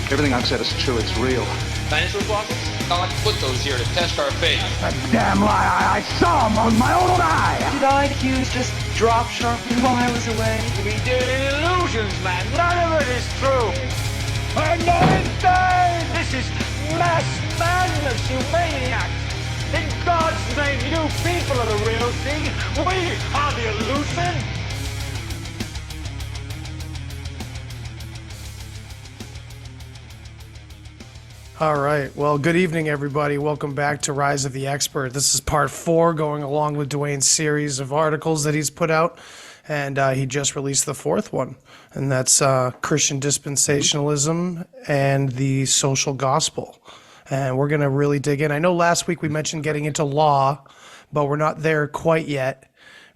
Everything I've said is true. It's real. Dinosaur fossils? I'll have to put those here to test our faith. A damn lie. I saw him with my own eye. Did IQs just drop sharply while I was away? We did illusions, man. None of it is true. Anointed! This is mass madness, you maniacs. In God's name, you people are the real thing. We are the illusion. All right. Well, good evening, everybody. Welcome back to Rise of the Expert. This is part 4, going along with Duane's series of articles that he's put out. And he just released the 4th one. And that's Christian Dispensationalism and the Social Gospel. And we're going to really dig in. I know last week we mentioned getting into law, but we're not there quite yet.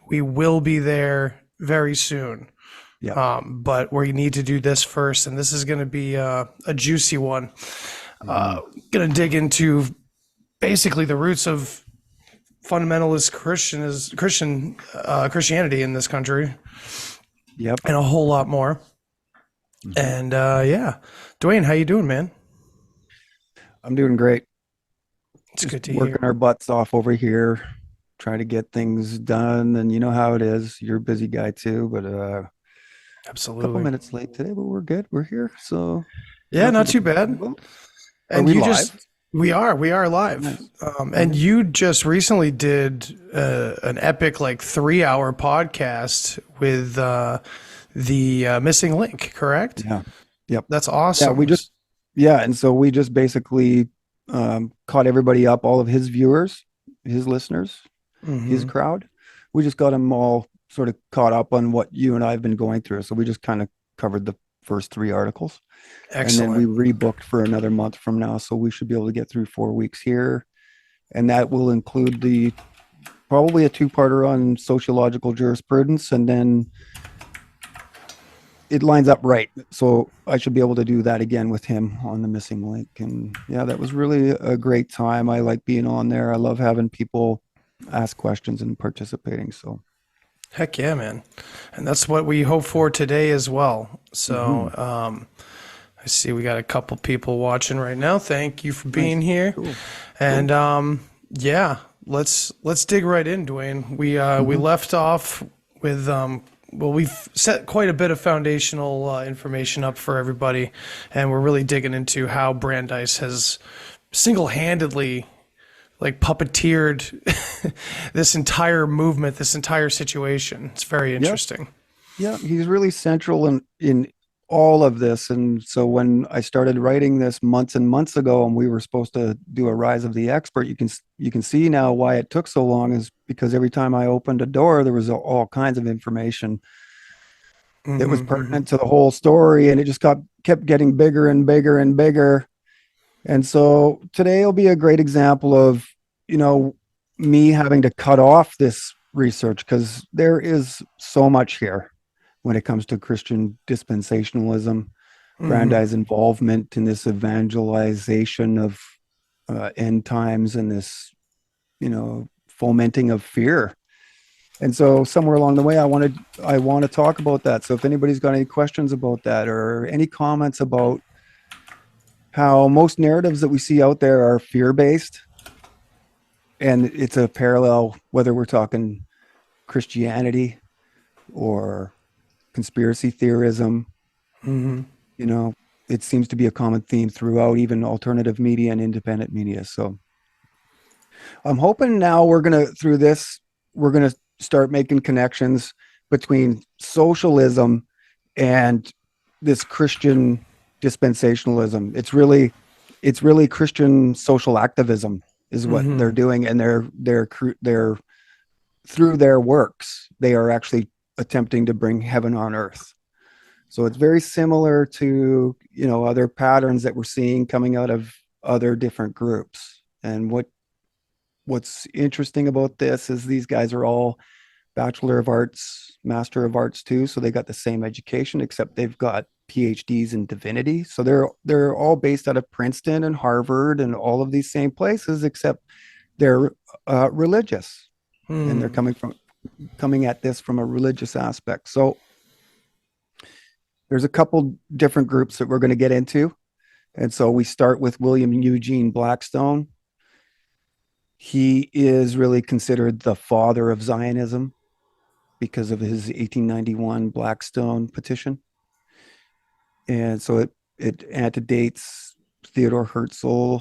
We will be there very soon. Yeah. But we need to do this first. And this is going to be a juicy one. Going to dig into basically the roots of fundamentalist Christianity in this country. Yep. And a whole lot more. And yeah, Duane, how you doing, man? I'm doing great. It's good to working hear. our butts off over here, trying to get things done. And you know how it is. You're a busy guy too, but a Absolutely. couple minutes late today, but we're good. We're here. So Yeah, not too bad. Are we live? We are live. Nice. And you just recently did an epic 3-hour podcast with the missing link, correct? Yeah. Yep. That's awesome. And so we just basically caught everybody up, all of his viewers, his listeners, his crowd. We just got them all sort of caught up on what you and I have been going through. So we just kind of covered the first 3 articles. Excellent. And then we rebooked for another month from now. So we should be able to get through 4 weeks here. And that will include probably a 2-parter on sociological jurisprudence. And then it lines up right. So I should be able to do that again with him on the missing link. And yeah, that was really a great time. I like being on there. I love having people ask questions and participating. So Heck yeah, man. And that's what we hope for today as well. So I see we got a couple people watching right now. Thank you for being here. Cool. And yeah, let's dig right in, Duane. We left off with we've set quite a bit of foundational information up for everybody, and we're really digging into how Brandeis has single-handedly puppeteered this entire movement, this entire situation. It's very interesting. yeah, he's really central in all of this. And so when I started writing this months and months ago, and we were supposed to do a Rise of the Expert, you can see now why it took so long is because every time I opened a door, there was all kinds of information that was pertinent to the whole story, and it just kept getting bigger and bigger and bigger. And so today will be a great example of, me having to cut off this research because there is so much here when it comes to Christian dispensationalism, Brandeis' involvement in this evangelization of end times and this, fomenting of fear. And so somewhere along the way, I want to talk about that. So if anybody's got any questions about that or any comments about how most narratives that we see out there are fear-based, and it's a parallel, whether we're talking Christianity or conspiracy theorism, it seems to be a common theme throughout, even alternative media and independent media. So I'm hoping now we're going to start making connections between socialism and this Christian dispensationalism. It's really Christian social activism is what they're doing, and they're through their works, they are actually attempting to bring heaven on earth. So it's very similar to other patterns that we're seeing coming out of other different groups. And what's interesting about this is these guys are all Bachelor of Arts, Master of Arts too, so they got the same education, except they've got PhDs in divinity. So they're all based out of Princeton and Harvard and all of these same places, except they're religious, and they're coming at this from a religious aspect. So there's a couple different groups that we're going to get into, And so we start with William Eugene Blackstone. He is really considered the father of Zionism because of his 1891 Blackstone petition. And so it antedates Theodor Herzl,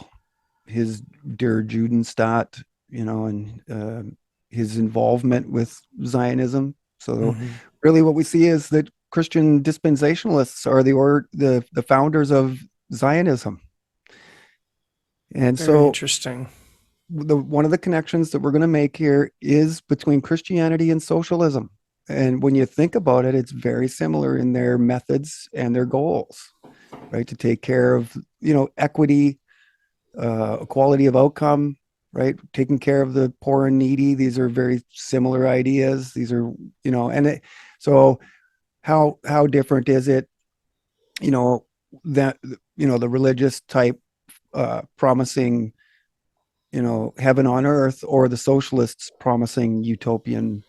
his Der Judenstaat, and his involvement with Zionism. So really what we see is that Christian dispensationalists are the founders of Zionism. And Very so interesting. one of the connections that we're going to make here is between Christianity and socialism. And when you think about it, it's very similar in their methods and their goals, right? To take care of, equity, equality of outcome, right? Taking care of the poor and needy. These are very similar ideas. These are, so how different is it, that, the religious type promising, heaven on earth, or the socialists promising utopian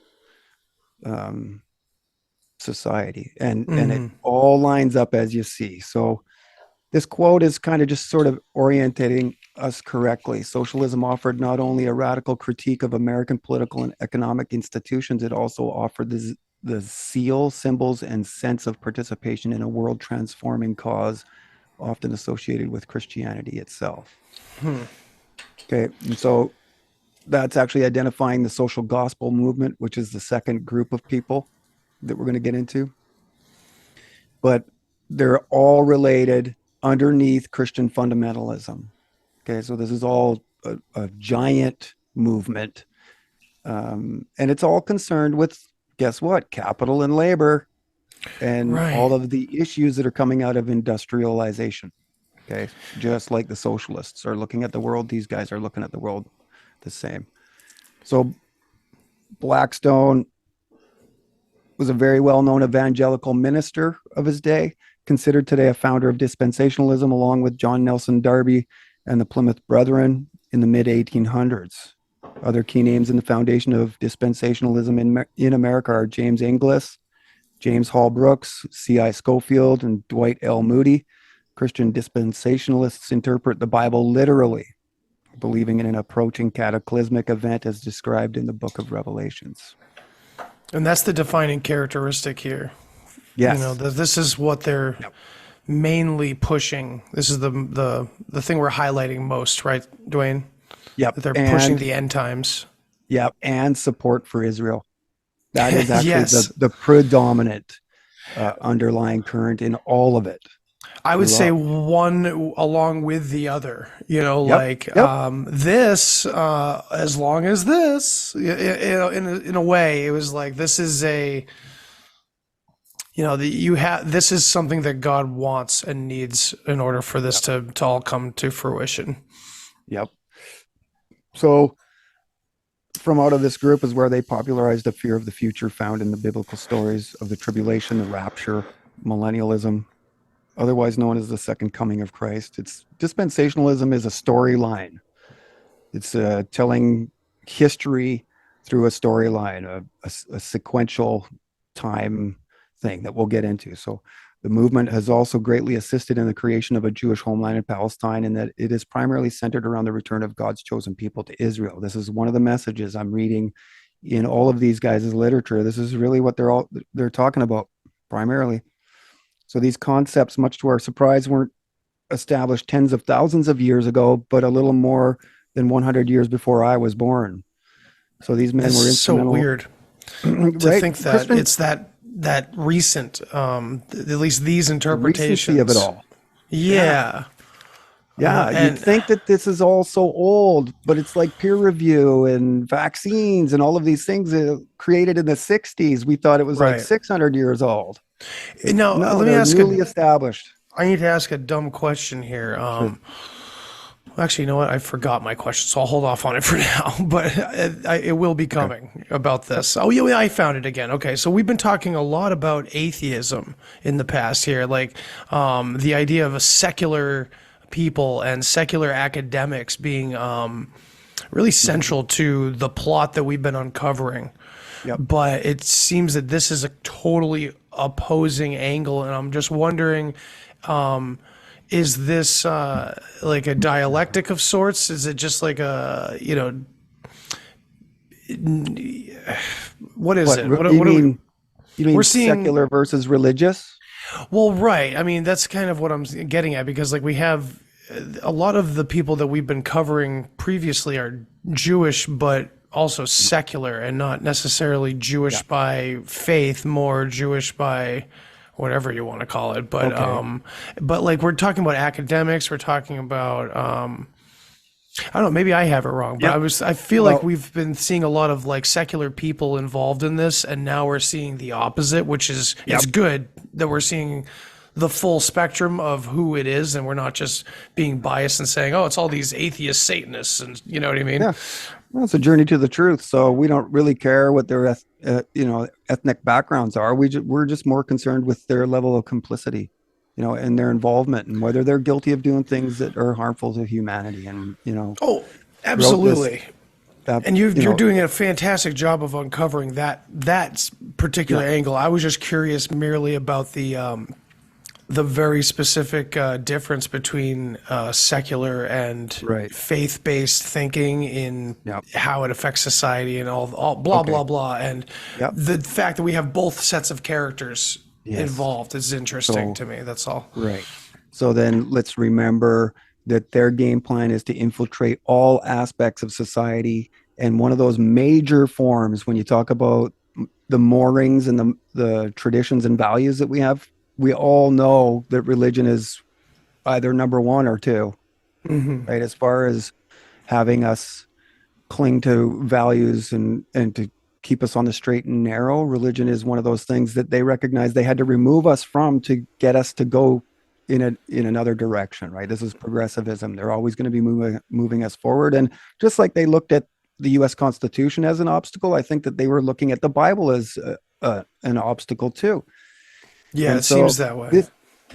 society, and it all lines up as you see. So this quote is kind of just sort of orientating us correctly. Socialism offered not only a radical critique of American political and economic institutions, it also offered the seal, symbols, and sense of participation in a world transforming cause, often associated with Christianity itself. Okay, and so that's actually identifying the social gospel movement, which is the second group of people that we're going to get into. But they're all related underneath Christian fundamentalism. Okay, so this is all a giant movement. And it's all concerned with, guess what? Capital and labor, and all of the issues that are coming out of industrialization. Okay, just like the socialists are looking at the world, these guys are looking at the world the same. So Blackstone was a very well-known evangelical minister of his day, considered today a founder of dispensationalism, along with John Nelson Darby and the Plymouth Brethren in the mid-1800s. Other key names in the foundation of dispensationalism in America are James Inglis, James Hall Brooks, C.I. Schofield, and Dwight L. Moody. Christian dispensationalists interpret the Bible literally, believing in an approaching cataclysmic event as described in the book of Revelations. And that's the defining characteristic here. Yes. This is what they're mainly pushing. This is the thing we're highlighting most, right, Duane? Yep. That they're pushing the end times. Yep. And support for Israel. That is actually yes. the predominant underlying current in all of it. I would say one along with the other, this, as long as this, in a way, it was like, this is this is something that God wants and needs in order for this to all come to fruition. Yep. So from out of this group is where they popularized the fear of the future found in the biblical stories of the tribulation, the rapture, millennialism, otherwise known as the second coming of Christ. Dispensationalism is a storyline. It's telling history through a storyline, a sequential time thing that we'll get into. So the movement has also greatly assisted in the creation of a Jewish homeland in Palestine, and that it is primarily centered around the return of God's chosen people to Israel. This is one of the messages I'm reading in all of these guys' literature. This is really what they're talking about primarily. So these concepts, much to our surprise, weren't established tens of thousands of years ago, but a little more than 100 years before I was born. So these men were instrumental. So weird to think that it's that recent, at least these interpretations of it all. Yeah. You'd think that this is all so old, but it's like peer review and vaccines and all of these things created in the 60s. We thought it was like 600 years old. No, let me ask newly established. I need to ask a dumb question here. Sure. Actually, you know what? I forgot my question, so I'll hold off on it for now. But it will be coming about this. Oh, yeah, I found it again. Okay, so we've been talking a lot about atheism in the past here, like the idea of a secular people and secular academics being really central to the plot that we've been uncovering. Yep. But it seems that this is a totally opposing angle, and I'm just wondering is this like a dialectic of sorts? Is it just like a, what is it? What, You what do we, mean we're seeing? secular versus religious? Well, right. I mean, that's kind of what I'm getting at, because like we have a lot of the people that we've been covering previously are Jewish, but also secular, and not necessarily Jewish by faith, more Jewish by whatever you want to call it. But like we're talking about academics, we're talking about I don't know, maybe I have it wrong, but Yep. I feel like Well, we've been seeing a lot of like secular people involved in this, and now we're seeing the opposite, which is it's good that we're seeing the full spectrum of who it is, and we're not just being biased and saying, oh, it's all these atheist Satanists, and you know what I mean? yeah. Well, it's a journey to the truth. So we don't really care what their ethnic backgrounds are. We're just more concerned with their level of complicity, and their involvement, and whether they're guilty of doing things that are harmful to humanity. And Oh, throughout this, absolutely. And you're doing a fantastic job of uncovering that particular angle. I was just curious merely about the very specific difference between secular and Right. faith-based thinking in Yep. how it affects society and all blah blah blah, and Yep. the fact that we have both sets of characters involved is interesting to me. That's all. Right. So then let's remember that their game plan is to infiltrate all aspects of society. And one of those major forms, when you talk about the moorings and the traditions and values that we have, we all know that religion is either number one or two, right? As far as having us cling to values and to keep us on the straight and narrow, religion is one of those things that they recognize they had to remove us from to get us to go in another direction, right? This is progressivism. They're always going to be moving us forward. And just like they looked at the U.S. Constitution as an obstacle, I think that they were looking at the Bible as an obstacle too. Yeah, And it so seems that way.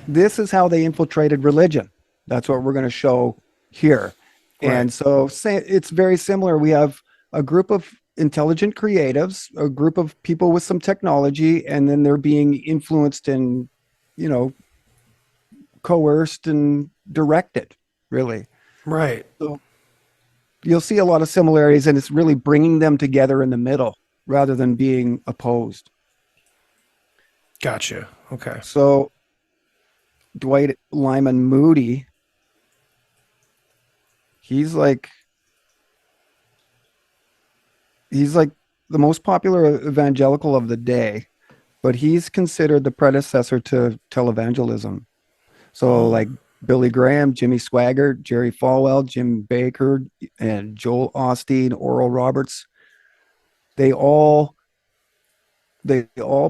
This is how they infiltrated religion. That's what we're going to show here. And so it's very similar. We have a group of intelligent creatives, a group of people with some technology, and then they're being influenced and, coerced and directed, really. Right. So you'll see a lot of similarities, and it's really bringing them together in the middle rather than being opposed. Gotcha. Okay. So Dwight Lyman Moody, he's like the most popular evangelical of the day, but he's considered the predecessor to televangelism. So like Billy Graham, Jimmy Swaggart, Jerry Falwell, Jim Baker, and Joel Osteen, Oral Roberts, they all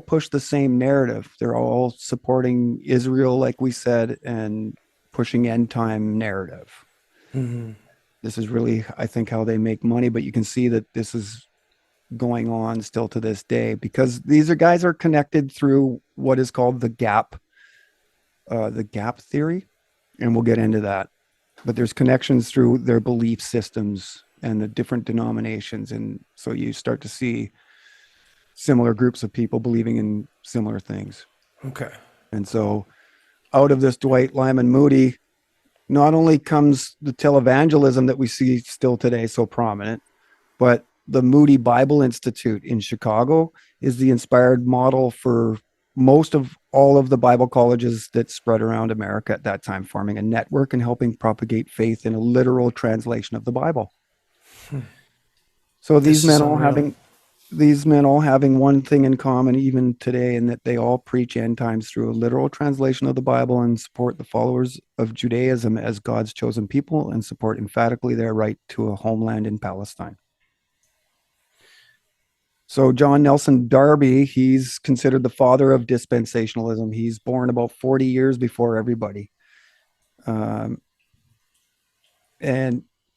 push the same narrative. They're all supporting Israel, like we said, and pushing end time narrative. This is really, I think, how they make money, but you can see that this is going on still to this day because these guys are connected through what is called the gap theory, and we'll get into that. But there's connections through their belief systems and the different denominations, and so you start to see similar groups of people believing in similar things. Okay. And so out of this Dwight Lyman Moody, not only comes the televangelism that we see still today so prominent, but the Moody Bible Institute in Chicago is the inspired model for most of all of the Bible colleges that spread around America at that time, forming a network and helping propagate faith in a literal translation of the Bible. So these men all having one thing in common even today, in that they all preach end times through a literal translation of the Bible and support the followers of Judaism as God's chosen people and support emphatically their right to a homeland in Palestine. So John Nelson Darby, he's considered the father of dispensationalism. He's born about 40 years before everybody. And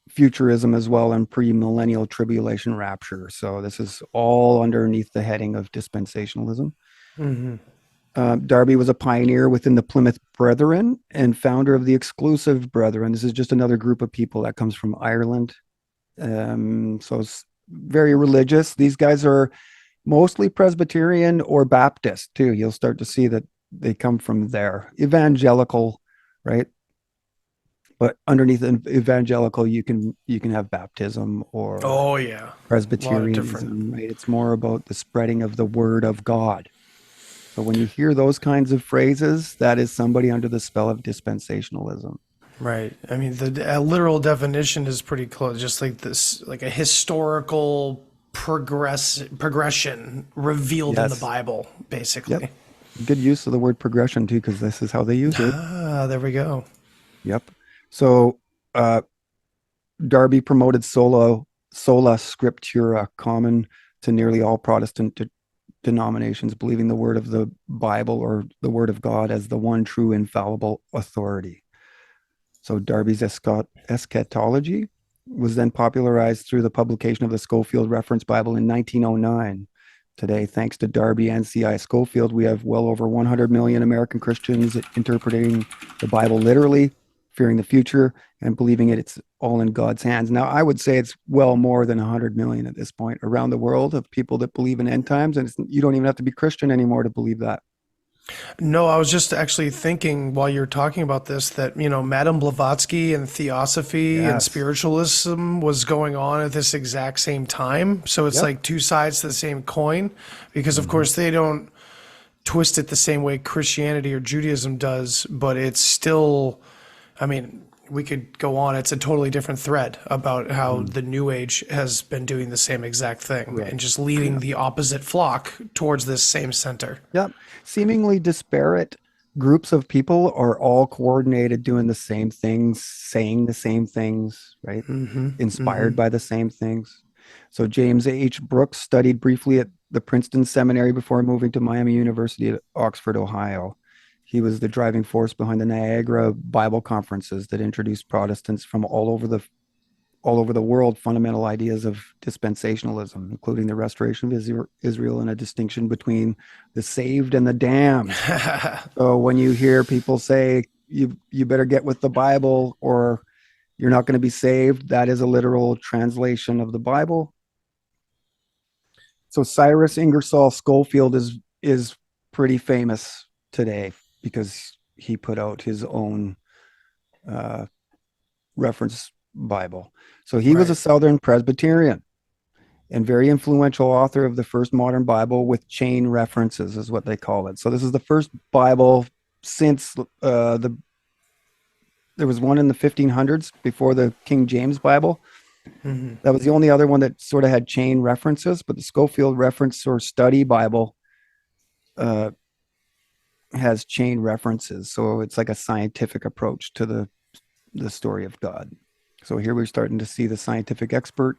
futurism as well, and premillennial tribulation rapture. So this is all underneath the heading of dispensationalism. Darby was a pioneer within the Plymouth Brethren and founder of the Exclusive Brethren. This is just another group of people that comes from Ireland. So it's very religious. These guys are mostly Presbyterian or Baptist too. You'll start to see that they come from there. Evangelical, right? But underneath evangelical, you can have baptism or Oh yeah, a lot of Presbyterianism, different. right? It's more about the spreading of the word of God. So when you hear those kinds of phrases, that is somebody under the spell of dispensationalism. Right. I mean, the literal definition is pretty close. Just like this, like a historical progression revealed in the Yes. Bible, Yep. basically. Good use of the word progression too, because this is how they use it. Ah, there we go. Yep. So uh, Darby promoted sola scriptura, common to nearly all Protestant denominations, believing the word of the Bible or the word of God as the one true infallible authority. So Darby's eschatology was then popularized through the publication of the Scofield Reference Bible in 1909. Today, thanks to Darby and C.I. Scofield, we have well over 100 million American Christians interpreting the Bible literally, fearing the future, and believing it's all in God's hands. Now, I would say it's well more than 100 million at this point around the world of people that believe in end times, and you don't even have to be Christian anymore to believe that. No, I was just actually thinking while you were talking about this that, Madame Blavatsky and Theosophy and Yes. spiritualism was going on at this exact same time. So it's Yep. like two sides to the same coin because, of Mhm. course, they don't twist it the same way Christianity or Judaism does, but it's still, I mean, we could go on. It's a totally different thread about how Mhm. the New Age has been doing the same exact thing Right. and just leading Yeah. the opposite flock towards this same center. Yep. Seemingly disparate groups of people are all coordinated doing the same things, saying the same things, right? Inspired by the same things. So James H. Brooks studied briefly at the Princeton Seminary before moving to Miami University at Oxford, Ohio. He was the driving force behind the Niagara Bible conferences that introduced Protestants from all over the world fundamental ideas of dispensationalism, including the restoration of Israel and a distinction between the saved and the damned. So when you hear people say you better get with the Bible or you're not going to be saved, that is a literal translation of the Bible. So Cyrus Ingersoll Schofield is pretty famous today because he put out his own reference Bible. So he was a Right. Southern Presbyterian and very influential author of the first modern Bible with chain references, is what they call it. So this is the first Bible since there was one in the 1500s before the King James Bible. That was the only other one that sort of had chain references, but the Scofield Reference or Study Bible has chain references. So it's like a scientific approach to the story of God. So here we're starting to see the scientific expert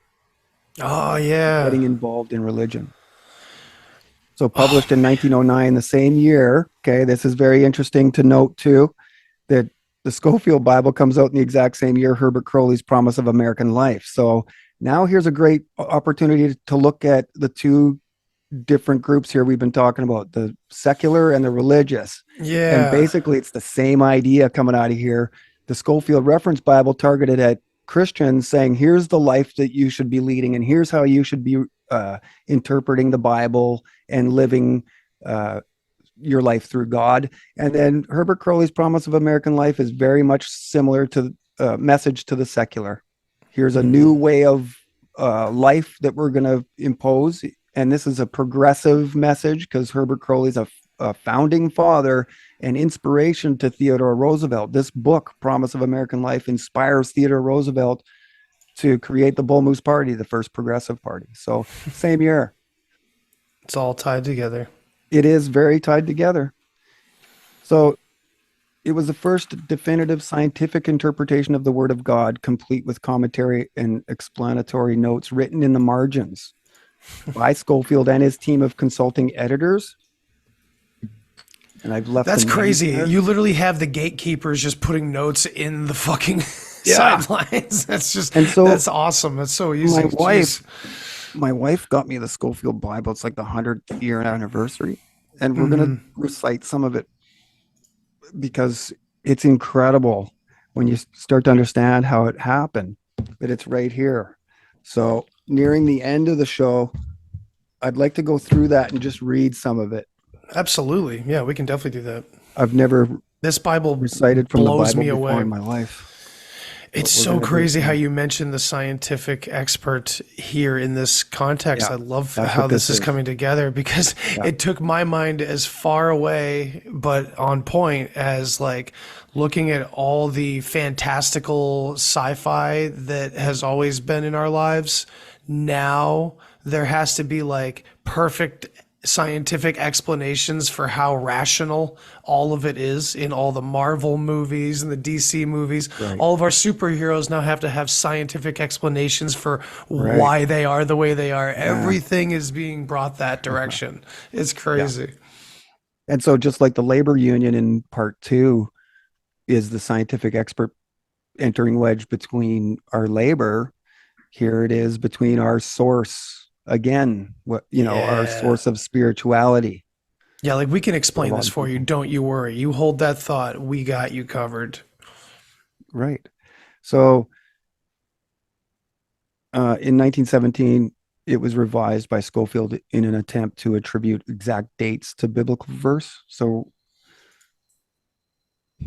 Oh, yeah. getting involved in religion. So published in 1909, the same year. Okay, this is very interesting to note too, that the Scofield Bible comes out in the exact same year Herbert Crowley's Promise of American Life. So now here's a great opportunity to look at the two different groups here we've been talking about, the secular and the religious. And Yeah. basically it's the same idea coming out of here. The Scofield Reference Bible targeted at Christians, saying here's the life that you should be leading and here's how you should be interpreting the Bible and living your life through God. And then Herbert Crowley's Promise of American Life is very much similar to message to the secular. Here's a new way of life that we're going to impose. And this is a progressive message because Herbert Crowley's a founding father and inspiration to Theodore Roosevelt. This book, Promise of American Life, inspires Theodore Roosevelt to create the Bull Moose Party, the first progressive party. So same year. It's all tied together. It is very tied together. So it was the first definitive scientific interpretation of the Word of God, complete with commentary and explanatory notes written in the margins by Scofield and his team of consulting editors. And I've left That's the names crazy. there. You literally have the gatekeepers just putting notes in the fucking Yeah. sidelines. That's just, And so that's awesome. That's so easy. My wife got me the Scofield Bible. It's like the 100th year anniversary. And we're going to recite some of it because it's incredible when you start to understand how it happened, but it's right here. So nearing the end of the show, I'd like to go through that and just read some of it. Absolutely. Yeah, we can definitely do that. I've never This Bible recited from the blows Bible me before away. in my life. It's we're so gonna do crazy how tonight. you mentioned the scientific expert here in this context. Yeah, I love that's how what this this is is. coming together because Yeah. it took my mind as far away, but on point, as like looking at all the fantastical sci-fi that has always been in our lives. Now there has to be like perfect scientific explanations for how rational all of it is in all the Marvel movies and the DC movies. Right. All of our superheroes now have to have scientific explanations for Right. why they are the way they are. Yeah. Everything is being brought that direction. It's Yeah. crazy. And so just like the labor union in part two is the scientific expert entering wedge between our labor, here it is between our source again, what our Yeah. source of spirituality Yeah, like we can for a explain lot this of for you. people. Don't you worry. You hold that thought. We got you covered. Right. So in 1917, it was revised by Schofield in an attempt to attribute exact dates to biblical verse. So,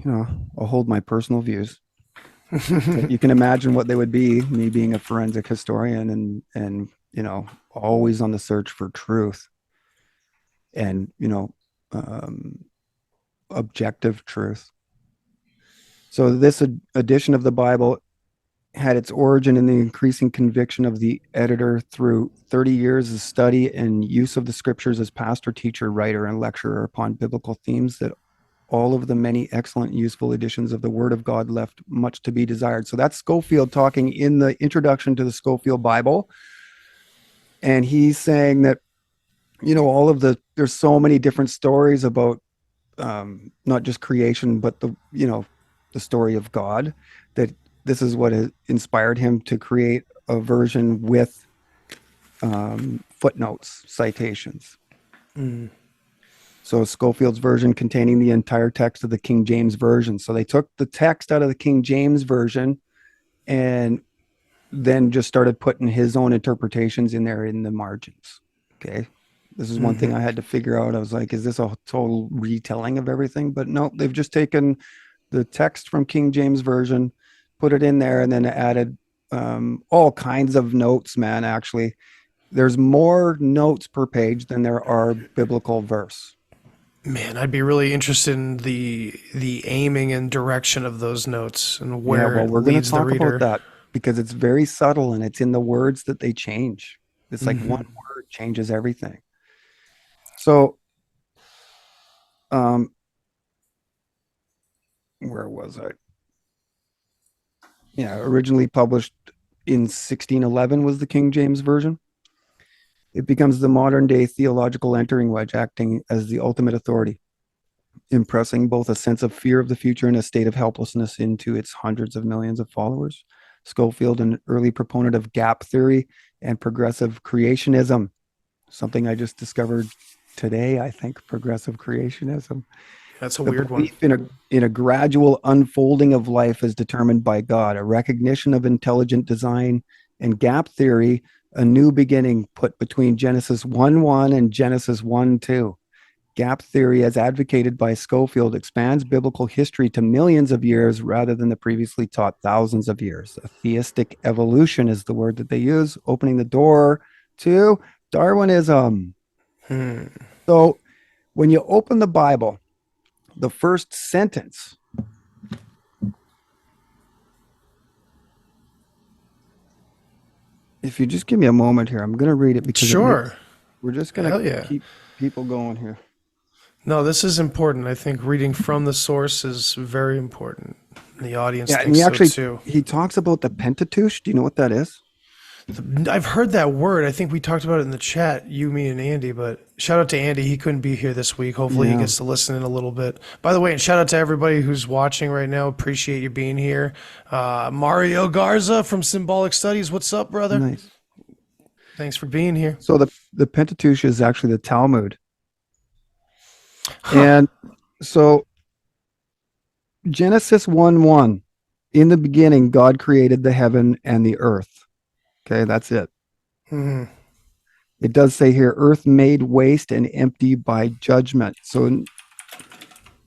I'll hold my personal views. But you can imagine what they would be, me being a forensic historian and always on the search for truth and um, objective truth. So this edition of the Bible had its origin in the increasing conviction of the editor through 30 years of study and use of the scriptures as pastor, teacher, writer, and lecturer upon biblical themes that all of the many excellent and useful editions of the Word of God left much to be desired. So that's Schofield talking in the introduction to the Schofield Bible. And he's saying that, there's so many different stories about not just creation, but the story of God, that this is what inspired him to create a version with footnotes, citations. So Schofield's version containing the entire text of the King James Version. So they took the text out of the King James Version and then just started putting his own interpretations in there in the margins. Okay. This is one thing I had to figure out. I was like, is this a total retelling of everything? But no, they've just taken the text from King James Version, put it in there, and then added all kinds of notes, man. Actually, there's more notes per page than there are biblical verse. Man, I'd be really interested in the aiming and direction of those notes and Yeah, where well, it we're going to leads the talk about reader. that because it's very subtle and it's in the words that they change. It's like one word changes everything. So, where was I? Yeah, originally published in 1611 was the King James Version. It becomes the modern day theological entering wedge, acting as the ultimate authority, impressing both a sense of fear of the future and a state of helplessness into its hundreds of millions of followers. Schofield, an early proponent of gap theory and progressive creationism, something I just discovered today, I think, progressive creationism. That's a The weird one. belief in a gradual unfolding of life as determined by God, a recognition of intelligent design, and gap theory, a new beginning put between Genesis 1:1 and Genesis 1:2. Gap theory, as advocated by Schofield, expands biblical history to millions of years rather than the previously taught thousands of years. A theistic evolution is the word that they use, opening the door to Darwinism. So when you open the Bible, the first sentence, if you just give me a moment here, I'm going to read it because Sure. we're just going to Hell yeah. keep people going here. No, this is important. I think reading from the source is very important. The audience Yeah, and thinks so too. he talks about the Pentateuch. Do you know what that is? I've heard that word. I think we talked about it in the chat, you, me, and Andy, but shout out to Andy. He couldn't be here this week. Hopefully he Yeah. gets to listen in a little bit. By the way, and shout out to everybody who's watching right now. Appreciate you being here. Mario Garza from Symbolic Studies. What's up, brother? Nice. Thanks for being here. So the Pentateuch is actually the Talmud. And so Genesis 1:1, in the beginning, God created the heaven and the earth. Okay, that's it. It does say here, earth made waste and empty by judgment. So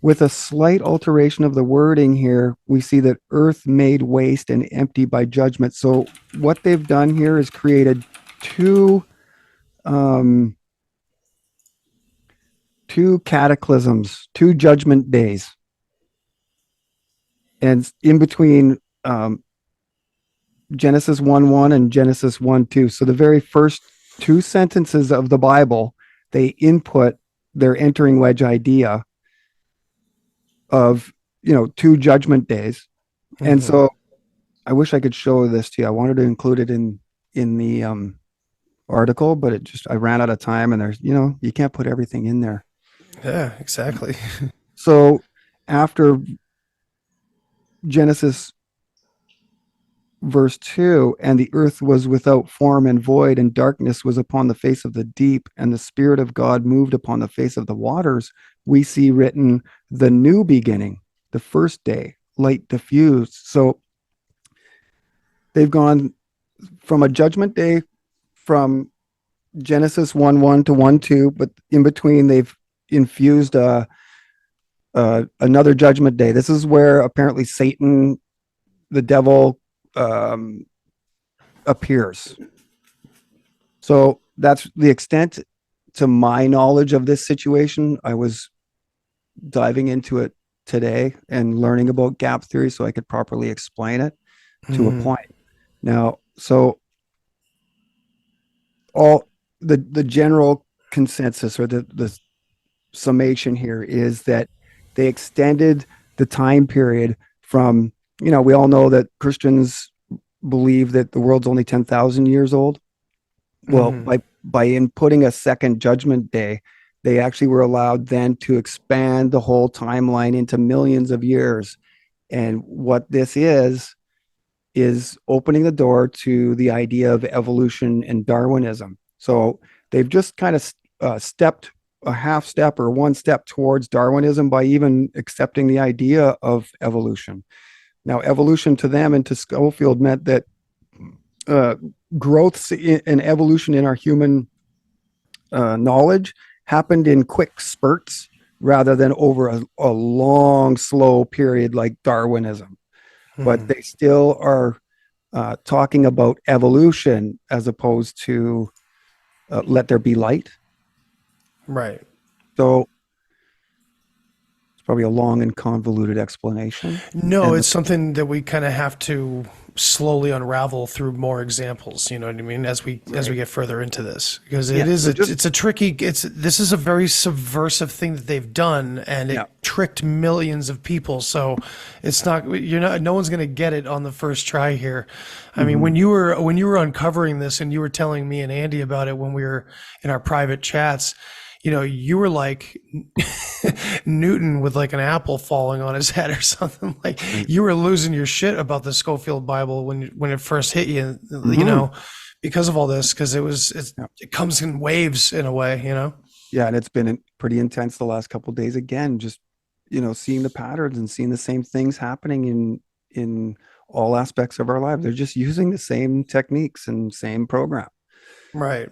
with a slight alteration of the wording here, we see that earth made waste and empty by judgment. So what they've done here is created two um, two cataclysms, two judgment days, and in between Genesis 1:1 and Genesis 1:2. So the very first two sentences of the Bible, they input their entering wedge idea of, two judgment days. And so I wish I could show this to you. I wanted to include it in the article, but I ran out of time, and there's, you can't put everything in there. Yeah, exactly. So after Genesis verse 2, and the earth was without form and void, and darkness was upon the face of the deep, and the Spirit of God moved upon the face of the waters, we see written the new beginning, the first day, light diffused. So they've gone from a judgment day from Genesis 1:1 to 1:2, but in between they've infused another judgment day. This is where apparently Satan, the devil, appears. So that's the extent to my knowledge of this situation. I was diving into it today and learning about gap theory so I could properly explain it to a point. Now, so all the general consensus or the summation here is that they extended the time period from, we all know that Christians believe that the world's only 10,000 years old. Well, by inputting a second judgment day, they actually were allowed then to expand the whole timeline into millions of years. And what this is opening the door to the idea of evolution and Darwinism. So they've just kind of stepped a half step or one step towards Darwinism by even accepting the idea of evolution. Now, evolution to them and to Schofield meant that growths and evolution in our human knowledge happened in quick spurts rather than over a long, slow period like Darwinism. But they still are talking about evolution as opposed to let there be light. Right. So it's probably a long and convoluted explanation. No, it's something that we kind of have to slowly unravel through more examples. You know what I mean? As we get further into this, because this is a very subversive thing that they've done, and it tricked millions of people. So it's no one's going to get it on the first try here. I mean, when you were uncovering this and you were telling me and Andy about it when we were in our private chats, you were like Newton with like an apple falling on his head or something. Like you were losing your shit about the Schofield Bible when it first hit you, because of all this, because it comes in waves in a way, Yeah, and it's been pretty intense the last couple of days. Again, just seeing the patterns and seeing the same things happening in all aspects of our lives. They're just using the same techniques and same program. Right.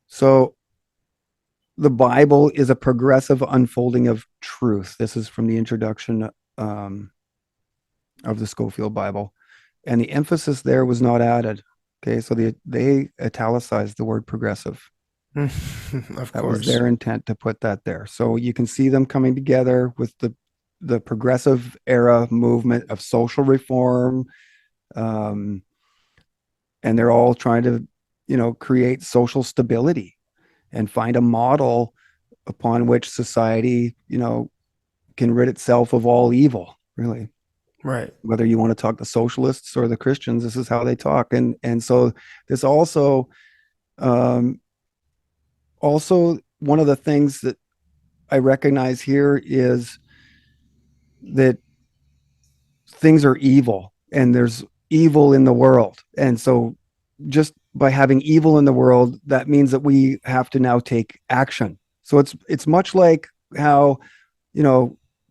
So the Bible is a progressive unfolding of truth. This is from the introduction of the Schofield Bible. And the emphasis there was not added. Okay, so they italicized the word progressive. Of That course. was their intent to put that there. So you can see them coming together with the progressive era movement of social reform. And they're all trying to, create social stability and find a model upon which society, can rid itself of all evil, really. Right. Whether you want to talk the socialists or the Christians, this is how they talk. And so this also one of the things that I recognize here is that things are evil and there's evil in the world. And so just by having evil in the world, that means that we have to now take action. So it's much like how,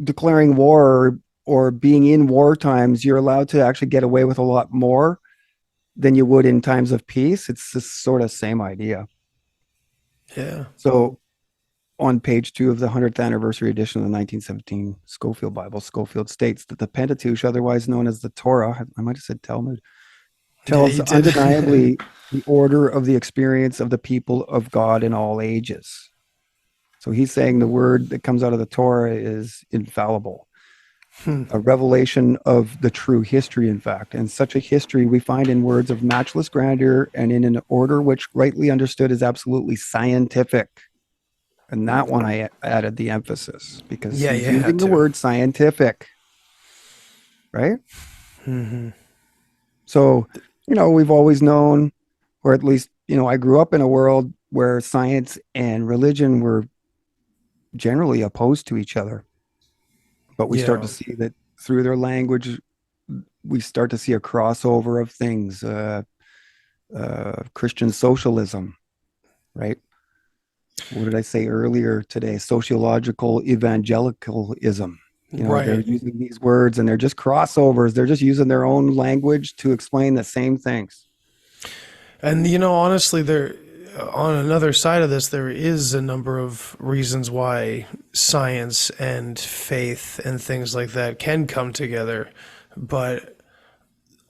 declaring war or being in war times, you're allowed to actually get away with a lot more than you would in times of peace. It's this sort of same idea. Yeah. So on page 2 of the 100th anniversary edition of the 1917 Scofield Bible, Scofield states that the Pentateuch, otherwise known as the Torah, I might have said Talmud, tells you did. undeniably the order of the experience of the people of God in all ages. So he's saying the word that comes out of the Torah is infallible, a revelation of the true history, in fact. And such a history we find in words of matchless grandeur and in an order which, rightly understood, is absolutely scientific. And that one I added the emphasis because Yeah, he's you had using the to. word scientific, right? Mm-hmm. So, we've always known, or at least, I grew up in a world where science and religion were generally opposed to each other. But we start to see that through their language, we start to see a crossover of things, Christian socialism, right? What did I say earlier today? Sociological evangelicalism. Right. They're using these words and they're just crossovers. They're just using their own language to explain the same things. And honestly, there on another side of this, there is a number of reasons why science and faith and things like that can come together, but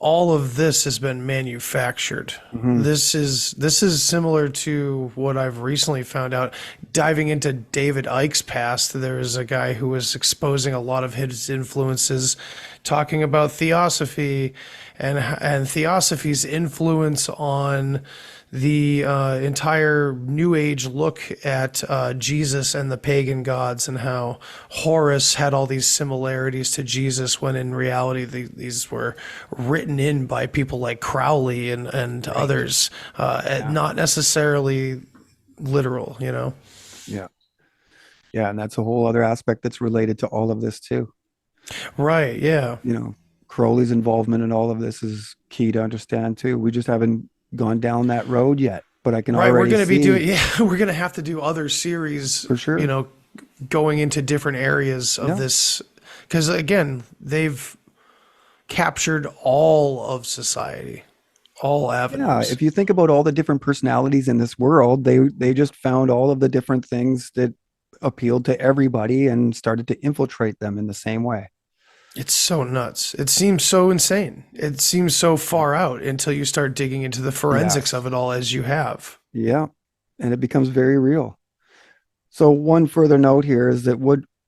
all of this has been manufactured. Mm-hmm. This is similar to what I've recently found out. Diving into David Icke's past, there was a guy who was exposing a lot of his influences, talking about theosophy and theosophy's influence on the entire New Age look at Jesus and the pagan gods, and how Horus had all these similarities to Jesus when in reality these were written in by people like Crowley and others, not necessarily literal, Yeah. Yeah. And that's a whole other aspect that's related to all of this too. Right. Yeah. Crowley's involvement in all of this is key to understand too. We just haven't gone down that road yet, but I can already We're going to see, be doing, we're going to have to do other series for sure, going into different areas of this, because again, they've captured all of society, all avenues. Yeah, if you think about all the different personalities in this world, they just found all of the different things that appealed to everybody and started to infiltrate them in the same way. It's so nuts. It seems so insane. It seems so far out until you start digging into the forensics of it all, as you have. Yeah, and it becomes very real. So one further note here is that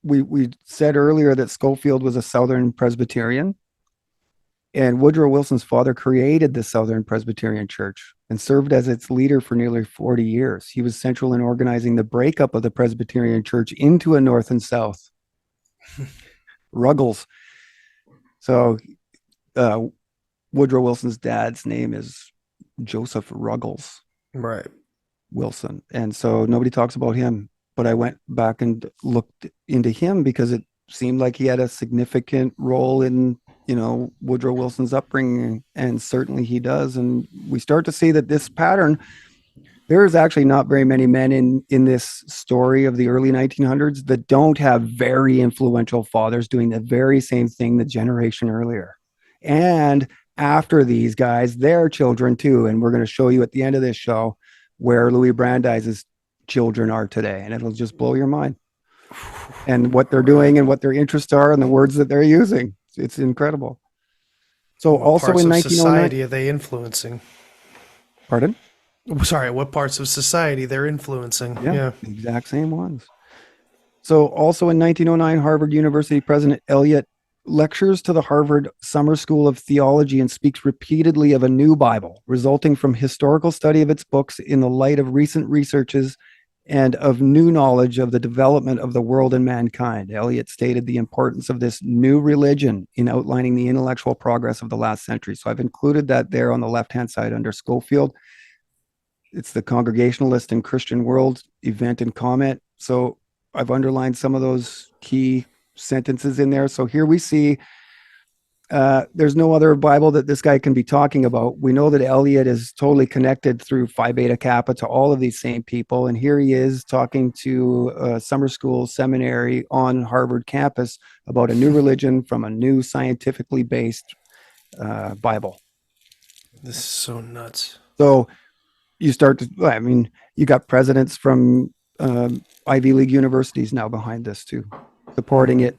we said earlier that Scofield was a Southern Presbyterian, and Woodrow Wilson's father created the Southern Presbyterian Church and served as its leader for nearly 40 years. He was central in organizing the breakup of the Presbyterian Church into a North and South. Ruggles. So Woodrow Wilson's dad's name is Joseph Ruggles. Right. Wilson. And so nobody talks about him, but I went back and looked into him because it seemed like he had a significant role in, Woodrow Wilson's upbringing, and certainly he does. And we start to see that this pattern, there is actually not very many men in this story of the early 1900s that don't have very influential fathers doing the very same thing the generation earlier. And after these guys, their children too. And we're going to show you at the end of this show where Louis Brandeis's children are today, and it'll just blow your mind. And what they're doing and what their interests are and the words that they're using. It's incredible. So what also parts in of 1909, society are they influencing? Pardon? Sorry, what parts of society they're influencing? Yeah, the exact same ones. So also in 1909, Harvard University President Eliot lectures to the Harvard Summer School of Theology and speaks repeatedly of a new Bible, resulting from historical study of its books in the light of recent researches and of new knowledge of the development of the world and mankind. Eliot stated the importance of this new religion in outlining the intellectual progress of the last century. So I've included that there on the left-hand side under Scofield. It's the Congregationalist and Christian World event and comment. So I've underlined some of those key sentences in there. So here we see there's no other Bible that this guy can be talking about. We know that Eliot is totally connected through Phi Beta Kappa to all of these same people. And here he is talking to a summer school seminary on Harvard campus about a new religion from a new scientifically based Bible. This is so nuts. So you start to, you got presidents from Ivy League universities now behind this too, supporting it,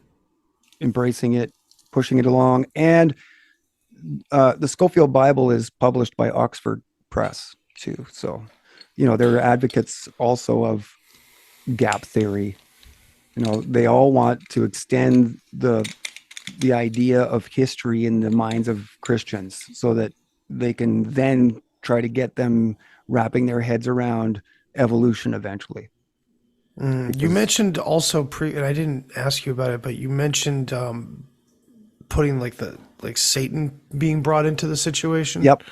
embracing it, pushing it along. And the Scofield Bible is published by Oxford Press too. So, they're advocates also of gap theory. They all want to extend the idea of history in the minds of Christians so that they can then try to get them wrapping their heads around evolution eventually. You mentioned also and I didn't ask you about it, but you mentioned putting like Satan being brought into the situation. Yep.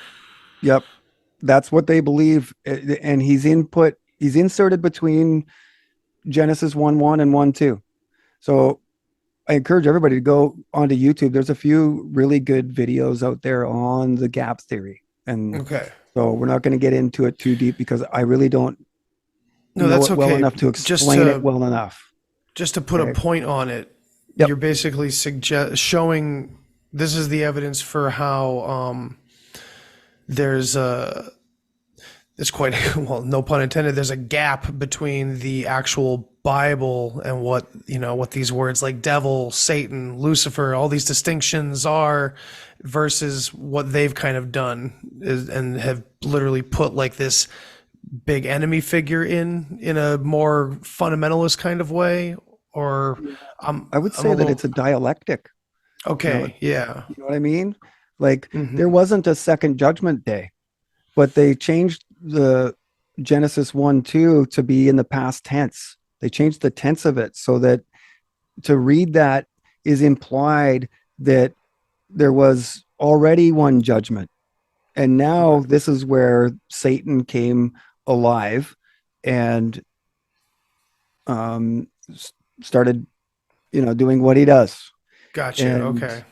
That's what they believe. And he's inserted between Genesis 1:1 and 1:2. So I encourage everybody to go onto YouTube. There's a few really good videos out there on the gap theory. And okay. So we're not going to get into it too deep because I really don't know that's it well okay. enough to explain it well enough. Just to put a point on it, Yep. you're basically showing this is the evidence for how it's quite well, no pun intended. There's a gap between the actual Bible and what these words like devil, Satan, Lucifer, all these distinctions are, versus what they've kind of done and have literally put like this big enemy figure in a more fundamentalist kind of way. Or I would say that it's a dialectic. Okay, yeah. You know what I mean? Like there wasn't a second judgment day, but they changed the Genesis 1:2 to be in the past tense. They changed the tense of it so that to read that is implied that there was already one judgment. And now this is where Satan came alive and started, doing what he does. Gotcha. Okay.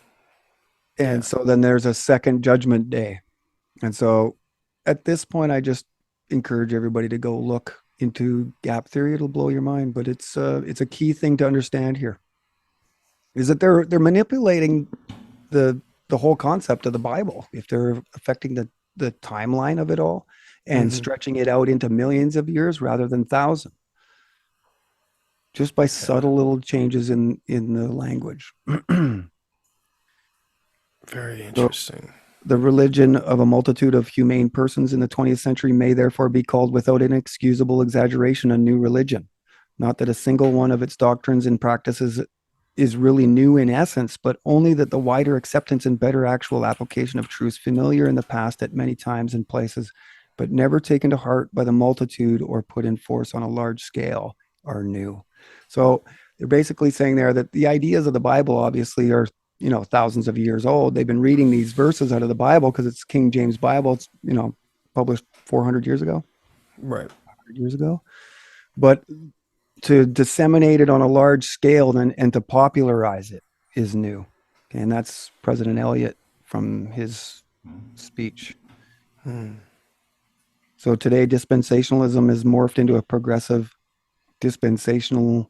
And so then there's a second judgment day. And so at this point, I just encourage everybody to go look into gap theory. It'll blow your mind, but it's a key thing to understand here is that they're manipulating the whole concept of the Bible. If they're affecting the timeline of it all and stretching it out into millions of years rather than thousands, just by subtle little changes in the language. Very interesting. The religion of a multitude of humane persons in the 20th century may therefore be called without inexcusable exaggeration a new religion. Not that a single one of its doctrines and practices is really new in essence, but only that the wider acceptance and better actual application of truths familiar in the past at many times and places, but never taken to heart by the multitude or put in force on a large scale are new. So they're basically saying there that the ideas of the Bible obviously are thousands of years old. They've been reading these verses out of the Bible because it's King James Bible. It's, published 400 years ago. Right. 500 years ago. But to disseminate it on a large scale and to popularize it is new. And that's President Elliott from his speech. So today, dispensationalism is morphed into a progressive dispensationalism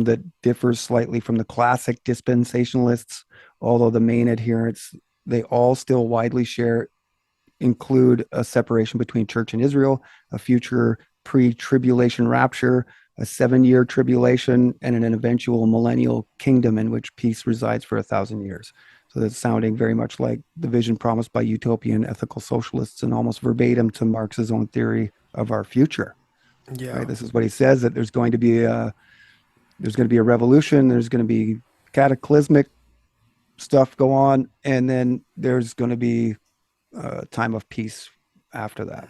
that differs slightly from the classic dispensationalists, although the main adherents, they all still widely include a separation between church and Israel, a future pre-tribulation rapture, a 7-year tribulation, and an eventual millennial kingdom in which peace resides for 1,000 years. So that's sounding very much like the vision promised by utopian ethical socialists and almost verbatim to Marx's own theory of our future. Yeah. Right? This is what he says, that there's going to be a revolution, there's going to be cataclysmic stuff go on, and then there's going to be a time of peace after that.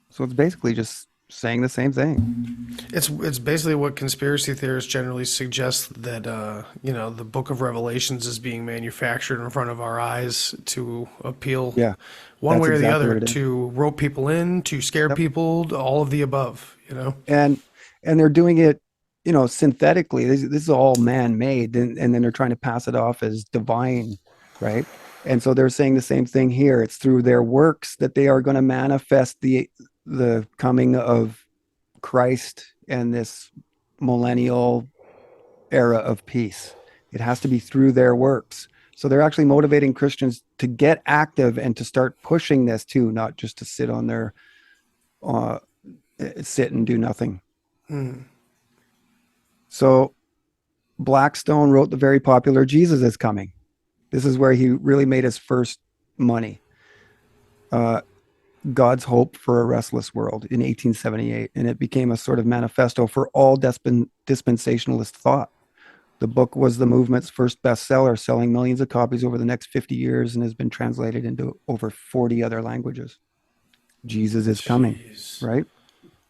So it's basically just saying the same thing. It's basically what conspiracy theorists generally suggest, that the book of Revelations is being manufactured in front of our eyes to appeal one way or the other, to rope people in, to scare people, all of the above, And they're doing it synthetically. This is all man-made, and then they're trying to pass it off as divine, right? And so they're saying the same thing here. It's through their works that they are going to manifest the coming of Christ and this millennial era of peace. It has to be through their works. So they're actually motivating Christians to get active and to start pushing this too, not just to sit on their sit and do nothing. So Blackstone wrote the very popular Jesus is Coming. This is where he really made his first money. God's Hope for a Restless World in 1878. And it became a sort of manifesto for all dispensationalist thought. The book was the movement's first bestseller, selling millions of copies over the next 50 years and has been translated into over 40 other languages. Jesus is coming, right?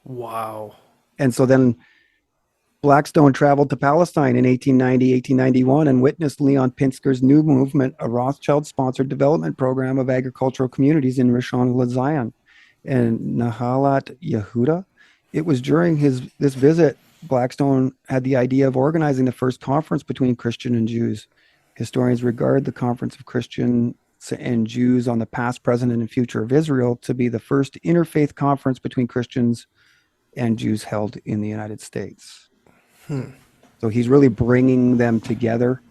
Wow. And so then Blackstone traveled to Palestine in 1890, 1891 and witnessed Leon Pinsker's new movement, a Rothschild-sponsored development program of agricultural communities in Rishon LeZion and Nahalat Yehuda. It was during this visit Blackstone had the idea of organizing the first conference between Christian and Jews. Historians regard the Conference of Christians and Jews on the past, present, and future of Israel to be the first interfaith conference between Christians and Jews held in the United States. So he's really bringing them together.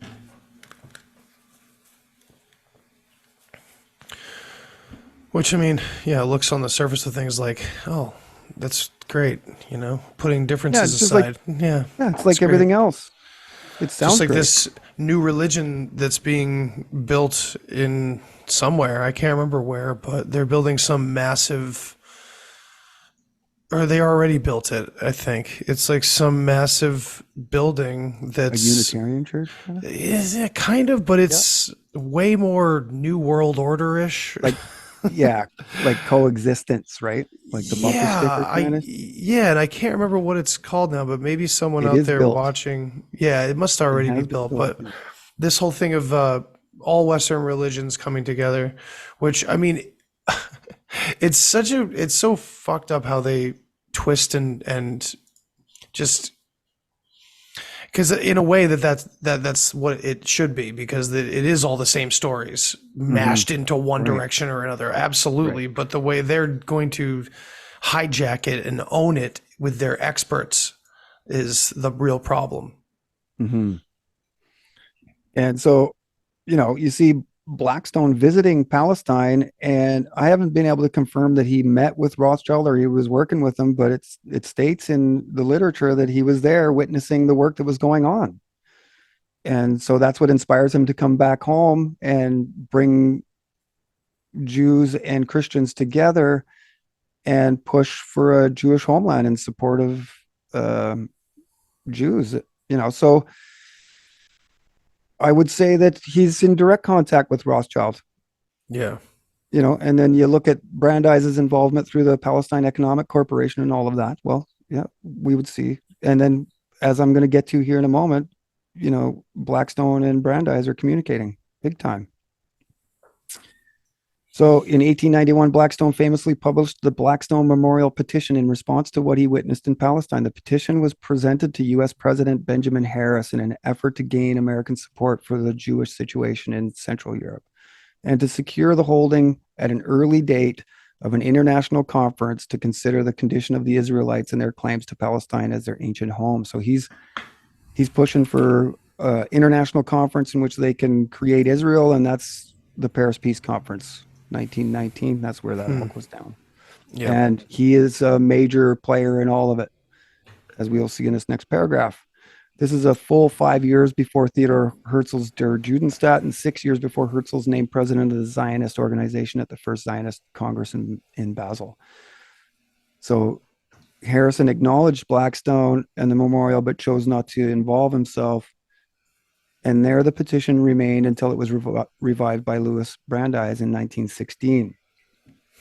Which, I mean, yeah, it looks on the surface of things like, oh, that's great, putting differences aside. Yeah, it's like everything else. It sounds just like great. this new religion that's being built in somewhere. I can't remember where, but they're building some massive, or they already built it, I think. It's like some massive building that's... A Unitarian church? Kind of? Is it kind of, but it's way more New World Order-ish. Like, yeah, like coexistence, right? Like the bumper sticker kind of? Yeah, and I can't remember what it's called now, but maybe someone out there built. Watching... Yeah, it must already be built, but this whole thing of all Western religions coming together, which, I mean... it's so fucked up how they twist and just, because in a way that's what it should be, because it is all the same stories mashed into one direction or another. Absolutely. Right. But the way they're going to hijack it and own it with their experts is the real problem. Mm-hmm. And so, you see Blackstone visiting Palestine, and I haven't been able to confirm that he met with Rothschild or he was working with him, but it states in the literature that he was there witnessing the work that was going on. And so that's what inspires him to come back home and bring Jews and Christians together and push for a Jewish homeland in support of Jews. So I would say that he's in direct contact with Rothschild. Yeah. And then you look at Brandeis's involvement through the Palestine Economic Corporation and all of that. Well, yeah, we would see. And then, as I'm going to get to here in a moment, Blackstone and Brandeis are communicating big time. So in 1891, Blackstone famously published the Blackstone Memorial Petition in response to what he witnessed in Palestine. The petition was presented to U.S. President Benjamin Harris in an effort to gain American support for the Jewish situation in Central Europe and to secure the holding at an early date of an international conference to consider the condition of the Israelites and their claims to Palestine as their ancient home. So he's pushing for an international conference in which they can create Israel, and that's the Paris Peace Conference. 1919, that's where that all goes down. Yeah. And he is a major player in all of it, as we'll see in this next paragraph. This is a full 5 years before Theodor Herzl's Der Judenstaat and 6 years before Herzl's named president of the Zionist organization at the First Zionist Congress in Basel. So Harrison acknowledged Blackstone and the memorial, but chose not to involve himself. And there the petition remained until it was revived by Louis Brandeis in 1916.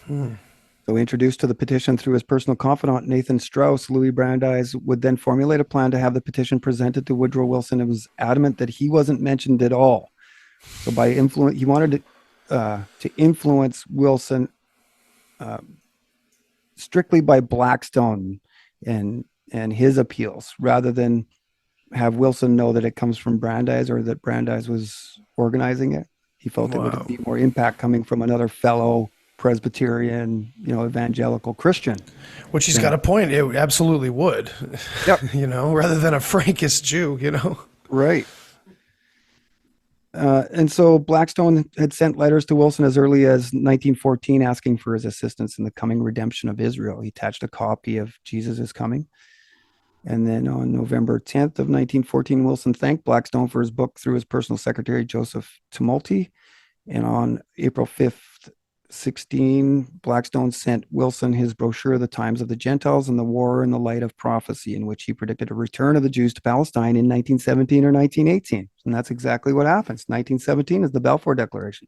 So introduced to the petition through his personal confidant, Nathan Strauss, Louis Brandeis would then formulate a plan to have the petition presented to Woodrow Wilson and was adamant that he wasn't mentioned at all. So by influence, he wanted to influence Wilson strictly by Blackstone and his appeals, rather than have Wilson know that it comes from Brandeis or that Brandeis was organizing it. He felt it would be more impact coming from another fellow Presbyterian, evangelical Christian. Which he's got a point. It absolutely would. Yep. Rather than a Frankist Jew, Right. And so Blackstone had sent letters to Wilson as early as 1914 asking for his assistance in the coming redemption of Israel. He attached a copy of Jesus is Coming. And then on November 10th of 1914, Wilson thanked Blackstone for his book through his personal secretary, Joseph Tumulty. And on April 5th, 16, Blackstone sent Wilson his brochure, The Times of the Gentiles and the War in the Light of Prophecy, in which he predicted a return of the Jews to Palestine in 1917 or 1918. And that's exactly what happens. 1917 is the Balfour Declaration.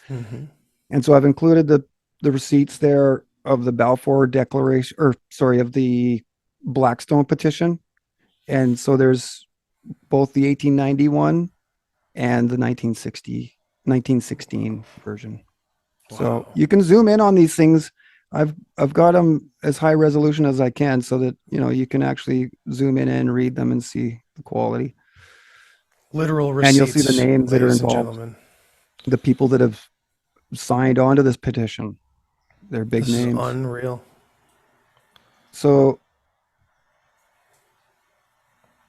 Mm-hmm. And so I've included the receipts there of the Balfour Declaration, or sorry, of the Blackstone petition. And so there's both the 1891 and the 1916 version. Wow. So you can zoom in on these things. I've got them as high resolution as I can so that, you can actually zoom in and read them and see the quality. Literal receipts, and you'll see the names that are ladies and involved. gentlemen. The people that have signed on to this petition. They're big This names. is unreal. So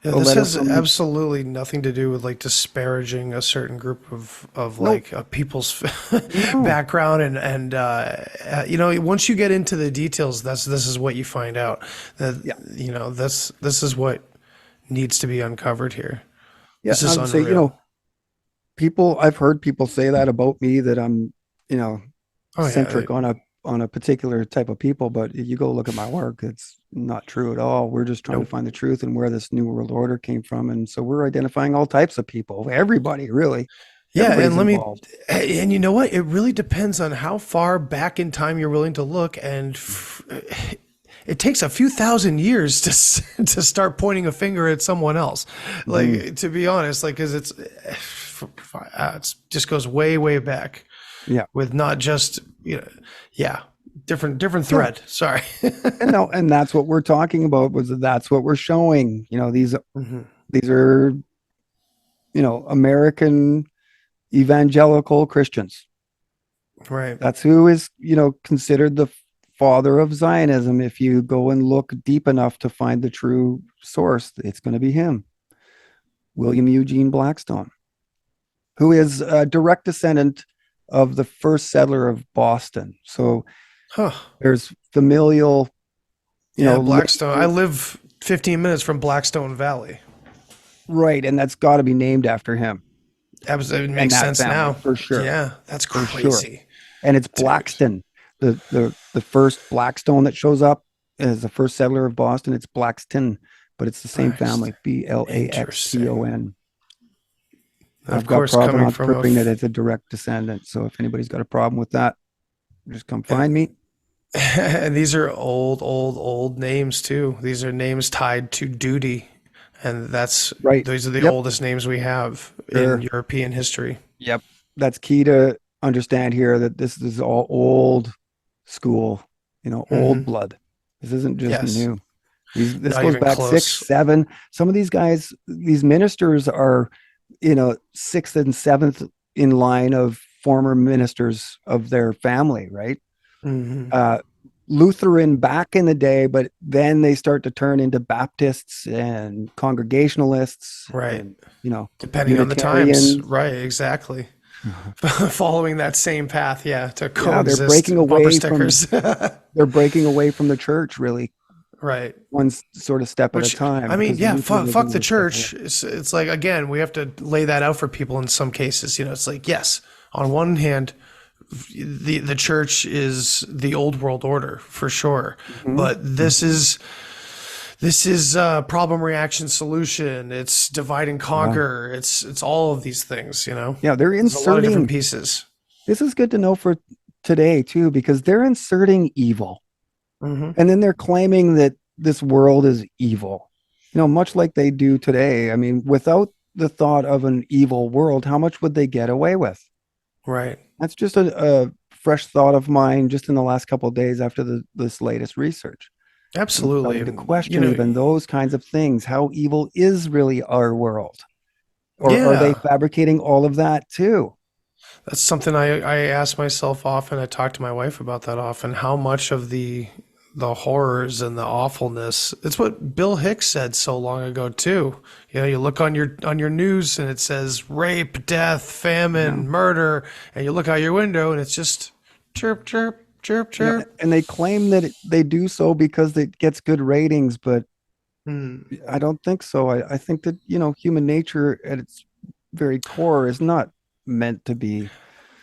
Yeah, this has absolutely nothing to do with like disparaging a certain group of like a people's background and once you get into the details, this is what you find out that this is what needs to be uncovered here. Yeah, This is I would say, unreal. I've heard people say that about me, that I'm, Oh, yeah. centric on a particular type of people, but if you go look at my work, it's not true at all. We're just trying to find the truth and where this new world order came from. And so we're identifying all types of people, everybody really. Yeah, and involved. and you know what? It really depends on how far back in time you're willing to look, and it takes a few thousand years to start pointing a finger at someone else. Like, to be honest, like, because it just goes way back. Yeah. With not just different thread. Yeah. Sorry. and that's what we're talking about. That's what we're showing. These are American evangelical Christians. Right. That's who is considered the father of Zionism. If you go and look deep enough to find the true source, it's going to be him, William Eugene Blackstone, who is a direct descendant of the first settler of Boston. So there's familial, Blackstone. I live 15 minutes from Blackstone Valley. Right. And that's got to be named after him. It makes sense now. For sure. Yeah, that's crazy. Sure. And it's Blackston. The first Blackstone that shows up as the first settler of Boston. It's Blackston, but it's the same family, Blaxton. I've got provenance proving that it's a direct descendant. So if anybody's got a problem with that, just come find me. And these are old names too. These are names tied to duty, and that's right. These are the oldest names we have in European history. Yep, that's key to understand here. That this is all old school, old blood. This isn't just new. This goes back close. 6, 7. Some of these guys, these ministers are, 6th and 7th in line of former ministers of their family, right? Lutheran back in the day, but then they start to turn into Baptists and Congregationalists, right? And, depending on the times, right? Exactly. Following that same path, to coexist. They're breaking away from. They're breaking away from the church, really. Right. One sort of step at a time. I mean, fuck the church. It's like, again, we have to lay that out for people in some cases. It's like, yes, on one hand, the church is the old world order for sure. But this is problem, reaction, solution. It's divide and conquer. It's all of these things, Yeah, they're inserting a lot of different pieces. This is good to know for today too, because they're inserting evil. And then they're claiming that this world is evil, much like they do today. I mean, without the thought of an evil world, how much would they get away with? Right. That's just a fresh thought of mine just in the last couple of days after this latest research. Absolutely. To question even those kinds of things, how evil is really our world? Or are they fabricating all of that too? That's something I ask myself often. I talk to my wife about that often. How much of the horrors and the awfulness, it's what Bill Hicks said so long ago too. You look on your news and it says rape, death, famine, murder, and you look out your window and it's just chirp, chirp, chirp, chirp. And they claim that they do so because it gets good ratings, but Hmm. I don't think so. I think that, human nature at its very core is not meant to be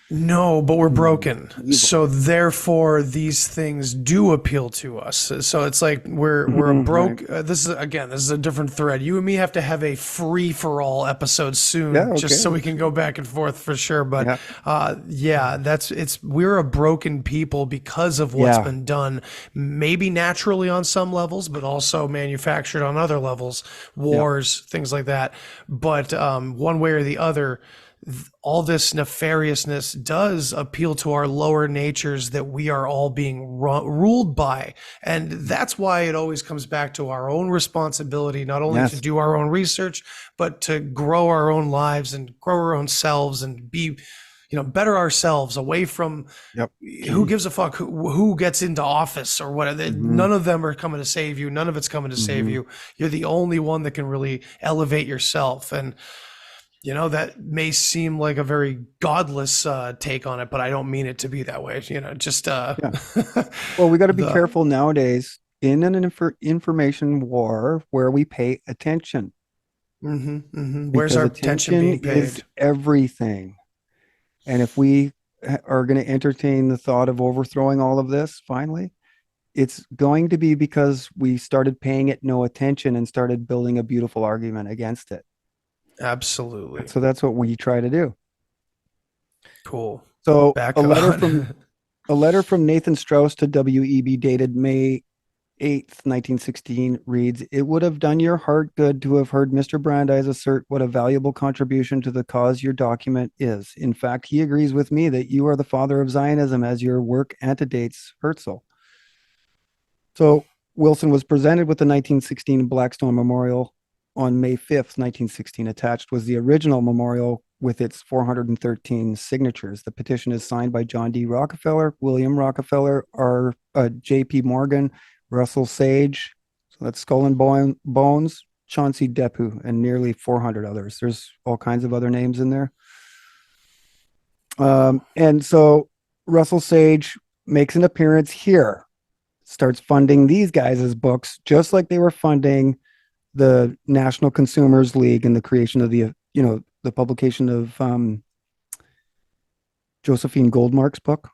No, but we're broken. evil. So therefore these things do appeal to us. So it's like we're a Right. broke this is a different thread. You and me have to have a free for all episode Yeah. soon just so Okay. we can go back and forth for sure, but Yeah. yeah, we're a broken people because of what's Yeah. been done, maybe naturally on some levels, but also manufactured on other levels, Yeah. wars, things like that. But one way or the other, all this nefariousness does appeal to our lower natures that we are all being ruled by. And that's why it always comes back to our own responsibility, not only to Yes. do our own research, but to grow our own lives and grow our own selves and be, better ourselves away from Yep. who gives a fuck who gets into office or whatever. Hmm. None of them are coming to save you. None of it's coming to save Hmm. you. You're the only one that can really elevate yourself. And that may seem like a very godless take on it, but I don't mean it to be that way. Just Yeah. Well, we got to be the careful nowadays in an information war where we pay attention, where's because our attention attention being is paid? everything. And if we are going to entertain the thought of overthrowing all of this, finally, it's going to be because we started paying it no attention and started building a beautiful argument against it. Absolutely. So that's what we try to do. Cool. So Back a letter on. from a letter from Nathan Strauss to WEB dated May 8th, 1916 reads, "It would have done your heart good to have heard Mr. Brandeis assert what a valuable contribution to the cause your document is. In fact, he agrees with me that you are the father of Zionism as your work antedates Herzl." So Wilson was presented with the 1916 Blackstone Memorial on May 5th, 1916. Attached was the original memorial with its 413 signatures. The petition is signed by John D. Rockefeller, William Rockefeller, J.P. Morgan, Russell Sage, so that's Skull and Bones, Chauncey Depew, and nearly 400 others. There's all kinds of other names in there. And so Russell Sage makes an appearance here, starts funding these guys' books, just like they were funding the National Consumers League and the creation of the publication of Josephine Goldmark's book.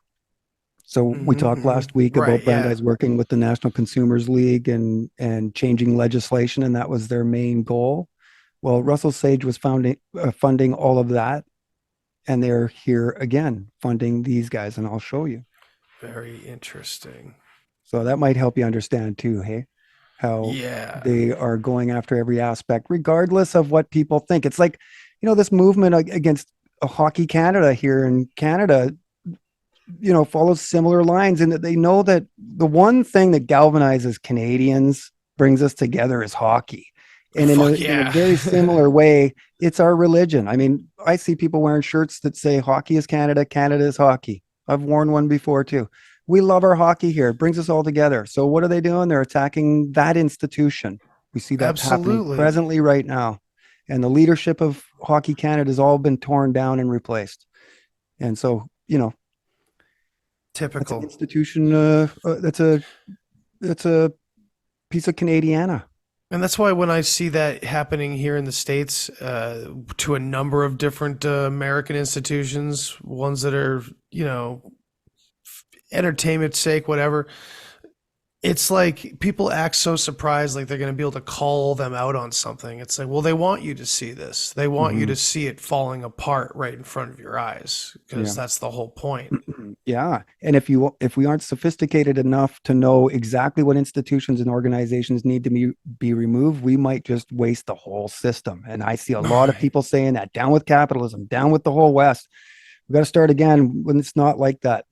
So we talked last week Right. about Yeah. Brandeis working with the National Consumers League and changing legislation, and that was their main goal. Well, Russell Sage was funding all of that, and they're here again funding these guys, and I'll show you. Very interesting. So that might help you understand too, hey, how Yeah. they are going after every aspect, regardless of what people think. It's like, this movement against Hockey Canada here in Canada, follows similar lines in that they know that the one thing that galvanizes Canadians, brings us together, is hockey. And in Fuck a yeah. very similar way, it's our religion. I mean, I see people wearing shirts that say hockey is Canada, Canada is hockey. I've worn one before too. We love our hockey here. It brings us all together. So what are they doing? They're attacking that institution. We see that happening Absolutely. presently right now. And the leadership of Hockey Canada has all been torn down and replaced. And so, that's an Typical. institution. That's a piece of Canadiana. And that's why when I see that happening here in the States, to a number of different American institutions, ones that are, entertainment sake, whatever, it's like people act so surprised, like they're going to be able to call them out on something. It's like, well, they want you to see this. They want you Mhm. to see it falling apart right in front of your eyes, because Yeah. that's the whole point. Yeah. And if we aren't sophisticated enough to know exactly what institutions and organizations need to be removed, we might just waste the whole system. And I see a lot of Right. people saying that, down with capitalism, down with the whole West. We got to start again when it's not like that.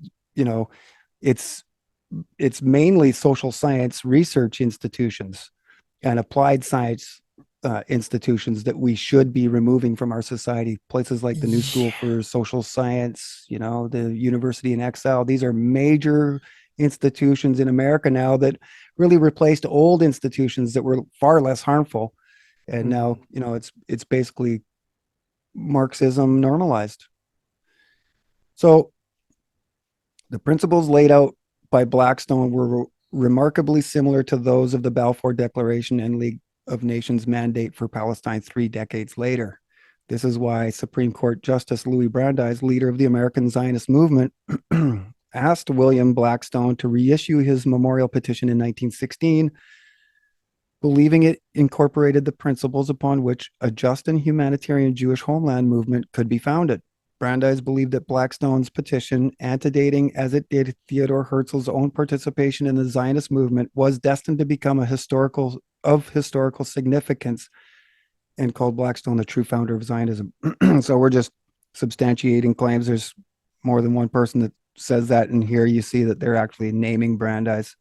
It's mainly social science research institutions and applied science institutions that we should be removing from our society. Places like the New School Yeah. for Social Science, the University in Exile. These are major institutions in America now that really replaced old institutions that were far less harmful. And now, it's basically Marxism normalized. So the principles laid out by Blackstone were remarkably similar to those of the Balfour Declaration and League of Nations mandate for Palestine 3 decades later. This is why Supreme Court Justice Louis Brandeis, leader of the American Zionist movement, asked William Blackstone to reissue his memorial petition in 1916, believing it incorporated the principles upon which a just and humanitarian Jewish homeland movement could be founded. Brandeis believed that Blackstone's petition, antedating as it did Theodore Herzl's own participation in the Zionist movement, was destined to become of historical significance, and called Blackstone the true founder of Zionism. So we're just substantiating claims. There's more than one person that says that, and here you see that they're actually naming Brandeis.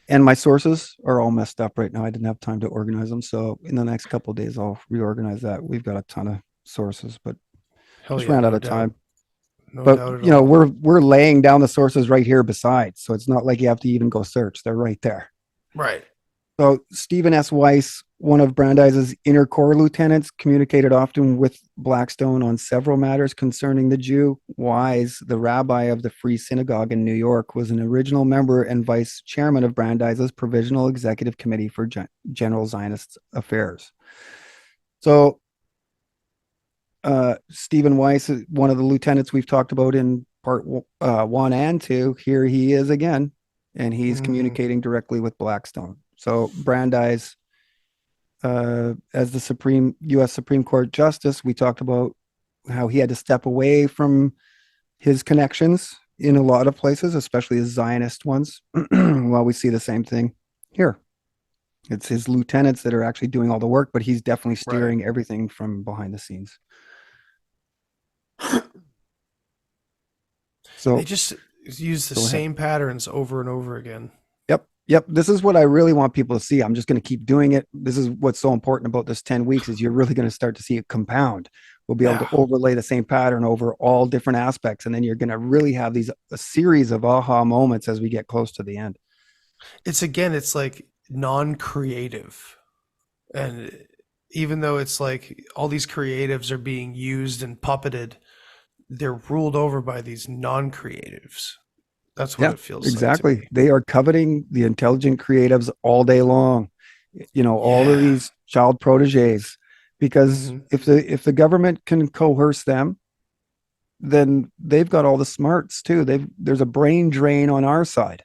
And my sources are all messed up right now. I didn't have time to organize them. So in the next couple of days, I'll reorganize that. We've got a ton of sources, but just ran out of time. But you know, we're laying down the sources right here besides. So it's not like you have to even go search. They're right there. Right. So Stephen S. Weiss, one of Brandeis's inner corps lieutenants, communicated often with Blackstone on several matters concerning the Jew. Wise, the rabbi of the Free Synagogue in New York, was an original member and vice chairman of Brandeis's Provisional Executive Committee for General Zionist Affairs. So Stephen Weiss is one of the lieutenants we've talked about in part 1 and 2. Here he is again, and he's communicating directly with Blackstone. So Brandeis, as the U.S. Supreme Court Justice, we talked about how he had to step away from his connections in a lot of places, especially his Zionist ones. Well, we see the same thing here. It's his lieutenants that are actually doing all the work, but he's definitely steering everything from behind the scenes. So they just use the same patterns over and over again. Yep. This is what I really want people to see. I'm just going to keep doing it. This is what's so important about this 10 weeks is you're really going to start to see it compound. We'll be able to overlay the same pattern over all different aspects. And then you're going to really have a series of aha moments as we get close to the end. It's like non-creative. And even though it's like all these creatives are being used and puppeted, they're ruled over by these non-creatives. That's what it feels exactly. like. They are coveting the intelligent creatives all day long. You know, all of these child proteges, because if the government can coerce them, then they've got all the smarts too. There's a brain drain on our side.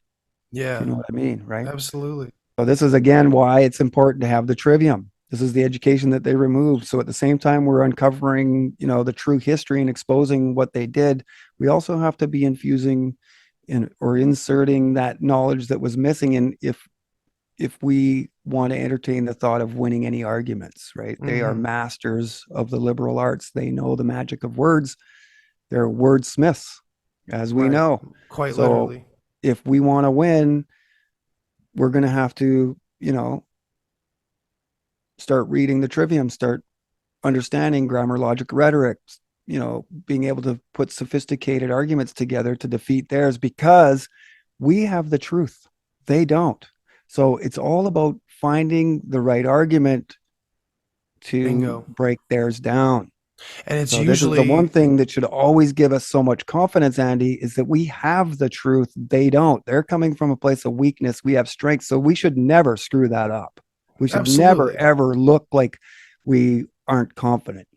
Yeah. You know what I mean, right? Absolutely. So this is again why it's important to have the trivium. This is the education that they removed. So at the same time we're uncovering, you know, the true history and exposing what they did, we also have to be infusing or inserting that knowledge that was missing. And if we want to entertain the thought of winning any arguments, right? They are masters of the liberal arts. They know the magic of words. They're wordsmiths, as we know. Quite literally. If we want to win, we're going to have to, you know, start reading the trivium, start understanding grammar, logic, rhetoric, you know, being able to put sophisticated arguments together to defeat theirs, because we have the truth. They don't. So it's all about finding the right argument to break theirs down. And it's this usually is the one thing that should always give us so much confidence, Andy, is that we have the truth. They don't. They're coming from a place of weakness. We have strength. So we should never screw that up. We should never, ever look like we aren't confident.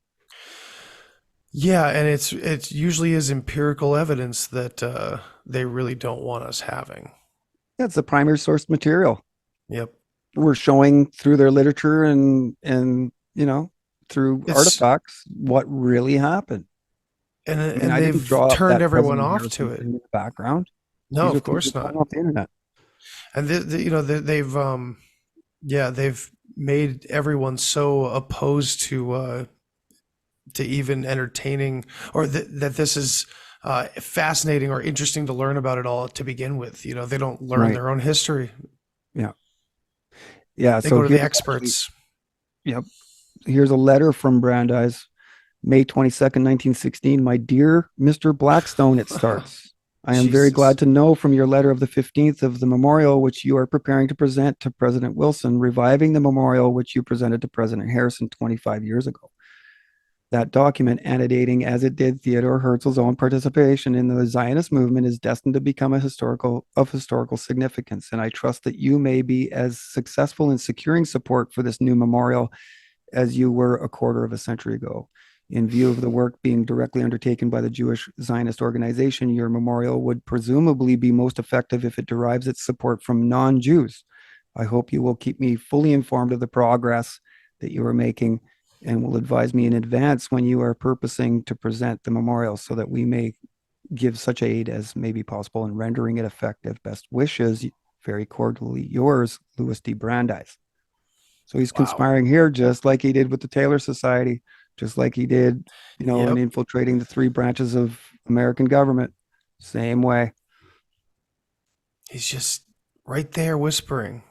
Yeah, and it usually is empirical evidence that they really don't want us having. That's the primary source material. Yep. We're showing through their literature and you know, through artifacts what really happened. And they've turned everyone off to it. In the background. No, of course not. Off the internet. And you know, they've made everyone so opposed to even entertaining, or that this is fascinating or interesting to learn about it all to begin with. You know, they don't learn their own history. Yeah. They go to the experts. Yep. Here's a letter from Brandeis, May 22nd, 1916. My dear Mr. Blackstone, it starts. I am very glad to know from your letter of the 15th of the memorial, which you are preparing to present to President Wilson, reviving the memorial which you presented to President Harrison 25 years ago. That document, annotating as it did Theodore Herzl's own participation in the Zionist movement, is destined to become of historical significance. And I trust that you may be as successful in securing support for this new memorial as you were a quarter of a century ago. In view of the work being directly undertaken by the Jewish Zionist organization, your memorial would presumably be most effective if it derives its support from non-Jews. I hope you will keep me fully informed of the progress that you are making and will advise me in advance when you are purposing to present the memorial so that we may give such aid as may be possible in rendering it effective. Best wishes, very cordially yours, Louis D. Brandeis. So he's conspiring here just like he did with the Taylor Society, just like he did, in infiltrating the three branches of American government. Same way. He's just right there whispering.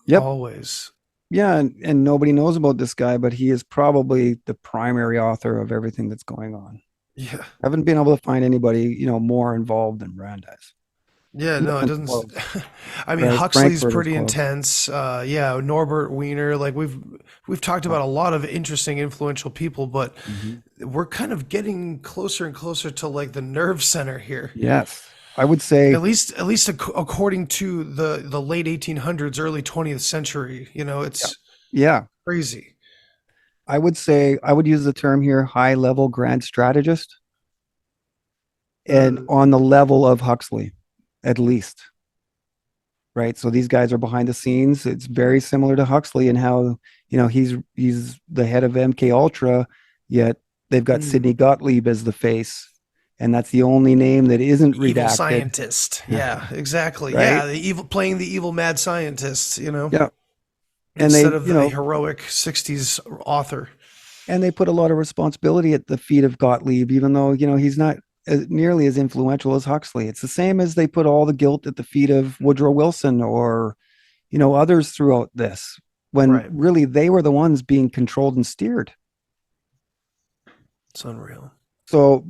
Yep. Always. Yeah, and nobody knows about this guy, but he is probably the primary author of everything that's going on. Yeah. I haven't been able to find anybody, more involved than Brandeis. Yeah, no, it doesn't. Close. I mean, Whereas Huxley's Frankfurt is pretty close. intense. Yeah, Norbert Wiener. Like we've talked about a lot of interesting, influential people, but we're kind of getting closer and closer to like the nerve center here. Yes, I would say At least according to the late 1800s, early 20th century. It's crazy. I would say I would use the term here high level grand strategist and on the level of Huxley, at least. Right. So these guys are behind the scenes. It's very similar to Huxley and how, he's the head of MK Ultra, yet they've got Sidney Gottlieb as the face. And that's the only name that isn't redacted. Evil scientist. Yeah, exactly. Right? Yeah, playing the evil mad scientist, Yeah. And instead of the heroic 60s author. And they put a lot of responsibility at the feet of Gottlieb, even though, he's not nearly as influential as Huxley. It's the same as they put all the guilt at the feet of Woodrow Wilson or, others throughout this, when really they were the ones being controlled and steered. It's unreal. So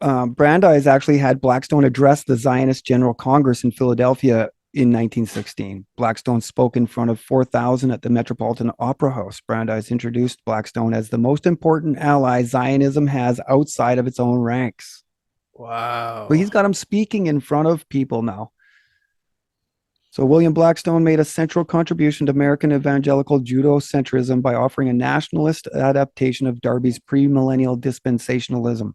Brandeis actually had Blackstone address the Zionist General Congress in Philadelphia in 1916. Blackstone spoke in front of 4,000 at the Metropolitan Opera House. Brandeis introduced Blackstone as the most important ally Zionism has outside of its own ranks. Wow. But he's got him speaking in front of people now. So William Blackstone made a central contribution to American evangelical Judocentrism by offering a nationalist adaptation of Darby's premillennial dispensationalism.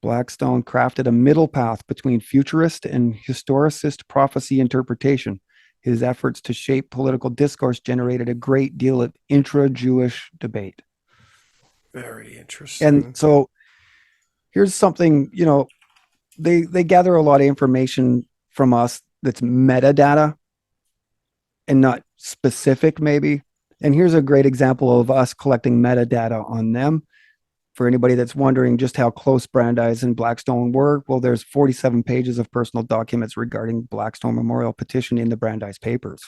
Blackstone crafted a middle path between futurist and historicist prophecy interpretation. His efforts to shape political discourse generated a great deal of intra-Jewish debate. Very interesting. And so here's something, they gather a lot of information from us that's metadata and not specific maybe. And here's a great example of us collecting metadata on them. For anybody that's wondering just how close Brandeis and Blackstone were, well, there's 47 pages of personal documents regarding Blackstone Memorial Petition in the Brandeis papers.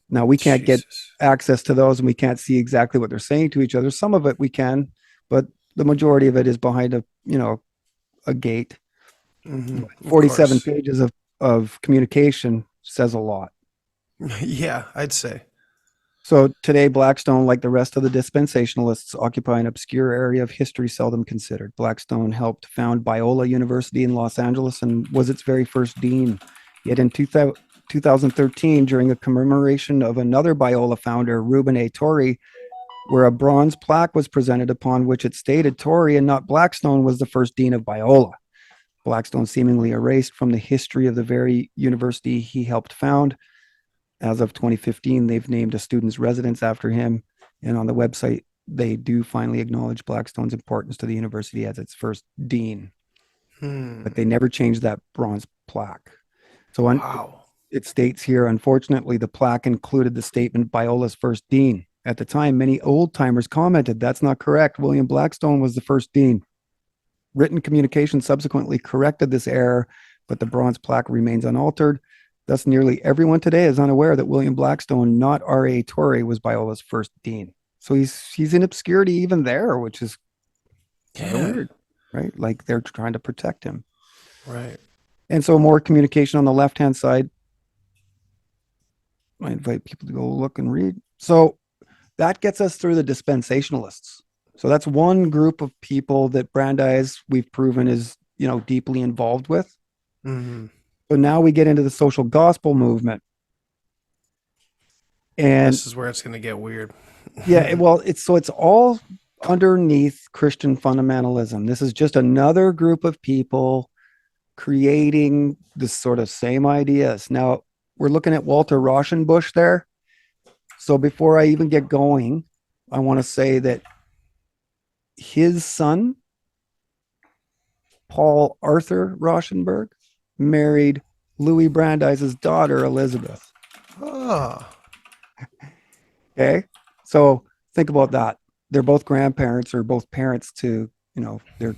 Now, we can't get access to those and we can't see exactly what they're saying to each other. Some of it we can, but the majority of it is behind a gate. 47 pages of communication says a lot. Yeah, I'd say. So today, Blackstone, like the rest of the dispensationalists, occupy an obscure area of history seldom considered. Blackstone helped found Biola University in Los Angeles and was its very first dean. Yet in 2013, during a commemoration of another Biola founder, Reuben A. Torrey, where a bronze plaque was presented upon which it stated Torrey and not Blackstone was the first dean of Biola. Blackstone seemingly erased from the history of the very university he helped found. As of 2015, they've named a student's residence after him. And on the website, they do finally acknowledge Blackstone's importance to the university as its first dean. But they never changed that bronze plaque. So it states here, unfortunately, the plaque included the statement Biola's first dean. At the time, many old timers commented, that's not correct. William Blackstone was the first dean. Written communication subsequently corrected this error, but the bronze plaque remains unaltered. Thus, nearly everyone today is unaware that William Blackstone, not R.A. Torrey, was Biola's first dean. So he's in obscurity even there, which is kind of weird, right? Like they're trying to protect him. Right. And so more communication on the left-hand side. I invite people to go look and read. So that gets us through the dispensationalists. So that's one group of people that Brandeis, we've proven, is, deeply involved with. Hmm. So now we get into the social gospel movement. And This is where it's going to get weird. yeah, well, it's all underneath Christian fundamentalism. This is just another group of people creating the sort of same ideas. Now, we're looking at Walter Rauschenbusch there. So before I even get going, I want to say that his son, Paul Arthur Rauschenberg, married Louis Brandeis' daughter, Elizabeth. Oh, Okay. So think about that. They're both grandparents or both parents to, their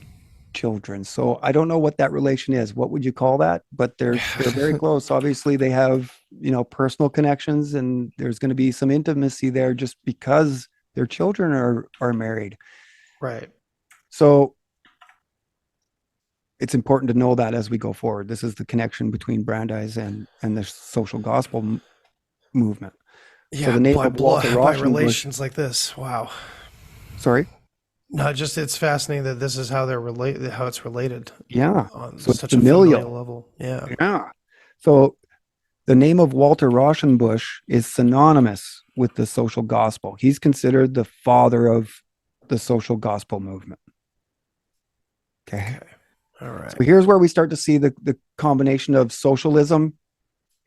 children. So I don't know what that relation is. What would you call that? But they're very close. Obviously, they have, personal connections, and there's going to be some intimacy there just because their children are married. right. So it's important to know that as we go forward. This is the connection between Brandeis and the social gospel movement. So Yeah, the name by of Walter blood, by Rauschenbusch, relations like this. Wow. sorry. No, just it's fascinating that this is how they're related, how it's related Yeah. on So it's such a familial familial. level. Yeah. Yeah. So the name of Walter Rauschenbusch is synonymous with the social gospel. He's considered the father of the social gospel movement. Okay. Okay. All right. So here's where we start to see the combination of socialism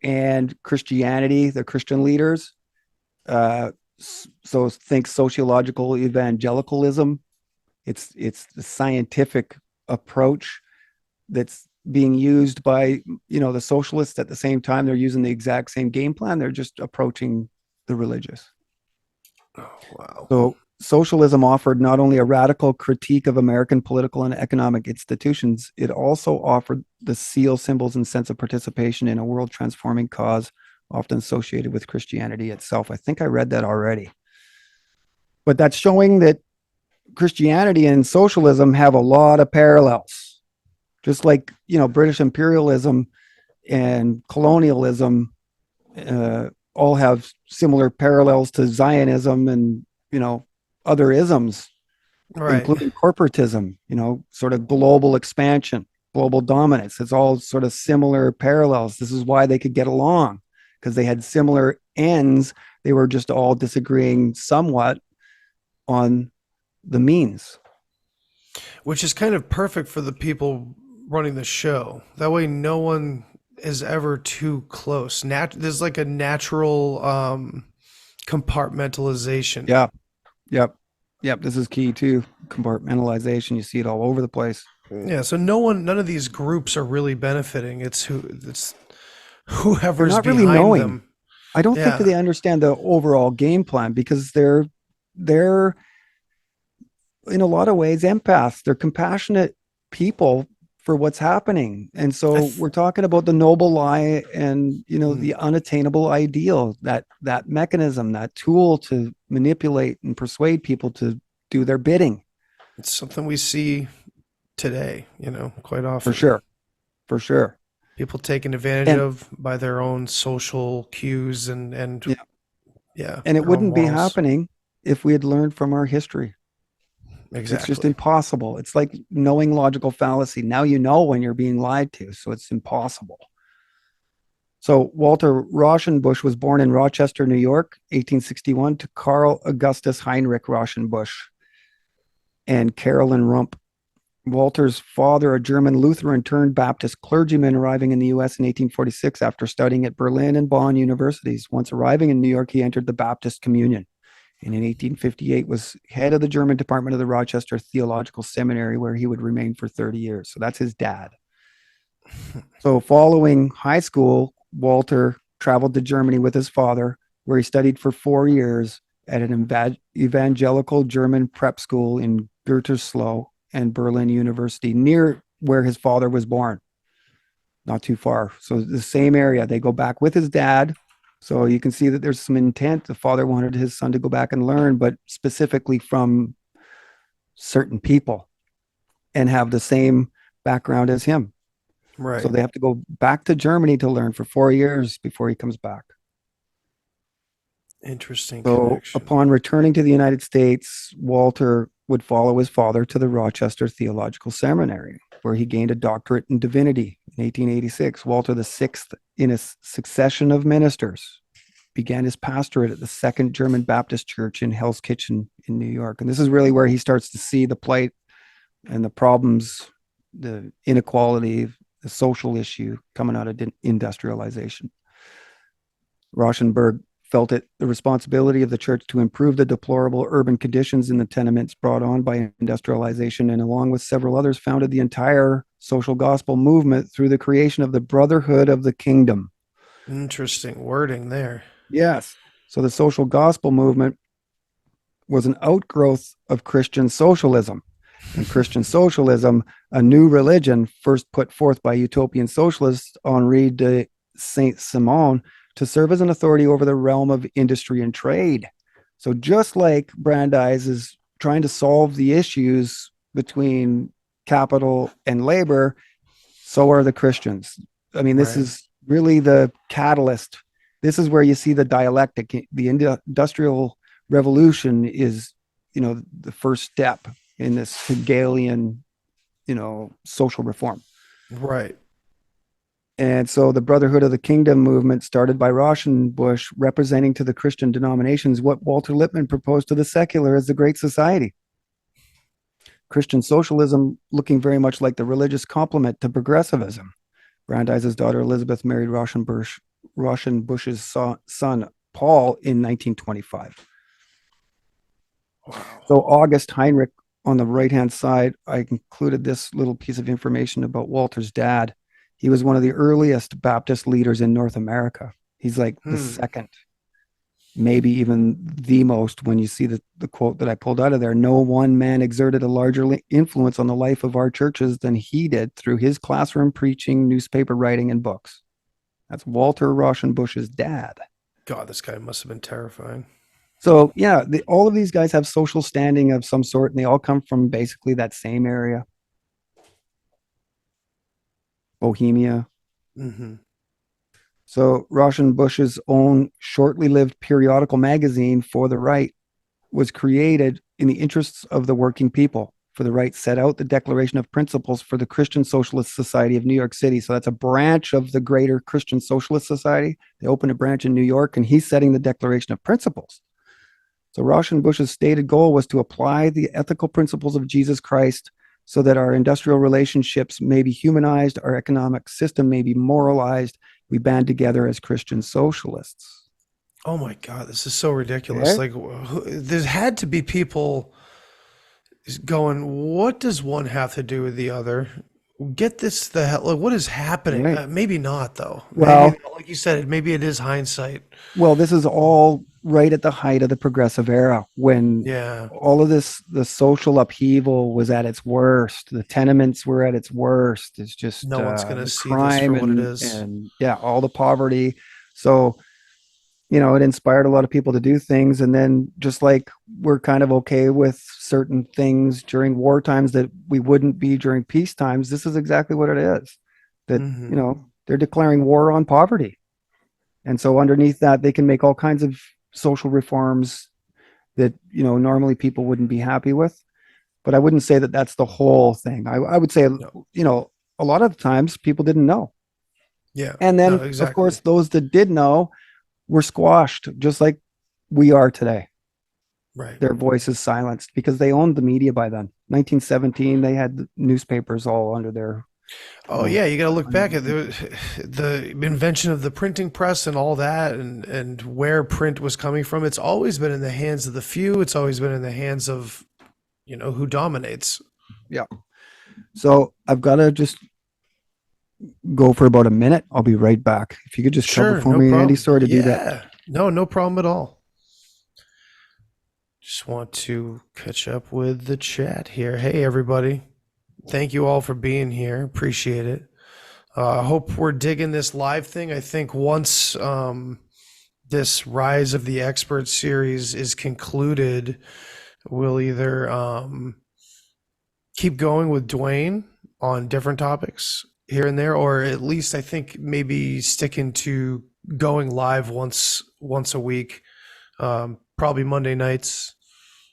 and Christianity, the Christian leaders. So think sociological evangelicalism. It's the scientific approach that's being used by the socialists. At the same time, they're using the exact same game plan. They're just approaching the religious. Oh, wow. So socialism offered not only a radical critique of American political and economic institutions, it also offered the seal, symbols, and sense of participation in a world transforming cause often associated with Christianity itself. I think I read that already. But that's showing that Christianity and socialism have a lot of parallels. Just like, British imperialism and colonialism all have similar parallels to Zionism and, other isms, Right. including corporatism, sort of global expansion, global dominance. It's all sort of similar parallels. This is why they could get along, because they had similar ends. They were just all disagreeing somewhat on the means. Which is kind of perfect for the people running the show. That way, no one is ever too close. There's like a natural compartmentalization. Yeah. Yep. This is key too. Compartmentalization. You see it all over the place. Yeah. So none of these groups are really benefiting. It's They're whoever's not really behind knowing. them. I don't think that they understand the overall game plan, because they're in a lot of ways empaths. They're compassionate people for what's happening. And so we're talking about the noble lie and, the unattainable ideal, that mechanism, that tool to manipulate and persuade people to do their bidding. It's something we see today, quite often. For sure. People taken advantage of by their own social cues and yeah. And it their own wouldn't be morals. happening if we had learned from our history. Exactly. It's just impossible. It's like knowing logical fallacy. Now you know when you're being lied to, so it's impossible. So Walter Rauschenbusch was born in Rochester, New York, 1861, to Carl Augustus Heinrich Rauschenbusch and Carolyn Rump. Walter's father, a German Lutheran turned Baptist clergyman arriving in the U.S. in 1846 after studying at Berlin and Bonn universities. Once arriving in New York, he entered the Baptist Communion, and in 1858 was head of the German department of the Rochester Theological Seminary, where he would remain for 30 years. So that's his dad. So following high school, Walter traveled to Germany with his father, where he studied for 4 years at an evangelical German prep school in Gütersloh and Berlin University, near where his father was born, not too far. So the same area. They go back with his dad. So you can see that there's some intent. The father wanted his son to go back and learn, but specifically from certain people and have the same background as him. Right. So they have to go back to Germany to learn for 4 years before he comes back. Interesting So connection. upon returning to the United States, Walter would follow his father to the Rochester Theological Seminary, where he gained a doctorate in divinity in 1886. Walter VI, in a succession of ministers, began his pastorate at the Second German Baptist Church in Hell's Kitchen in New York. And this is really where he starts to see the plight and the problems, the inequality, the social issue coming out of industrialization. Rauschenberg felt it the responsibility of the church to improve the deplorable urban conditions in the tenements brought on by industrialization, and along with several others, founded the entire social gospel movement through the creation of the Brotherhood of the Kingdom. Interesting wording there. Yes. So the social gospel movement was an outgrowth of Christian socialism. And Christian socialism, a new religion first put forth by utopian socialist Henri de Saint-Simon, to serve as an authority over the realm of industry and trade. So just like Brandeis is trying to solve the issues between capital and labor, so are the Christians. I mean, this is really the catalyst. This is where you see the dialectic. The industrial revolution is, the first step in this Hegelian, social reform. Right. And so the Brotherhood of the Kingdom movement, started by Rauschenbusch, representing to the Christian denominations what Walter Lippmann proposed to the secular as the Great Society. Christian socialism looking very much like the religious complement to progressivism. Brandeis' daughter Elizabeth married Rauschenbusch's son Paul in 1925. Wow. So August Heinrich, on the right-hand side, I included this little piece of information about Walter's dad. He was one of the earliest Baptist leaders in North America. He's like the second, maybe even the most, when you see the quote that I pulled out of there. No one man exerted a larger influence on the life of our churches than he did through his classroom preaching, newspaper writing, and books. That's Walter Rauschenbusch's dad. God, this guy must have been terrifying. So yeah, all of these guys have social standing of some sort, and they all come from basically that same area. Bohemia. Mm-hmm. So Rauschenbusch's own shortly lived periodical magazine, For the Right, was created in the interests of the working people. For the Right set out the Declaration of Principles for the Christian Socialist Society of New York City. So that's a branch of the greater Christian Socialist Society. They opened a branch in New York, and he's setting the Declaration of Principles. So Rauschenbusch's stated goal was to apply the ethical principles of Jesus Christ so that our industrial relationships may be humanized, our economic system may be moralized. We band together as Christian socialists. Oh my God, this is so ridiculous. Okay. Like, there had to be people going, what does one have to do with the other? Get this the hell, like, what is happening? Right. Maybe not, though. Well, maybe, like you said, maybe it is hindsight. Well, this is all right at the height of the progressive era, when all of this, the social upheaval was at its worst. The tenements were at its worst. It's just no one's going to see crime this for what and, it is. And all the poverty. So, it inspired a lot of people to do things. And then just like we're kind of okay with certain things during war times that we wouldn't be during peace times, this is exactly what it is. That, they're declaring war on poverty. And so underneath that, they can make all kinds of social reforms that, normally people wouldn't be happy with. But I wouldn't say that that's the whole thing. I would say, a lot of the times people didn't know. Yeah. And then, exactly. Of course, those that did know were squashed, just like we are today. Right. Their voices silenced because they owned the media by then. 1917, they had the newspapers all under their... Oh yeah, you got to look back at the invention of the printing press and all that, and where print was coming from. It's always been in the hands of the few. It's always been in the hands of, who dominates. Yeah. So I've got to just go for about a minute. I'll be right back. If you could just cover for me, problem. Andy. Sorry to do that. No problem at all. Just want to catch up with the chat here. Hey, everybody. Thank you all for being here. Appreciate it. I hope we're digging this live thing. I think once this Rise of the Expert series is concluded, we'll either keep going with Duane on different topics here and there, or at least I think maybe sticking to going live once a week, probably Monday nights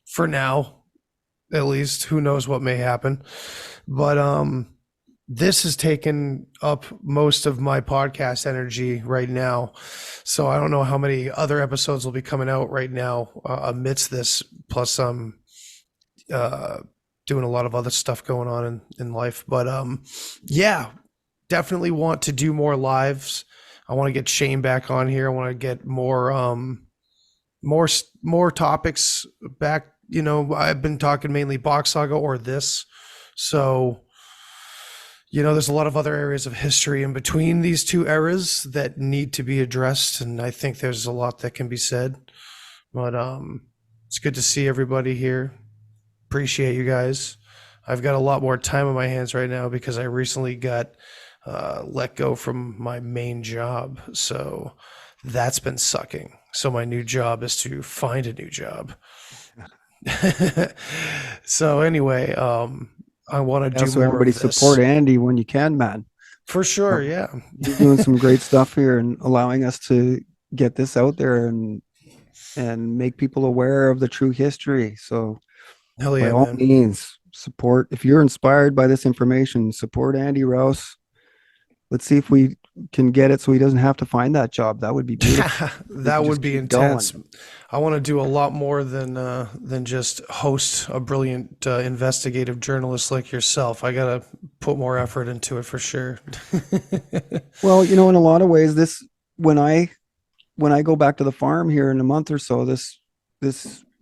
for now. at least. Who knows what may happen? But this has taken up most of my podcast energy right now. So I don't know how many other episodes will be coming out right now amidst this. Plus, uh, doing a lot of other stuff going on in life. But yeah, definitely want to do more lives. I want to get Shane back on here. I want to get more topics back. You know, I've been talking mainly Box Saga or this. So, you know, there's a lot of other areas of history in between these two eras that need to be addressed, and I think there's a lot that can be said. But it's good to see everybody here. Appreciate you guys. I've got a lot more time on my hands right now because I recently got let go from my main job. So that's been sucking. So my new job is to find a new job. So anyway, I want to Yeah, do so more everybody of this. support Andy when you can, man. For sure, yeah. He's doing some great stuff here and allowing us to get this out there and make people aware of the true history. So Hell by yeah, all man. means, support. If you're inspired by this information, support Andy Rouse. Let's see if we can get it so he doesn't have to find that job. That would be beautiful. That Just would be keep intense. going. I want to do a lot more than just host a brilliant investigative journalist like yourself. I gotta put more effort into it for sure. Well, you know, in a lot of ways, this when I go back to the farm here in a month or so, this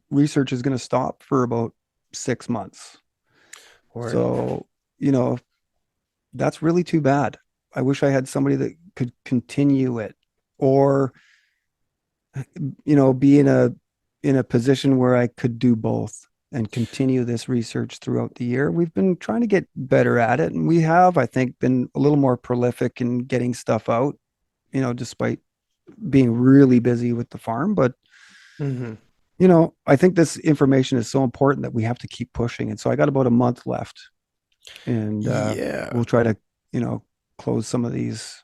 research is going to stop for about 6 months. Word. So, you know, that's really too bad. I wish I had somebody that could continue it, or, you know, be in a position where I could do both and continue this research throughout the year. We've been trying to get better at it, and we have, I think, been a little more prolific in getting stuff out, you know, despite being really busy with the farm. But Mhm. you know, I think this information is so important that we have to keep pushing. And so I got about a month left, and Yeah. we'll try to, you know, close some of these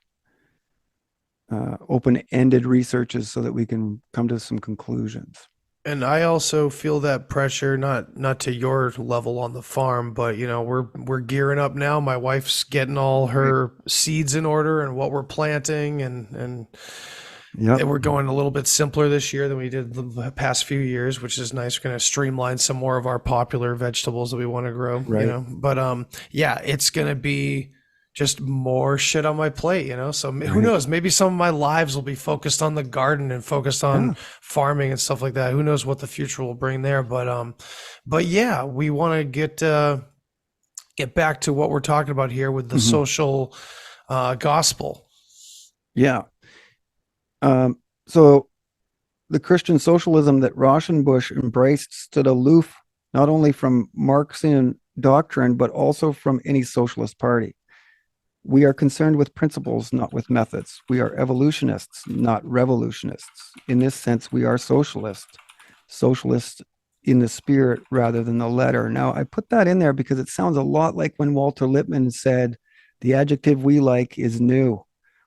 open-ended researches so that we can come to some conclusions. And I also feel that pressure, not to your level on the farm, but you know, we're gearing up now. My wife's getting all her seeds in order and what we're planting, and Yep. we're going a little bit simpler this year than we did the past few years, which is nice. We're going to streamline some more of our popular vegetables that we want to grow, Right. you know. But yeah, it's going to be just more shit on my plate, you know. So who Right. knows? Maybe some of my lives will be focused on the garden and focused on Yeah. farming and stuff like that. Who knows what the future will bring there? But yeah, we want to get back to what we're talking about here with the Mhm. social gospel. Yeah. So the Christian socialism that Rauschenbusch embraced stood aloof not only from Marxian doctrine, but also from any socialist party. We are concerned with principles, not with methods. We are evolutionists, not revolutionists. In this sense, we are socialists in the spirit rather than the letter. Now, I put that in there because it sounds a lot like when Walter Lippmann said, the adjective we like is new.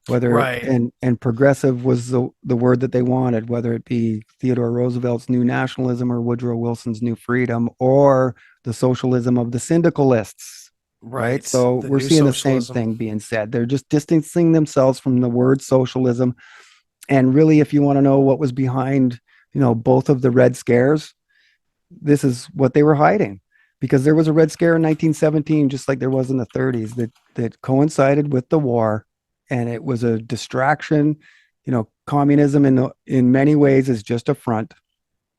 Whether Right. and progressive was the word that they wanted, whether it be Theodore Roosevelt's new nationalism or Woodrow Wilson's new freedom or the socialism of the syndicalists, right? So The we're new seeing the same socialism. thing being said. They're just distancing themselves from the word socialism. And really, if you want to know what was behind, you know, both of the Red Scares, this is what they were hiding. Because there was a Red Scare in 1917, just like there was in the 30s, that coincided with the war, and it was a distraction. You know, communism in many ways is just a front.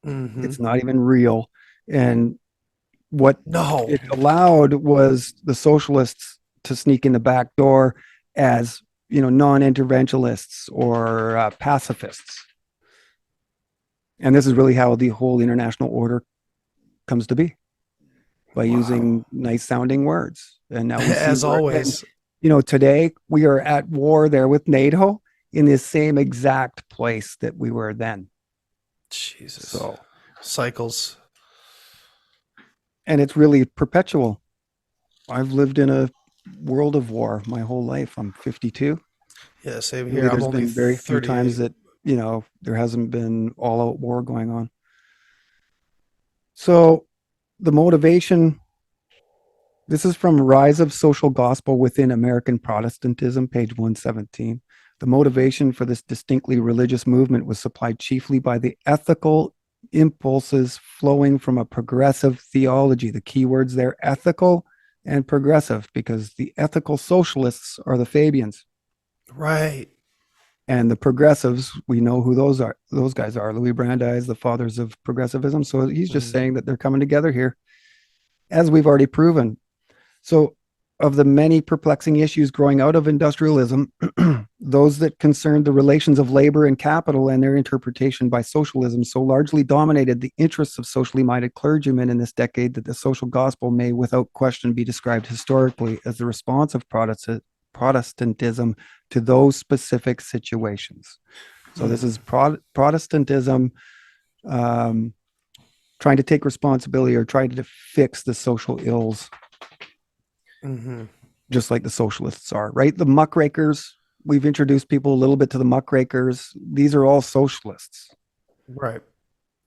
Mhm. It's not even real. And what No. it allowed was the socialists to sneak in the back door as, you know, non-interventionists or pacifists. And this is really how the whole international order comes to be, by using nice sounding words. And now we see As where, always. you know, today we are at war there with NATO in this same exact place that we were then. Jesus. So, Cycles. and it's really perpetual. I've lived in a world of war my whole life. I'm 52. Yeah, same Really, here. I'm there's only been very few 38. times that, you know, there hasn't been all out war going on. So the motivation, this is from Rise of Social Gospel Within American Protestantism, page 117. The motivation for this distinctly religious movement was supplied chiefly by the ethical impulses flowing from a progressive theology. The key words there, ethical and progressive, because the ethical socialists are the Fabians. Right. And the progressives, we know who those are. Those guys are Louis Brandeis, the fathers of progressivism. So he's just saying that they're coming together here, as we've already proven. So, of the many perplexing issues growing out of industrialism, those that concerned the relations of labor and capital and their interpretation by socialism so largely dominated the interests of socially minded clergymen in this decade that the social gospel may without question be described historically as the response of Protestantism to those specific situations. So this is Protestantism trying to take responsibility or trying to fix the social ills, just like the socialists are, right? The muckrakers, we've introduced people a little bit to the muckrakers. These are all socialists. Right.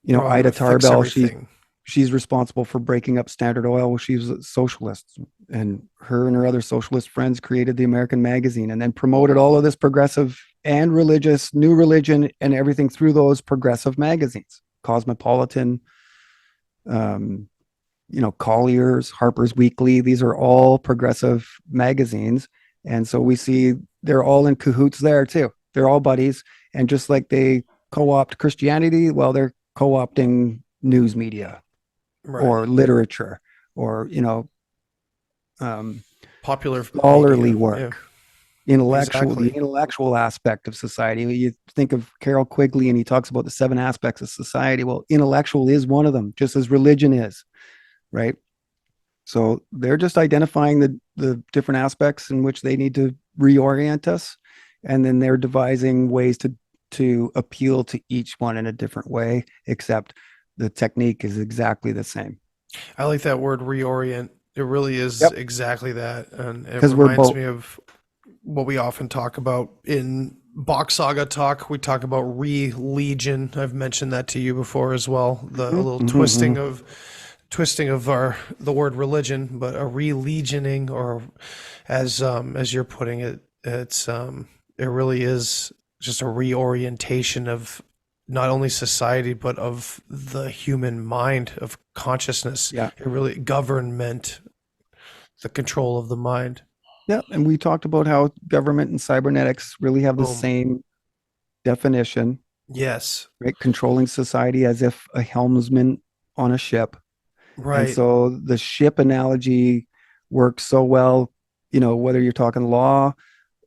You know, Well, Ida fix Tarbell, everything. she's responsible for breaking up Standard Oil. Well, she was a socialist, and her other socialist friends created the American Magazine and then promoted all of this progressive and religious, new religion and everything through those progressive magazines. Cosmopolitan, Collier's, Harper's Weekly, these are all progressive magazines. And so we see they're all in cahoots there too. They're all buddies. And just like they co-opt Christianity, well, they're co-opting news media or literature or, Popular scholarly media. work, the intellectual aspect of society. You think of Carol Quigley and he talks about the 7 aspects of society. Well, intellectual is one of them, just as religion is. Right. So they're just identifying the different aspects in which they need to reorient us. And then they're devising ways to appeal to each one in a different way, except the technique is exactly the same. I like that word reorient. It really is exactly that. And it 'Cause we're reminds both- me of what we often talk about in Bach Saga talk. We talk about re-legion. I've mentioned that to you before as well. The little twisting of the word religion, but a re-legioning, or as you're putting it, it really is just a reorientation of not only society but of the human mind, of consciousness. Yeah. It really government, the control of the mind. Yeah. And we talked about how government and cybernetics really have the Boom. same definition, Yes. right? Controlling society as if a helmsman on a ship. Right. And so the ship analogy works so well, whether you're talking law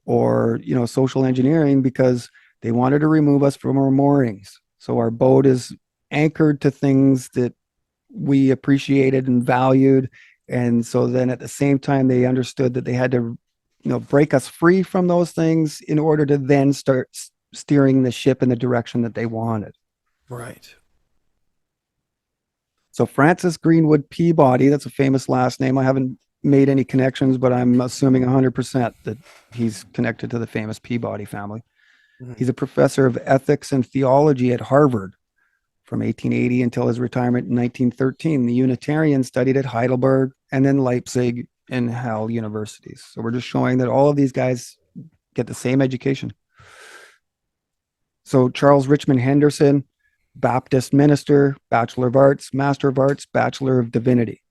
or, social engineering, because they wanted to remove us from our moorings. So our boat is anchored to things that we appreciated and valued. And so then at the same time, they understood that they had to, break us free from those things in order to then start steering the ship in the direction that they wanted. Right. So Francis Greenwood Peabody, that's a famous last name. I haven't made any connections, but I'm assuming 100% that he's connected to the famous Peabody family. He's a professor of ethics and theology at Harvard from 1880 until his retirement in 1913. The Unitarian studied at Heidelberg and then Leipzig and Halle universities. So we're just showing that all of these guys get the same education. So Charles Richmond Henderson, Baptist minister, Bachelor of Arts, Master of Arts, Bachelor of Divinity.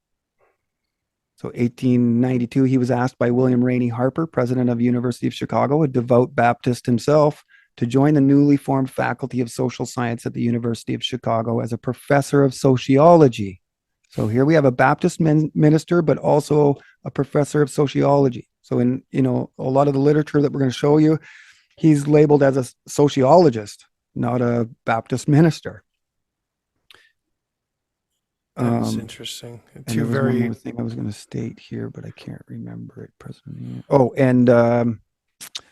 So 1892, he was asked by William Rainey Harper, president of University of Chicago, a devout Baptist himself, to join the newly formed Faculty of Social Science at the University of Chicago as a professor of sociology. So here we have a Baptist minister, but also a professor of sociology. So in a lot of the literature that we're going to show you, he's labeled as a sociologist, not a Baptist minister. That's interesting. Two very. One more thing I was going to state here, but I can't remember it presently. Oh, and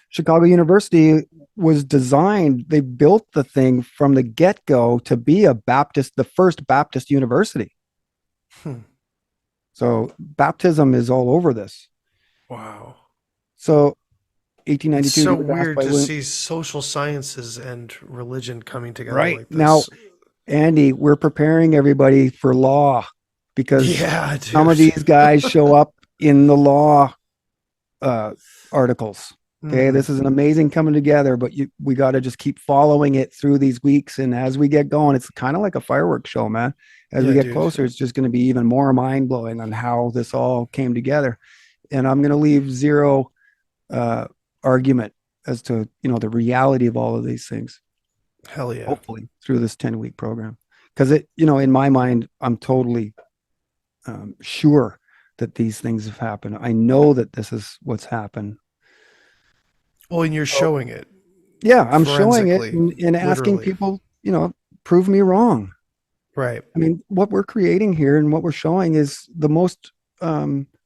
Chicago University was designed. They built the thing from the get-go to be the first Baptist university. So baptism is all over this. Wow. So 1892. It's so weird to see social sciences and religion coming together right like this. Now, Andy, we're preparing everybody for law. because Yeah, some of dude. these guys show up in the law articles. Okay, Mhm. this is an amazing coming together, but we got to just keep following it through these weeks. And as we get going, it's kind of like a fireworks show, man. As we Yeah, get dude. closer, it's just going to be even more mind blowing on how this all came together. And I'm going to leave zero argument as to the reality of all of these things. Hell yeah. Hopefully through this 10-week program, because in my mind, I'm totally sure that these things have happened. I know that this is what's happened. Well, and you're showing it Yeah, I'm showing it forensically, and asking literally. people, prove me wrong. Right. I mean, what we're creating here and what we're showing is the most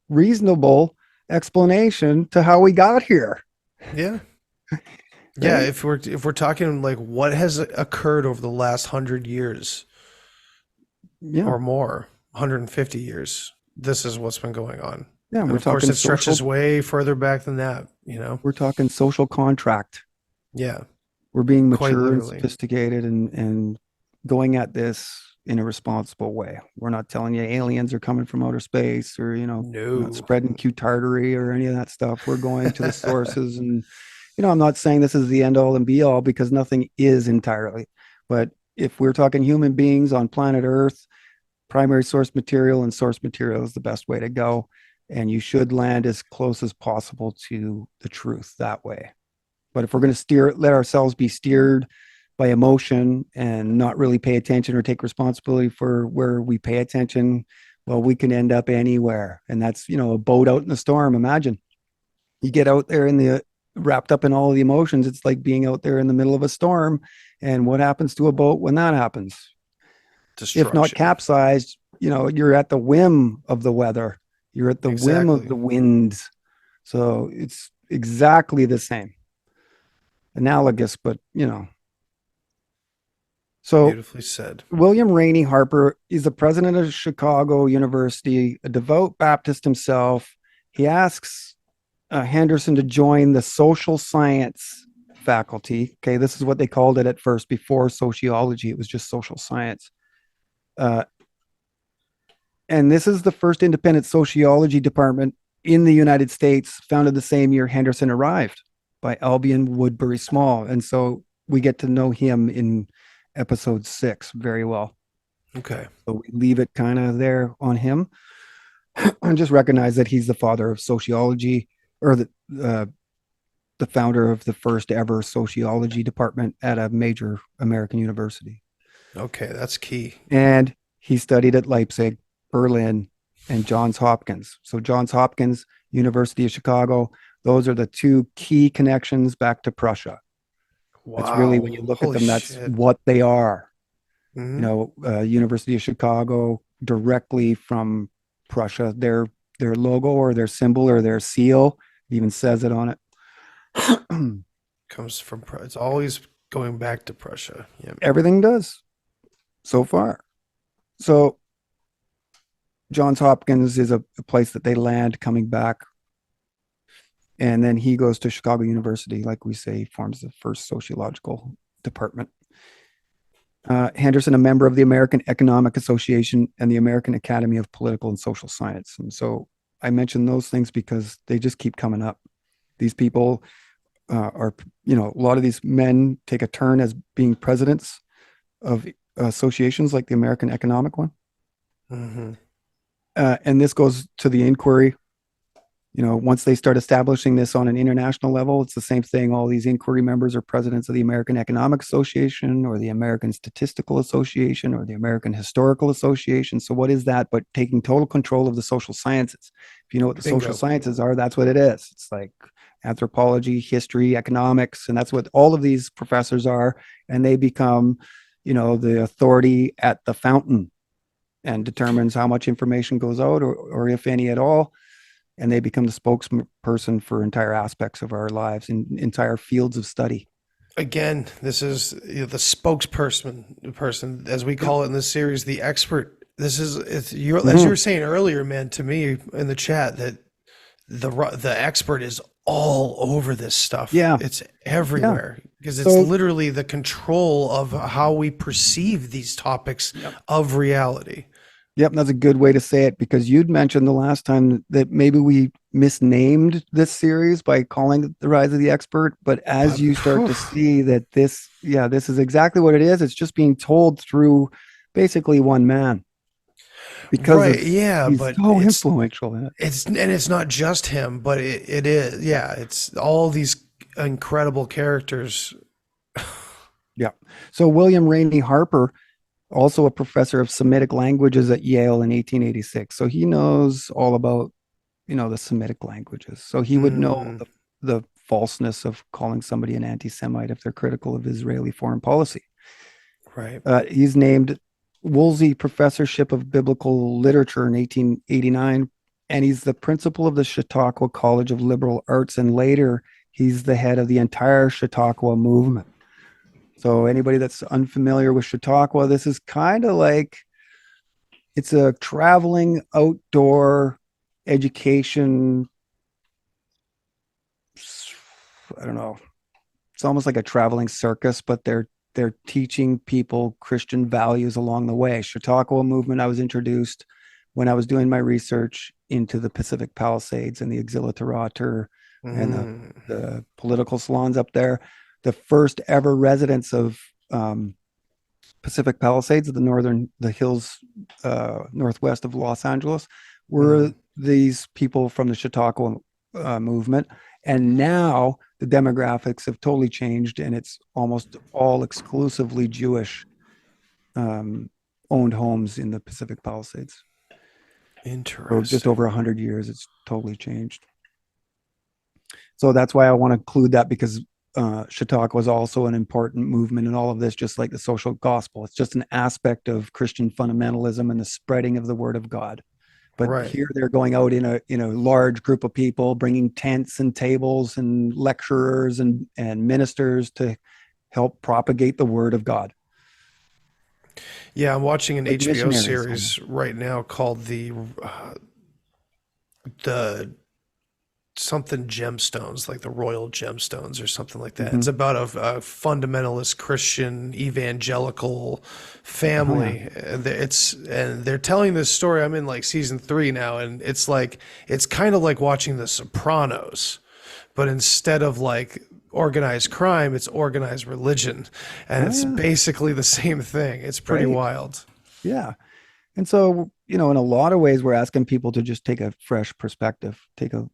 reasonable explanation to how we got here. Yeah. Yeah, Right? if we're talking like what has occurred over the last 100 years Yeah. or more, 150 years, this is what's been going on. Yeah. And We're of course, talking it stretches way further back than that, we're talking social contract. Yeah, We're being quite mature and literally. sophisticated and going at this in a responsible way. We're not telling you aliens are coming from outer space or, not No. spreading Q-tartary or any of that stuff. We're going to the sources and, I'm not saying this is the end all and be all because nothing is entirely, but if we're talking human beings on planet Earth, primary source material and source material is the best way to go. And you should land as close as possible to the truth that way. But if we're going to let ourselves be steered by emotion and not really pay attention or take responsibility for where we pay attention, well, we can end up anywhere. And that's, a boat out in the storm. Imagine you get out there wrapped up in all of the emotions. It's like being out there in the middle of a storm. And what happens to a boat when that happens? If not Destruction. capsized, you're at the whim of the weather. You're at the whim of Exactly. the winds. So it's exactly the same. Analogous, but So Beautifully said. William Rainey Harper is the president of Chicago University, a devout Baptist himself. He asks Henderson to join the social science faculty. Okay, this is what they called it at first. Before sociology, it was just social science. And this is the first independent sociology department in the United States, founded the same year Henderson arrived by Albion Woodbury Small. And so we get to know him in episode 6 very well. Okay. So we leave it kind of there on him and just recognize that he's the father of sociology, or the founder of the first ever sociology department at a major American university. Okay, that's key. And he studied at Leipzig, Berlin, and Johns Hopkins. So Johns Hopkins, University of Chicago, those are the two key connections back to Prussia. Wow. It's really, when you look Holy at them, that's shit. what they are. Mhm. University of Chicago, directly from Prussia. Their logo or their symbol or their seal even says it on it. Comes from it's always going back to Prussia. Yeah. Everything does so far. So Johns Hopkins is a place that they land coming back. And then he goes to Chicago University, like we say, forms the first sociological department. Henderson, a member of the American Economic Association and the American Academy of Political and Social Science. And so I mention those things because they just keep coming up. These people are, a lot of these men take a turn as being presidents of associations like the American Economic one. Mm-hmm. And this goes to the inquiry. Once they start establishing this on an international level, it's the same thing. All these inquiry members are presidents of the American Economic Association or the American Statistical Association or the American Historical Association. So what is that but taking total control of the social sciences? If you know what the Bingo. social sciences are, that's what it is. It's like anthropology, history, economics, and that's what all of these professors are. And they become, the authority at the fountain and determines how much information goes out or if any at all. And they become the spokesperson for entire aspects of our lives and entire fields of study. Again, this is the spokesperson, as we call it in this series, the expert. This is as you were saying earlier, man, to me in the chat, that the expert is all over this stuff. Yeah, it's everywhere because it's literally the control of how we perceive these topics of reality. Yep, that's a good way to say it, because you'd mentioned the last time that maybe we misnamed this series by calling it The Rise of the Expert. But as you start to see that this is exactly what it is. It's just being told through basically one man, because Right, yeah, he's but so influential in it. it's not just him, but it is, yeah, it's all these incredible characters. Yeah. So William Rainey Harper, also a professor of Semitic languages at Yale in 1886. So he knows all about, the Semitic languages. So he would know the falseness of calling somebody an anti-Semite if they're critical of Israeli foreign policy. Right. He's named Woolsey Professorship of Biblical Literature in 1889, and he's the principal of the Chautauqua College of Liberal Arts, and later he's the head of the entire Chautauqua movement. So anybody that's unfamiliar with Chautauqua, this is kind of like, it's a traveling outdoor education. I don't know. It's almost like a traveling circus, but they're teaching people Christian values along the way. Chautauqua movement, I was introduced when I was doing my research into the Pacific Palisades and the Exilitrator and the political salons up there. The first ever residents of Pacific Palisades, the hills northwest of Los Angeles, were these people from the Chautauqua movement. And now the demographics have totally changed, and it's almost all exclusively Jewish owned homes in the Pacific Palisades. Interesting. For just over 100 years, it's totally changed. So that's why I want to include that, because Chautauqua was also an important movement in all of this, just like the social gospel. It's just an aspect of Christian fundamentalism and the spreading of the word of God. But here they're going out in a large group of people, bringing tents and tables and lecturers and ministers to help propagate the word of God. Yeah, I'm watching an Like HBO missionaries series right now called the something gemstones, like the royal gemstones or something like that. It's about a fundamentalist Christian evangelical family. And they're telling this story. I'm in like season 3 now, and it's kind of like watching The Sopranos, but instead of like organized crime, it's organized religion, and it's basically the same thing. It's pretty wild. Yeah. And so, in a lot of ways, we're asking people to just take a fresh perspective, take a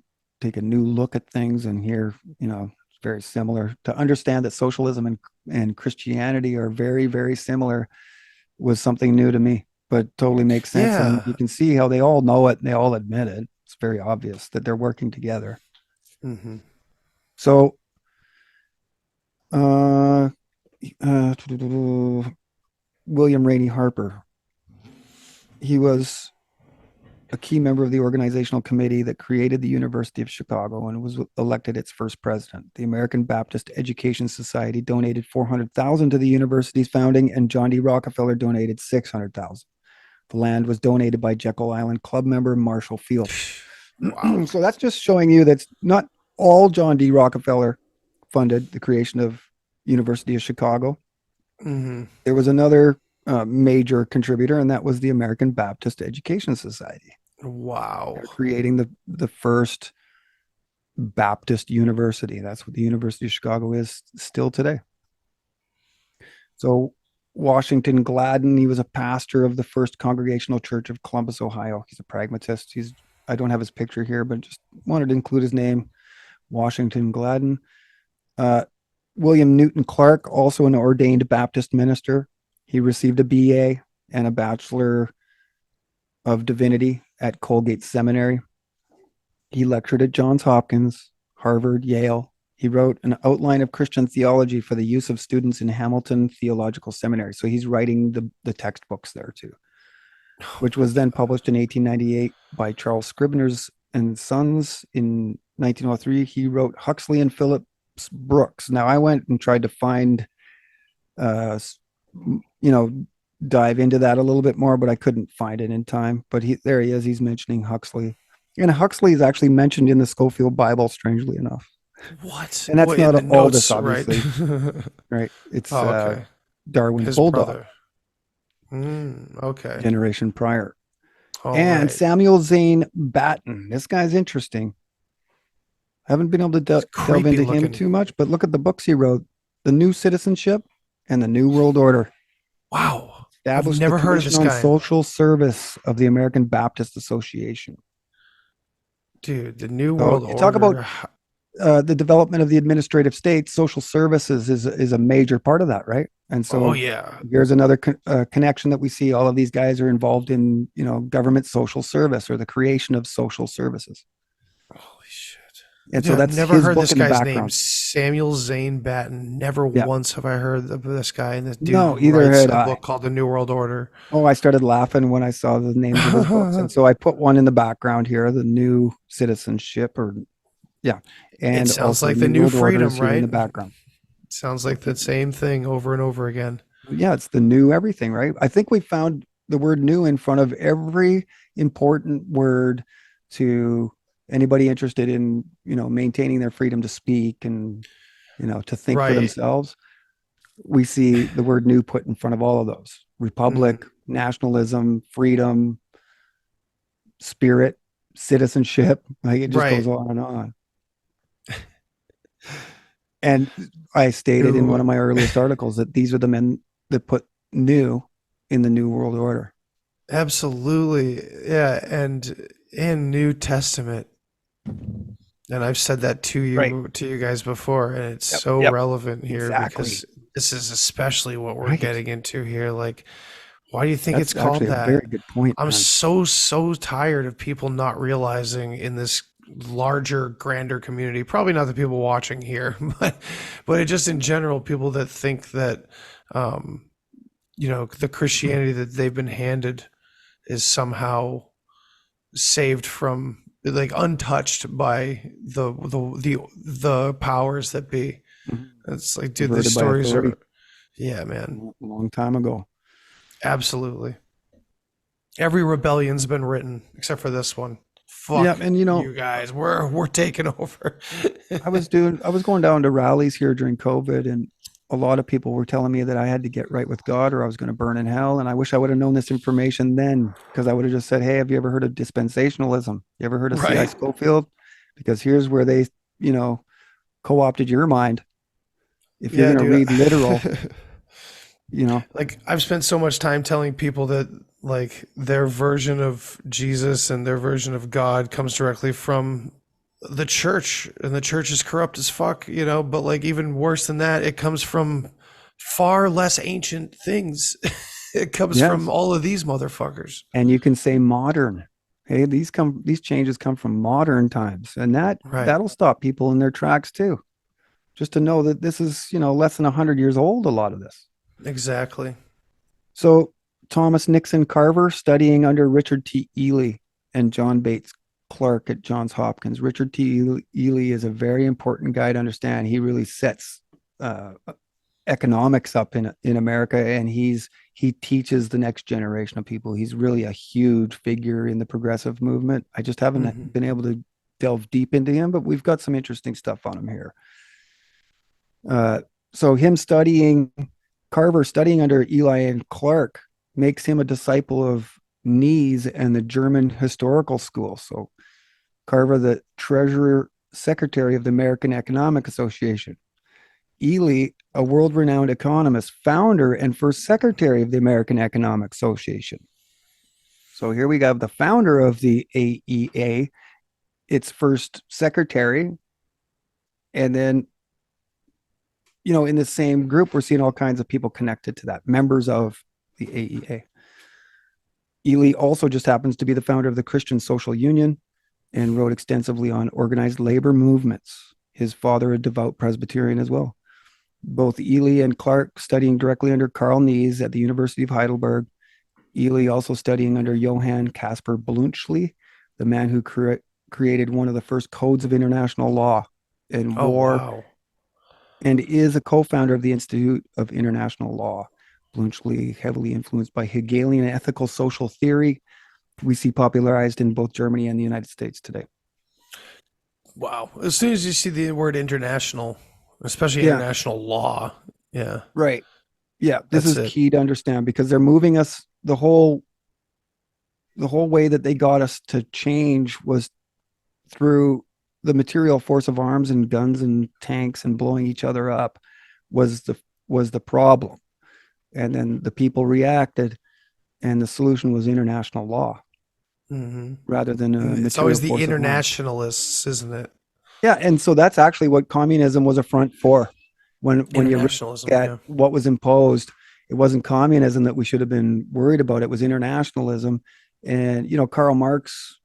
new look at things. And here, it's very similar. To understand that socialism and Christianity are very, very similar was something new to me, but totally makes sense. Yeah. And you can see how they all know it and they all admit it. It's very obvious that they're working together. So, William Rainey Harper, he was a key member of the organizational committee that created the University of Chicago and was elected its first president. The American Baptist Education Society donated $400,000 to the university's founding, and John D. Rockefeller donated $600,000. The land was donated by Jekyll Island Club member Marshall Field. Wow. So that's just showing you that's not all John D. Rockefeller funded the creation of University of Chicago. There was another major contributor, and that was the American Baptist Education Society. Wow. They're creating the first Baptist university. That's what the University of Chicago is still today. So Washington Gladden, he was a pastor of the First Congregational Church of Columbus, Ohio. He's a pragmatist. I don't have his picture here, but just wanted to include his name, Washington Gladden. William Newton Clark, also an ordained Baptist minister. He received a BA and a Bachelor of Divinity at Colgate Seminary. He lectured at Johns Hopkins, Harvard, Yale. He wrote an outline of Christian theology for the use of students in Hamilton Theological Seminary. So he's writing the textbooks there too, which was then published in 1898 by Charles Scribner's and Sons. In 1903, he wrote Huxley and Phillips Brooks. Now I went and tried to find, dive into that a little bit more, but I couldn't find it in time. But there he is. He's mentioning Huxley. And Huxley is actually mentioned in the Schofield Bible, strangely enough. What? And that's not in all notes, this, obviously. Right? It's okay. Darwin's His bulldog. brother. Okay. Generation prior. All and right. Samuel Zane Batten. This guy's interesting. I haven't been able to delve creepy into him looking. too much, but look at the books he wrote: The New Citizenship and the New World Order. Wow. I've Established never the heard of Commission this on guy. Social Service of the American Baptist Association. Dude, the New So World you talk about Order. the development of the administrative state. Social services is a major part of that, right? And Oh, so yeah. here's another connection that we see. All of these guys are involved in, government social service or the creation of social services. Holy shit. And Dude, so I've that's never his heard book this in the guy's name, background. Samuel Zane Batten. Never Yeah. once have I heard of this guy. And this dude No, either writes had a I. book called The New World Order. Oh, I started laughing when I saw the names of his books. And so I put one in the background here, the New Citizenship, and It sounds also like the New New World Order Freedom, is here in right? the background. Sounds like the same thing over and over again. Yeah, it's the new everything, right? I think we found the word new in front of every important word to anybody interested in, maintaining their freedom to speak and, to think for Right. themselves. We see the word new put in front of all of those: republic, nationalism, freedom, spirit, citizenship. Like it just goes Right. on and on. And I stated in one of my earliest articles that these are the men that put new in the New World Order. Absolutely. Yeah. And in New Testament. And I've said that to you guys before, and it's so relevant here because this is especially what we're getting into here. Like, why do you think That's it's called actually that? a very good point. I'm man. so tired of people not realizing in this larger, grander community, probably not the people watching here, but it just in general, people that think that, the Christianity that they've been handed is somehow saved from, like, untouched by the powers that be. Mhm. It's like, dude, Converted these by stories authority. are, yeah, man, A long time ago. absolutely. Every rebellion's been written except for this one. Fuck Yeah, and you guys, we're taking over. I was going down to rallies here during COVID, and a lot of people were telling me that I had to get right with God or I was going to burn in hell. And I wish I would have known this information then, because I would have just said, hey, have you ever heard of dispensationalism? You ever heard of C.I. Right. Scofield? Because here's where they, co-opted your mind. If you're Yeah, going to dude. read literal, Like, I've spent so much time telling people that, like, their version of Jesus and their version of God comes directly from the church, and the church is corrupt as fuck, but, like, even worse than that, it comes from far less ancient things. It comes Yes. from all of these motherfuckers. and you can say modern. Hey, these changes come from modern times, and Right. that'll stop people in their tracks too. Just to know that this is, less than 100 years old, a lot of this. Exactly. So Thomas Nixon Carver, studying under Richard T. Ely and John Bates Clark at Johns Hopkins. Richard T. Ely is a very important guy to understand. He really sets economics up in America, and he teaches the next generation of people. He's really a huge figure in the progressive movement. I just haven't been able to delve deep into him, but we've got some interesting stuff on him here. So Carver studying under Ely and Clark makes him a disciple of Nies and the German Historical School. So Carver, the Treasurer Secretary of the American Economic Association. Ely, a world-renowned economist, founder and first secretary of the American Economic Association. So here we have the founder of the AEA, its first secretary, and then, in the same group, we're seeing all kinds of people connected to that, members of the AEA. Ely also just happens to be the founder of the Christian Social Union and wrote extensively on organized labor movements. His father, a devout Presbyterian as well. Both Ely and Clark studying directly under Karl Nies at the University of Heidelberg. Ely also studying under Johann Caspar Bluntschli, the man who created one of the first codes of international law and war. Wow. And is a co-founder of the Institute of International Law. Bluntschli, heavily influenced by Hegelian ethical social theory, we see popularized in both Germany and the United States today. Wow. As soon as you see the word international, especially international law, yeah. Right. Yeah, this That's is it. key to understand, because they're moving us, the whole the whole way that they got us to change was through the material force of arms and guns and tanks and blowing each other up was the problem. And then the people reacted, and the solution was international law rather than a It's material always the force of arms. internationalists, isn't it? Yeah, and so that's actually what communism was a front for. When you really Internationalism, look at yeah. what was imposed, it wasn't communism that we should have been worried about. It was internationalism. And, Karl Marx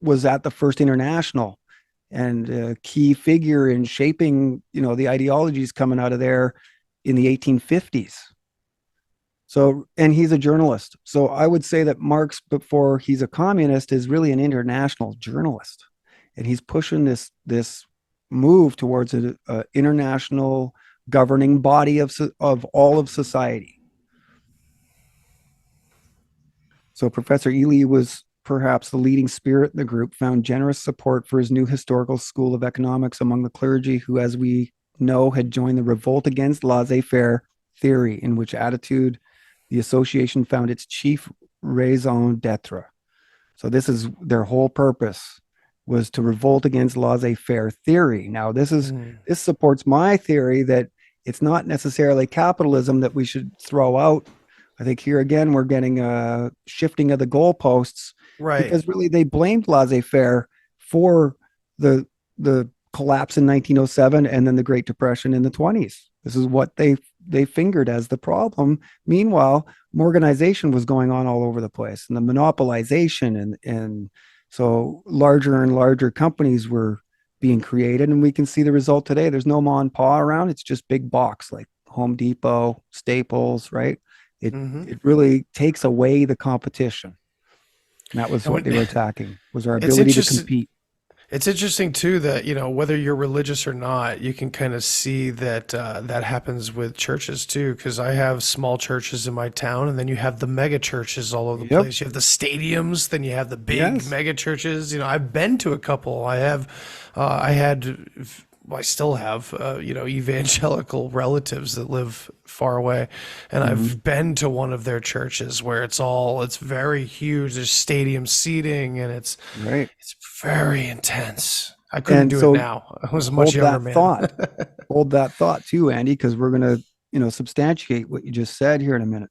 was at the first international and a key figure in shaping, the ideologies coming out of there in the 1850s. So, and he's a journalist. So I would say that Marx, before he's a communist, is really an international journalist. And he's pushing this move towards an international governing body of all of society. So Professor Ely was perhaps the leading spirit in the group, found generous support for his new historical school of economics among the clergy, who, as we know, had joined the revolt against laissez-faire theory, in which attitude the association found its chief raison d'etre. So this is their whole purpose, was to revolt against laissez-faire theory. Now, this supports my theory that it's not necessarily capitalism that we should throw out. I think here again we're getting a shifting of the goalposts, Right. because really they blamed laissez-faire for the collapse in 1907 and then the Great Depression in the 20s. This is what they fingered as the problem. Meanwhile, Morganization was going on all over the place, and the monopolization, and so larger and larger companies were being created, and we can see the result today. There's no ma and pa around. It's just big box like Home Depot, Staples, right? It really takes away the competition. And that was what they were attacking, was our ability to compete. It's interesting too that, whether you're religious or not, you can kind of see that that happens with churches too. Because I have small churches in my town, and then you have the mega churches all over the place. You have the stadiums, then you have the big mega churches. I've been to a couple. I still have, evangelical relatives that live far away. And I've been to one of their churches where it's very huge. There's stadium seating, and it's very intense. I couldn't do it now. I was a much younger man. Hold that thought too, Andy, because we're going to, substantiate what you just said here in a minute.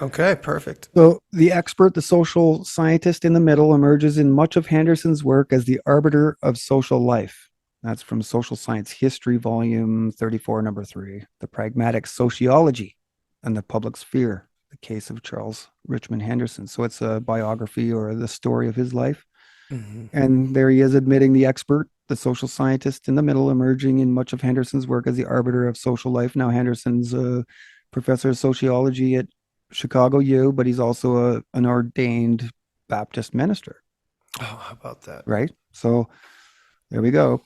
Okay, perfect. So the expert, the social scientist in the middle, emerges in much of Henderson's work as the arbiter of social life. That's from Social Science History, Volume 34, Number 3, The Pragmatic Sociology and the Public Sphere, the case of Charles Richmond Henderson. So it's a biography or the story of his life. And there he is, admitting the expert, the social scientist in the middle, emerging in much of Henderson's work as the arbiter of social life. Now, Henderson's a professor of sociology at Chicago U, but he's also an ordained Baptist minister. Oh, how about that? Right? So there we go.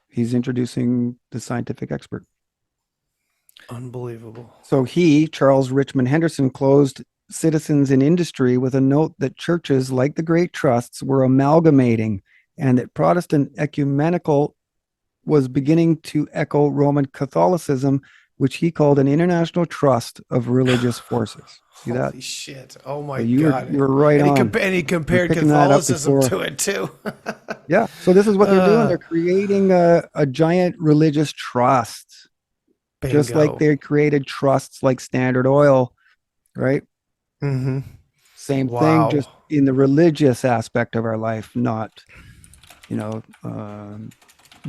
He's introducing the scientific expert. Unbelievable. So he, Charles Richmond Henderson, closed Citizens in Industry with a note that churches, like the great trusts, were amalgamating, and that Protestant ecumenical was beginning to echo Roman Catholicism, which he called an international trust of religious forces. See that? Holy shit. Oh my So God. You were right on. And he compared Catholicism to it too. Yeah. So this is what they're doing. They're creating a giant religious trust. Bingo. Just like they created trusts like Standard Oil, right? Same thing, just in the religious aspect of our life, not,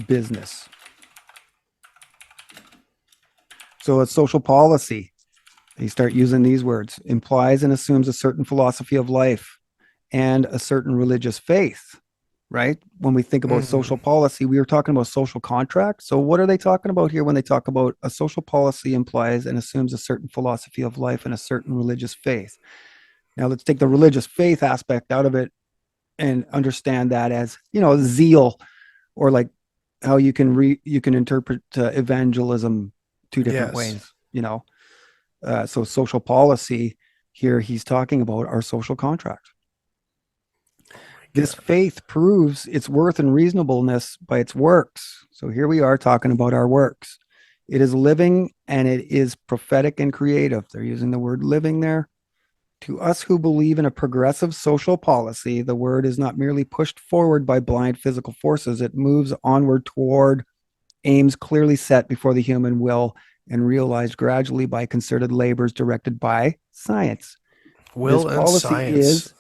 business. So a social policy, they start using these words, implies and assumes a certain philosophy of life and a certain religious faith, right? When we think about social policy, we were talking about social contract. So what are they talking about here when they talk about a social policy implies and assumes a certain philosophy of life and a certain religious faith? Now let's take the religious faith aspect out of it and understand that as, zeal, or like how you can interpret evangelism two different ways, so social policy here, he's talking about our social contract. This faith proves its worth and reasonableness by its works. So here we are talking about our works. It is living and it is prophetic and creative. They're using the word living there To us who believe in a progressive social policy, the word is not merely pushed forward by blind physical forces. It moves onward toward aims clearly set before the human will and realized gradually by concerted labors directed by science. This Will and policy science. is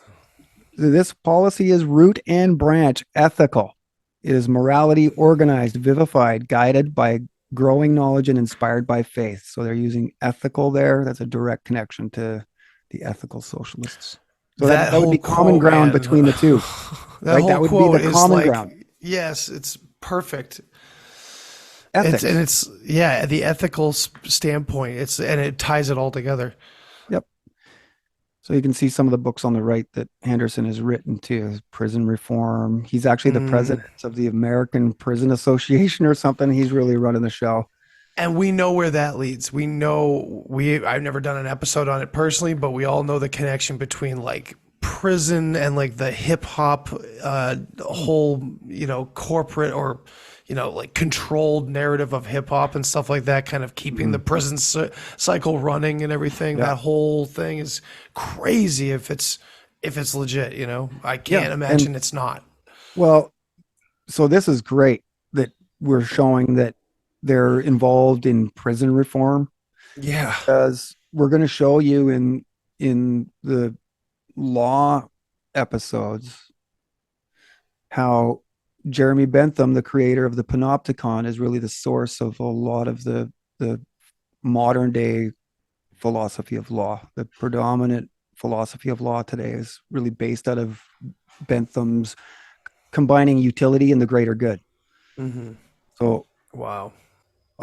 this policy is root and branch ethical. It is morality organized, vivified, guided by growing knowledge and inspired by faith. So they're using ethical there. That's a direct connection to the ethical socialists. So that would whole be common quote, ground man. between the two, That right? whole That would be quote the is common like, ground. yes, it's perfect. Ethics. It's yeah, the ethical standpoint. And it ties it all together. Yep. So you can see some of the books on the right that Henderson has written too. Prison Reform. He's actually the president of the American Prison Association or something. He's really running the show. And we know where that leads. We know I've never done an episode on it personally, but we all know the connection between like prison and like the hip hop whole, corporate or like controlled narrative of hip hop and stuff like that, kind of keeping the prison cycle running and everything. Yeah. That whole thing is crazy if it's legit, I can't imagine it's not. Well, so this is great that we're showing that they're involved in prison reform, Yeah. because we're going to show you in the law episodes how Jeremy Bentham, the creator of the Panopticon, is really the source of a lot of the modern day philosophy of law. The predominant philosophy of law today is really based out of Bentham's combining utility and the greater good. So Wow.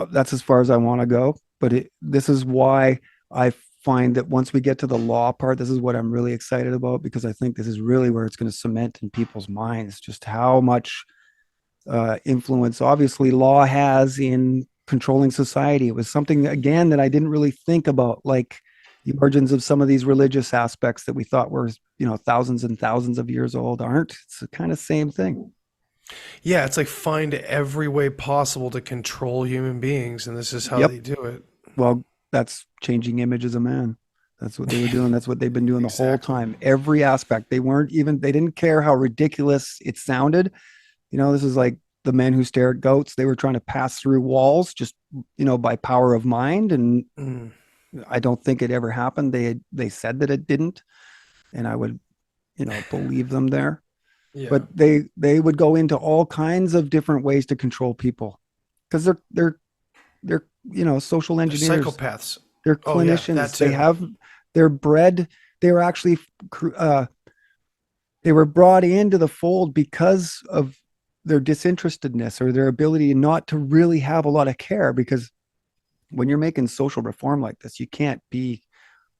that's as far as I want to go. But this is why I find that once we get to the law part, this is what I'm really excited about, because I think this is really where it's going to cement in people's minds just how much influence obviously law has in controlling society. It was something, again, that I didn't really think about, like the origins of some of these religious aspects that we thought were, thousands and thousands of years old aren't. It's the kind of same thing. Yeah, it's like find every way possible to control human beings, and this is how they do it. Well, that's changing images of man. That's what they were doing. That's what they've been doing the whole time. Every aspect. They didn't care how ridiculous it sounded. This is like the men who stare at goats. They were trying to pass through walls just, by power of mind. And I don't think it ever happened. They said that it didn't. And I would, believe them there. Yeah. But they would go into all kinds of different ways to control people, because they're social engineers. They're psychopaths. They're clinicians. They're bred. They were actually they were brought into the fold because of their disinterestedness or their ability not to really have a lot of care. Because when you're making social reform like this, you can't be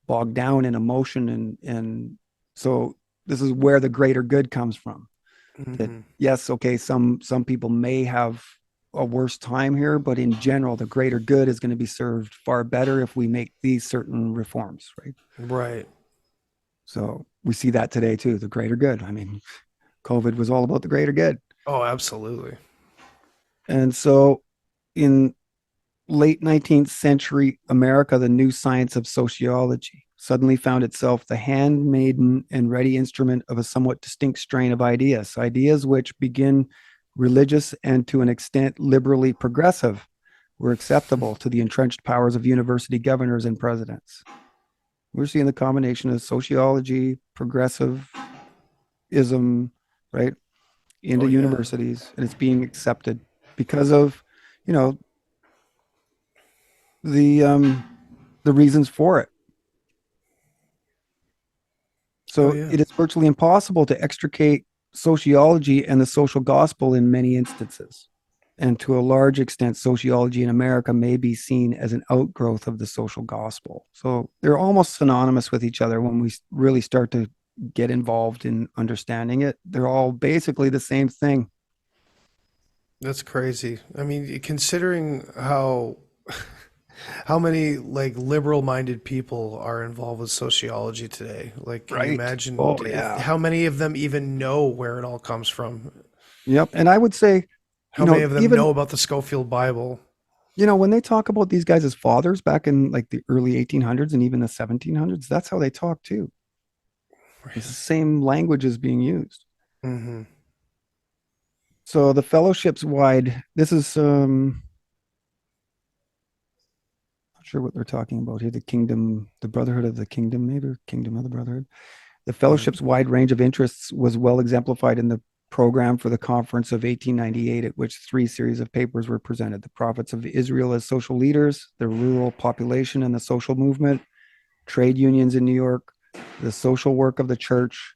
bogged down in emotion, and so this is where the greater good comes from. That, yes, okay, some people may have a worse time here, but in general, the greater good is going to be served far better if we make these certain reforms, right? Right. So we see that today too, the greater good. I mean, COVID was all about the greater good. Oh, absolutely. And so in late 19th century America, the new science of sociology suddenly found itself the handmaiden and ready instrument of a somewhat distinct strain of ideas which begin religious and to an extent liberally progressive were acceptable to the entrenched powers of university governors and presidents. We're seeing the combination of sociology, progressivism, right, into universities, and it's being accepted because of, the reasons for it. So it is virtually impossible to extricate sociology and the social gospel in many instances. And to a large extent, sociology in America may be seen as an outgrowth of the social gospel. So they're almost synonymous with each other when we really start to get involved in understanding it. They're all basically the same thing. That's crazy. I mean, considering how many like liberal-minded people are involved with sociology today, like can you imagine how many of them even know where it all comes from? Yep. And I would say how many of them know about the Schofield Bible? When they talk about these guys as fathers back in like the early 1800s and even the 1700s, that's how they talk too. It's the same language is being used. Mm-hmm. So the fellowships wide, this is not sure what they're talking about here. The kingdom, the brotherhood of the kingdom, maybe, or kingdom of the brotherhood. The fellowship's wide range of interests was well exemplified in the program for the conference of 1898, at which 3 series of papers were presented: the prophets of Israel as social leaders, the rural population and the social movement, trade unions in New York, the social work of the church,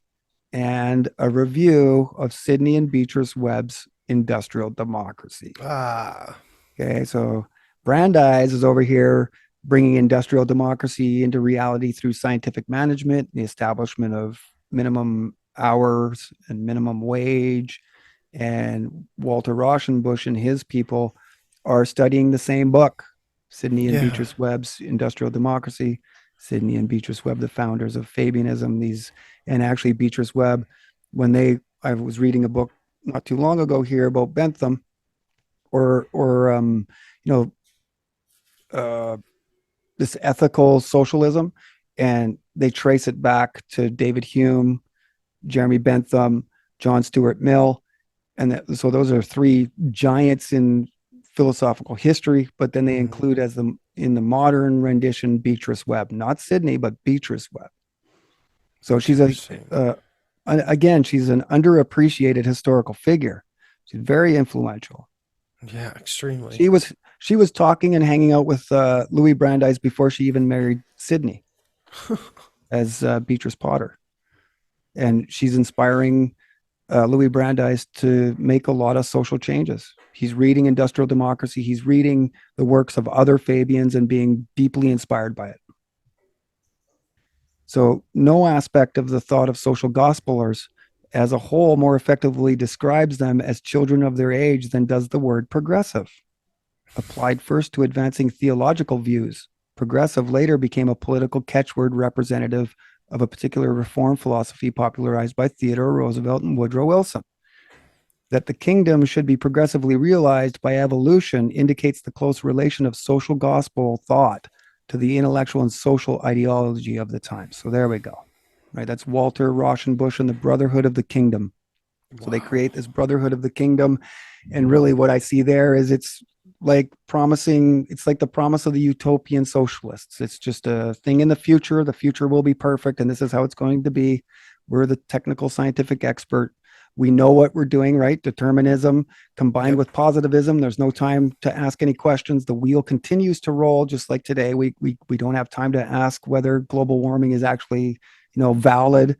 and a review of Sidney and Beatrice Webb's Industrial Democracy. Ah, Okay, so Brandeis is over here bringing industrial democracy into reality through scientific management, the establishment of minimum hours and minimum wage. And Walter Rauschenbusch and his people are studying the same book, Sidney and yeah. Beatrice Webb's Industrial Democracy. Sidney and Beatrice Webb, the founders of Fabianism, and actually Beatrice Webb, I was reading a book not too long ago here about Bentham, or this ethical socialism, and they trace it back to David Hume, Jeremy Bentham, John Stuart Mill, and so those are 3 giants in philosophical history. But then they include in the modern rendition Beatrice Webb, not Sidney, but Beatrice Webb. So she's again, she's an underappreciated historical figure. She's very influential. Yeah, extremely. She was talking and hanging out with Louis Brandeis before she even married Sidney as Beatrice Potter. And she's inspiring Louis Brandeis to make a lot of social changes. He's reading Industrial Democracy. He's reading the works of other Fabians and being deeply inspired by it. So no aspect of the thought of social gospelers as a whole more effectively describes them as children of their age than does the word progressive. Applied first to advancing theological views, progressive later became a political catchword representative of a particular reform philosophy popularized by Theodore Roosevelt and Woodrow Wilson. That the kingdom should be progressively realized by evolution indicates the close relation of social gospel thought to the intellectual and social ideology of the time. So there we go. Right, that's Walter Rauschenbusch and the Brotherhood of the Kingdom. So they create this Brotherhood of the Kingdom, and really what I see there is it's like the promise of the utopian socialists. It's just a thing in the future. The future will be perfect, and this is how it's going to be. We're the technical scientific expert. We know what we're doing, right? Determinism combined with positivism. There's no time to ask any questions. The wheel continues to roll, just like today. We don't have time to ask whether global warming is actually, valid.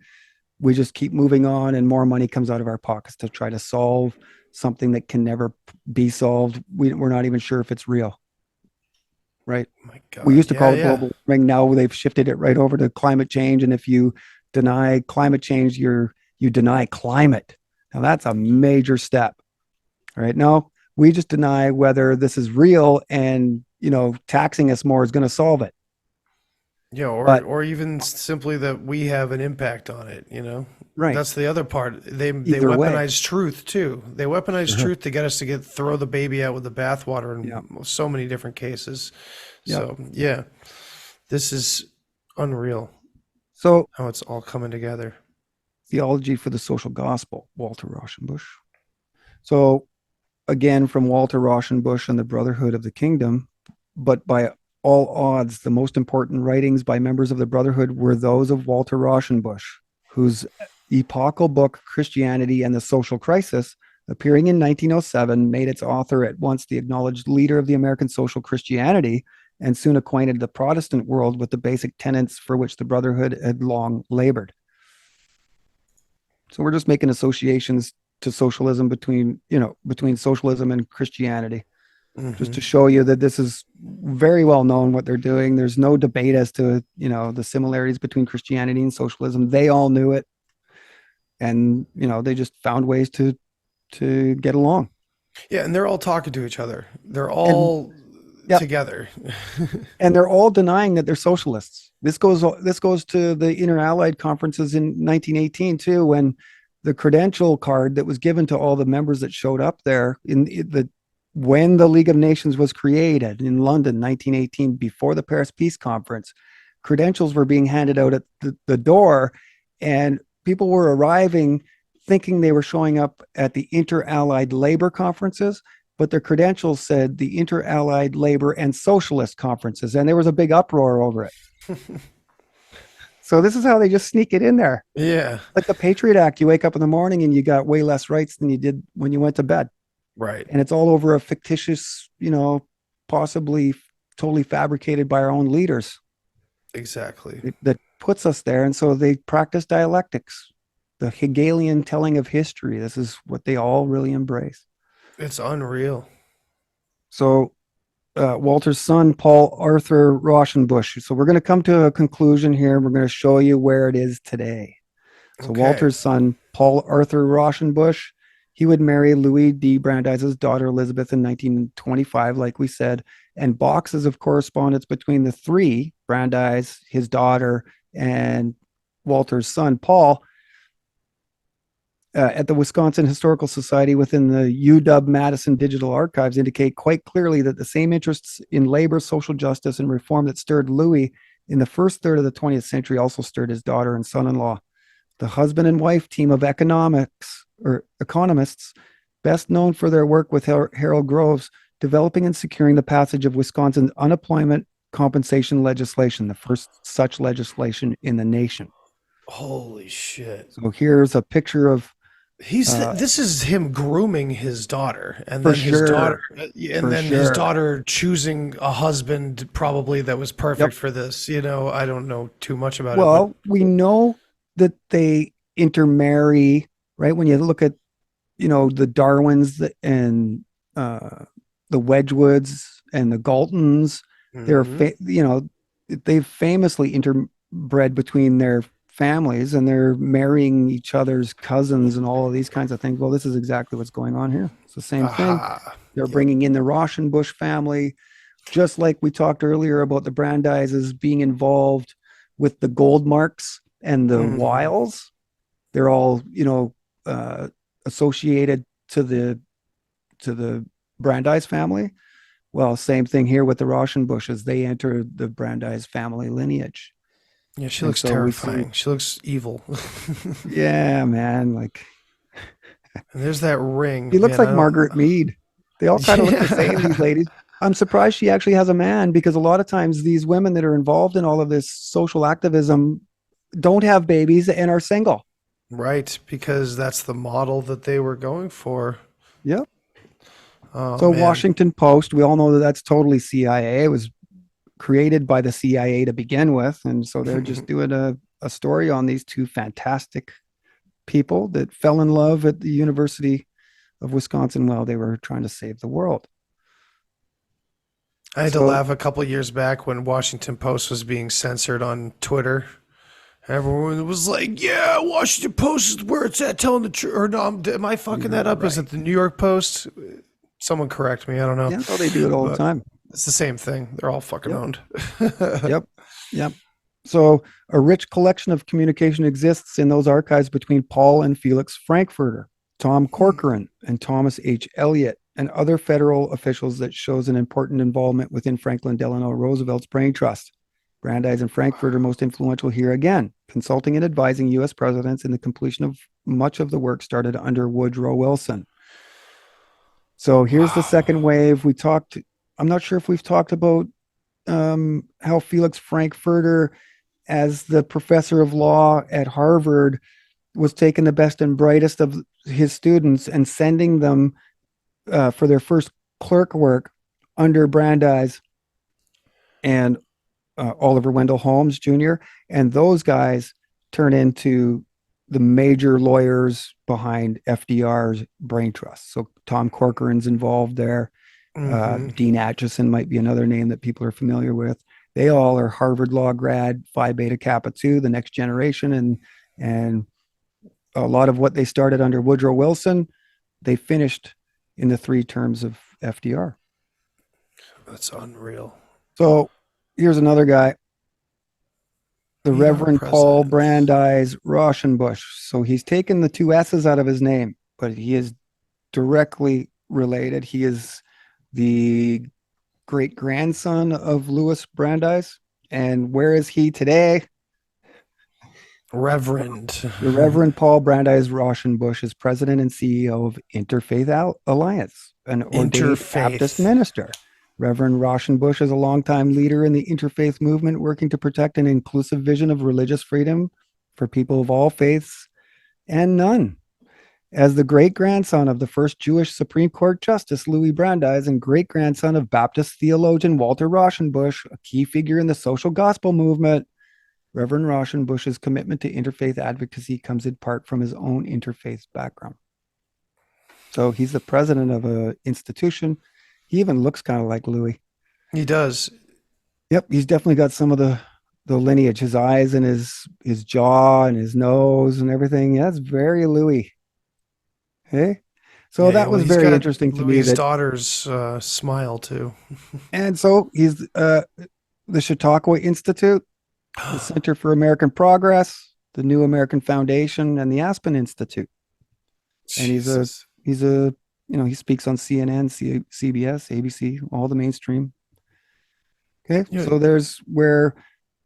We just keep moving on, and more money comes out of our pockets to try to solve something that can never be solved. We're not even sure if it's real, right? My God. We used to call it global warming. Now they've shifted it right over to climate change. And if you deny climate change, you deny climate. Now that's a major step, right? No, we just deny whether this is real, and taxing us more is going to solve it. Yeah, or even simply that we have an impact on it, Right. That's the other part. They Either way. weaponize truth too. They weaponize truth to get us to throw the baby out with the bathwater in so many different cases. So yeah, this is unreal. So how it's all coming together. Theology for the Social Gospel, Walter Rauschenbusch. So again, from Walter Rauschenbusch and the Brotherhood of the Kingdom, but by all odds, the most important writings by members of the Brotherhood were those of Walter Rauschenbusch, whose epochal book, Christianity and the Social Crisis, appearing in 1907, made its author at once the acknowledged leader of the American social Christianity, and soon acquainted the Protestant world with the basic tenets for which the Brotherhood had long labored. So we're just making associations to socialism between socialism and Christianity, just to show you that this is very well known what they're doing. There's no debate as to, the similarities between Christianity and socialism. They all knew it. And, they just found ways to get along. Yeah. And they're all talking to each other. They're all together. And they're all denying that they're socialists. This goes to the Inter-Allied conferences in 1918 too, when the credential card that was given to all the members that showed up there when the League of Nations was created in London, 1918, before the Paris Peace Conference, credentials were being handed out at the door, And people were arriving thinking they were showing up at the Inter-Allied Labor Conferences, but their credentials said the Inter-Allied Labor and Socialist Conferences, and there was a big uproar over it. So this is how they just sneak it in there. Yeah. Like the Patriot Act, you wake up in the morning and you got way less rights than you did when you went to bed. Right. And it's all over a fictitious, possibly totally fabricated by our own leaders Exactly. that puts us there. And so they practice dialectics, the Hegelian telling of history. This is what they all really embrace. It's unreal. So Walter's son, Paul Arthur Rauschenbusch. So we're going to come to a conclusion here. We're going to show you where it is today. So Okay. Walter's son, Paul Arthur Rauschenbusch, he would marry Louis D. Brandeis' daughter Elizabeth in 1925, like we said, and boxes of correspondence between the three, Brandeis, his daughter, and Walter's son, Paul, at the Wisconsin Historical Society within the UW-Madison Digital Archives indicate quite clearly that the same interests in labor, social justice, and reform that stirred Louis in the first third of the 20th century also stirred his daughter and son-in-law. The husband and wife team of economists, best known for their work with Harold Groves, developing and securing the passage of Wisconsin's unemployment compensation legislation, the first such legislation in the nation. Holy shit. So here's a picture of This is him grooming his daughter, and For then his sure. daughter, For his sure. daughter choosing a husband probably that was perfect for this. I don't know too much about it. Well, we know that they intermarry, right? When you look at, the Darwins and the Wedgwoods and the Galtons, they've famously interbred between their families, and they're marrying each other's cousins and all of these kinds of things. Well, this is exactly what's going on here. It's the same thing. They're bringing in the Rauschenbusch family, just like we talked earlier about the Brandeises being involved with the Goldmarks and the Wiles. They're all, associated to the Brandeis family. Well, same thing here with the Rauschenbusches. They enter the Brandeis family lineage. Yeah, she looks terrifying. She looks evil. Yeah, man. And there's that ring. He looks like Margaret Mead. They all kind of look the same, these ladies. I'm surprised she actually has a man, because a lot of times these women that are involved in all of this social activism don't have babies and are single. Right, because that's the model that they were going for. Yep. Oh, man. Washington Post, we all know that that's totally CIA. It was created by the CIA to begin with. And so they're just doing a story on these two fantastic people that fell in love at the University of Wisconsin while they were trying to save the world. I had to laugh a couple of years back when Washington Post was being censored on Twitter. Everyone was like, yeah, Washington Post is where it's at, telling the truth. Or no, am I fucking that up? Right. Is it the New York Post? Someone correct me. I don't know. Yeah, well, they do it all the time. It's the same thing. They're all fucking owned. Yep. So a rich collection of communication exists in those archives between Paul and Felix Frankfurter, Tom Corcoran, and Thomas H. Eliot, and other federal officials that shows an important involvement within Franklin Delano Roosevelt's brain trust. Brandeis and Frankfurter most influential here again, consulting and advising U.S. presidents in the completion of much of the work started under Woodrow Wilson. So here's the second wave. I'm not sure if we've talked about how Felix Frankfurter, as the professor of law at Harvard, was taking the best and brightest of his students and sending them for their first clerk work under Brandeis and Oliver Wendell Holmes Jr. And those guys turn into the major lawyers behind FDR's brain trust. So Tom Corcoran's involved there. Dean Acheson might be another name that people are familiar with. They all are Harvard Law grad, Phi Beta Kappa 2, the next generation. And a lot of what they started under Woodrow Wilson, they finished in the 3 terms of FDR. That's unreal. So here's another guy, the Reverend Paul Brandeis Rauschenbusch. So he's taken the 2 S's out of his name, but he is directly related. He is the great-grandson of Louis Brandeis. And where is he today? Reverend. The Reverend Paul Brandeis Rauschenbusch is president and CEO of Interfaith Alliance, an ordained Baptist Interfaith. minister. Reverend Rauschenbusch is a longtime leader in the interfaith movement, working to protect an inclusive vision of religious freedom for people of all faiths and none. As the great-grandson of the first Jewish Supreme Court Justice Louis Brandeis and great-grandson of Baptist theologian Walter Rauschenbusch, a key figure in the social gospel movement, Reverend Rauschenbusch's commitment to interfaith advocacy comes in part from his own interfaith background. So he's the president of an institution. He even looks kind of like Louis. He does. Yep, he's definitely got some of the lineage, his eyes and his jaw and his nose and everything. Yeah, it's very Louis. Hey, so Yeah, that was he's very got interesting to me. Louis' That, daughter's smile too. and so he's the Chautauqua Institute, the Center for American Progress, the New American Foundation, and the Aspen Institute. And Jesus. he's a he speaks on CNN, CBS, ABC, all the mainstream. Okay, Yeah. so there's where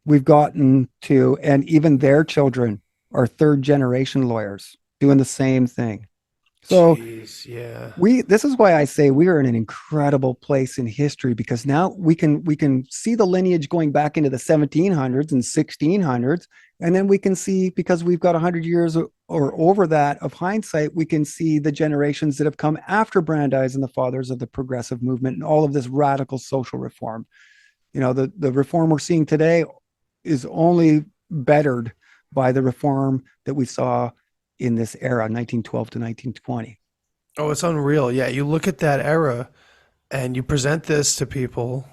we've gotten to, and even their children are third generation lawyers doing the same thing. So Jeez, yeah. this is why I say we are in an incredible place in history, because now we can see the lineage going back into the 1700s and 1600s, and then we can see, because we've got 100 years or over that of hindsight, we can see the generations that have come after Brandeis and the fathers of the progressive movement and all of this radical social reform. The reform we're seeing today is only bettered by the reform that we saw in this era, 1912 to 1920. Oh, it's unreal. Yeah, you look at that era and you present this to people,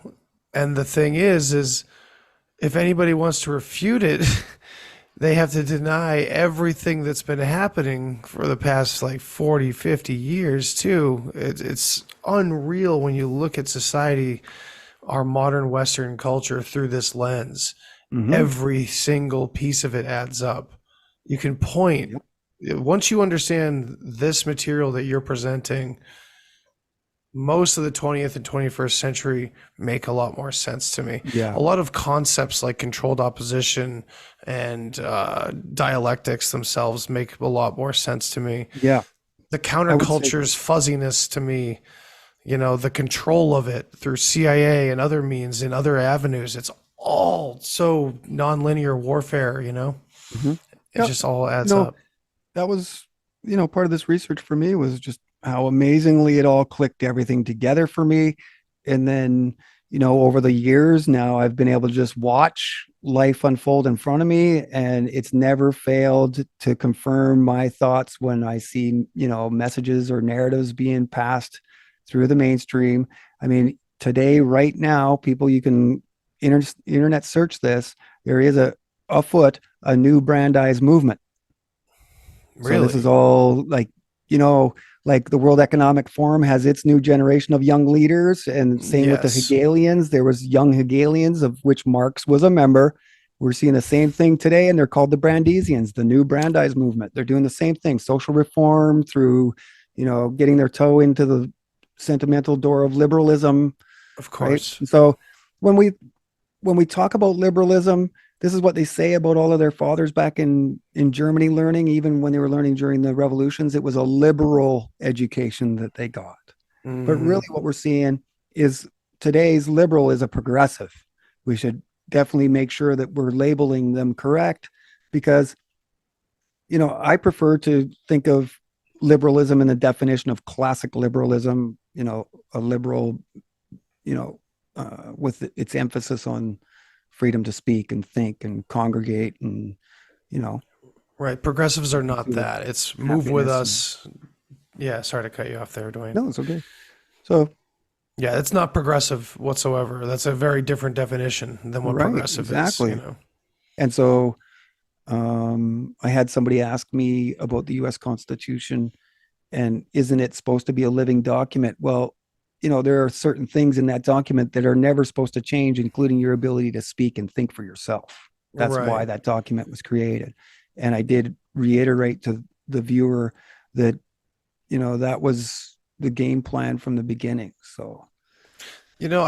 and the thing is if anybody wants to refute it, they have to deny everything that's been happening for the past like 40, 50 years too. It's unreal when you look at society, our modern Western culture, through this lens. Mm-hmm. Every single piece of it adds up. You can point. Yep. Once you understand this material that you're presenting, most of the 20th and 21st century make a lot more sense to me. Yeah. A lot of concepts like controlled opposition and dialectics themselves make a lot more sense to me. Yeah. The counterculture's fuzziness to me, the control of it through CIA and other means and other avenues, it's all so nonlinear warfare, Mm-hmm. It just all adds up. That was, part of this research for me was just how amazingly it all clicked everything together for me. And then, over the years now, I've been able to just watch life unfold in front of me, and it's never failed to confirm my thoughts when I see, messages or narratives being passed through the mainstream. I mean, today, right now, people, you can internet search this. There is afoot a new Brandeis movement. Really? So this is all like the World Economic Forum has its new generation of young leaders, and same with the Hegelians. There was young Hegelians, of which Marx was a member. We're seeing the same thing today, and they're called the Brandeisians, the new Brandeis movement. They're doing the same thing, social reform through, getting their toe into the sentimental door of liberalism. Of course. Right? So when we talk about liberalism, this is what they say about all of their fathers back in Germany learning, even when they were learning during the revolutions. It was a liberal education that they got. Mm-hmm. But really what we're seeing is today's liberal is a progressive. We should definitely make sure that we're labeling them correct, because, I prefer to think of liberalism in the definition of classic liberalism, a liberal, with its emphasis on freedom to speak and think and congregate and, Right. Progressives are not that. It's move with us. Yeah. Sorry to cut you off there, Duane. No, it's okay. So, yeah, it's not progressive whatsoever. That's a very different definition than what progressive is. And so I had somebody ask me about the U.S. Constitution, and isn't it supposed to be a living document? Well, there are certain things in that document that are never supposed to change, including your ability to speak and think for yourself. That's why that document was created. And I did reiterate to the viewer that, that was the game plan from the beginning. So You know,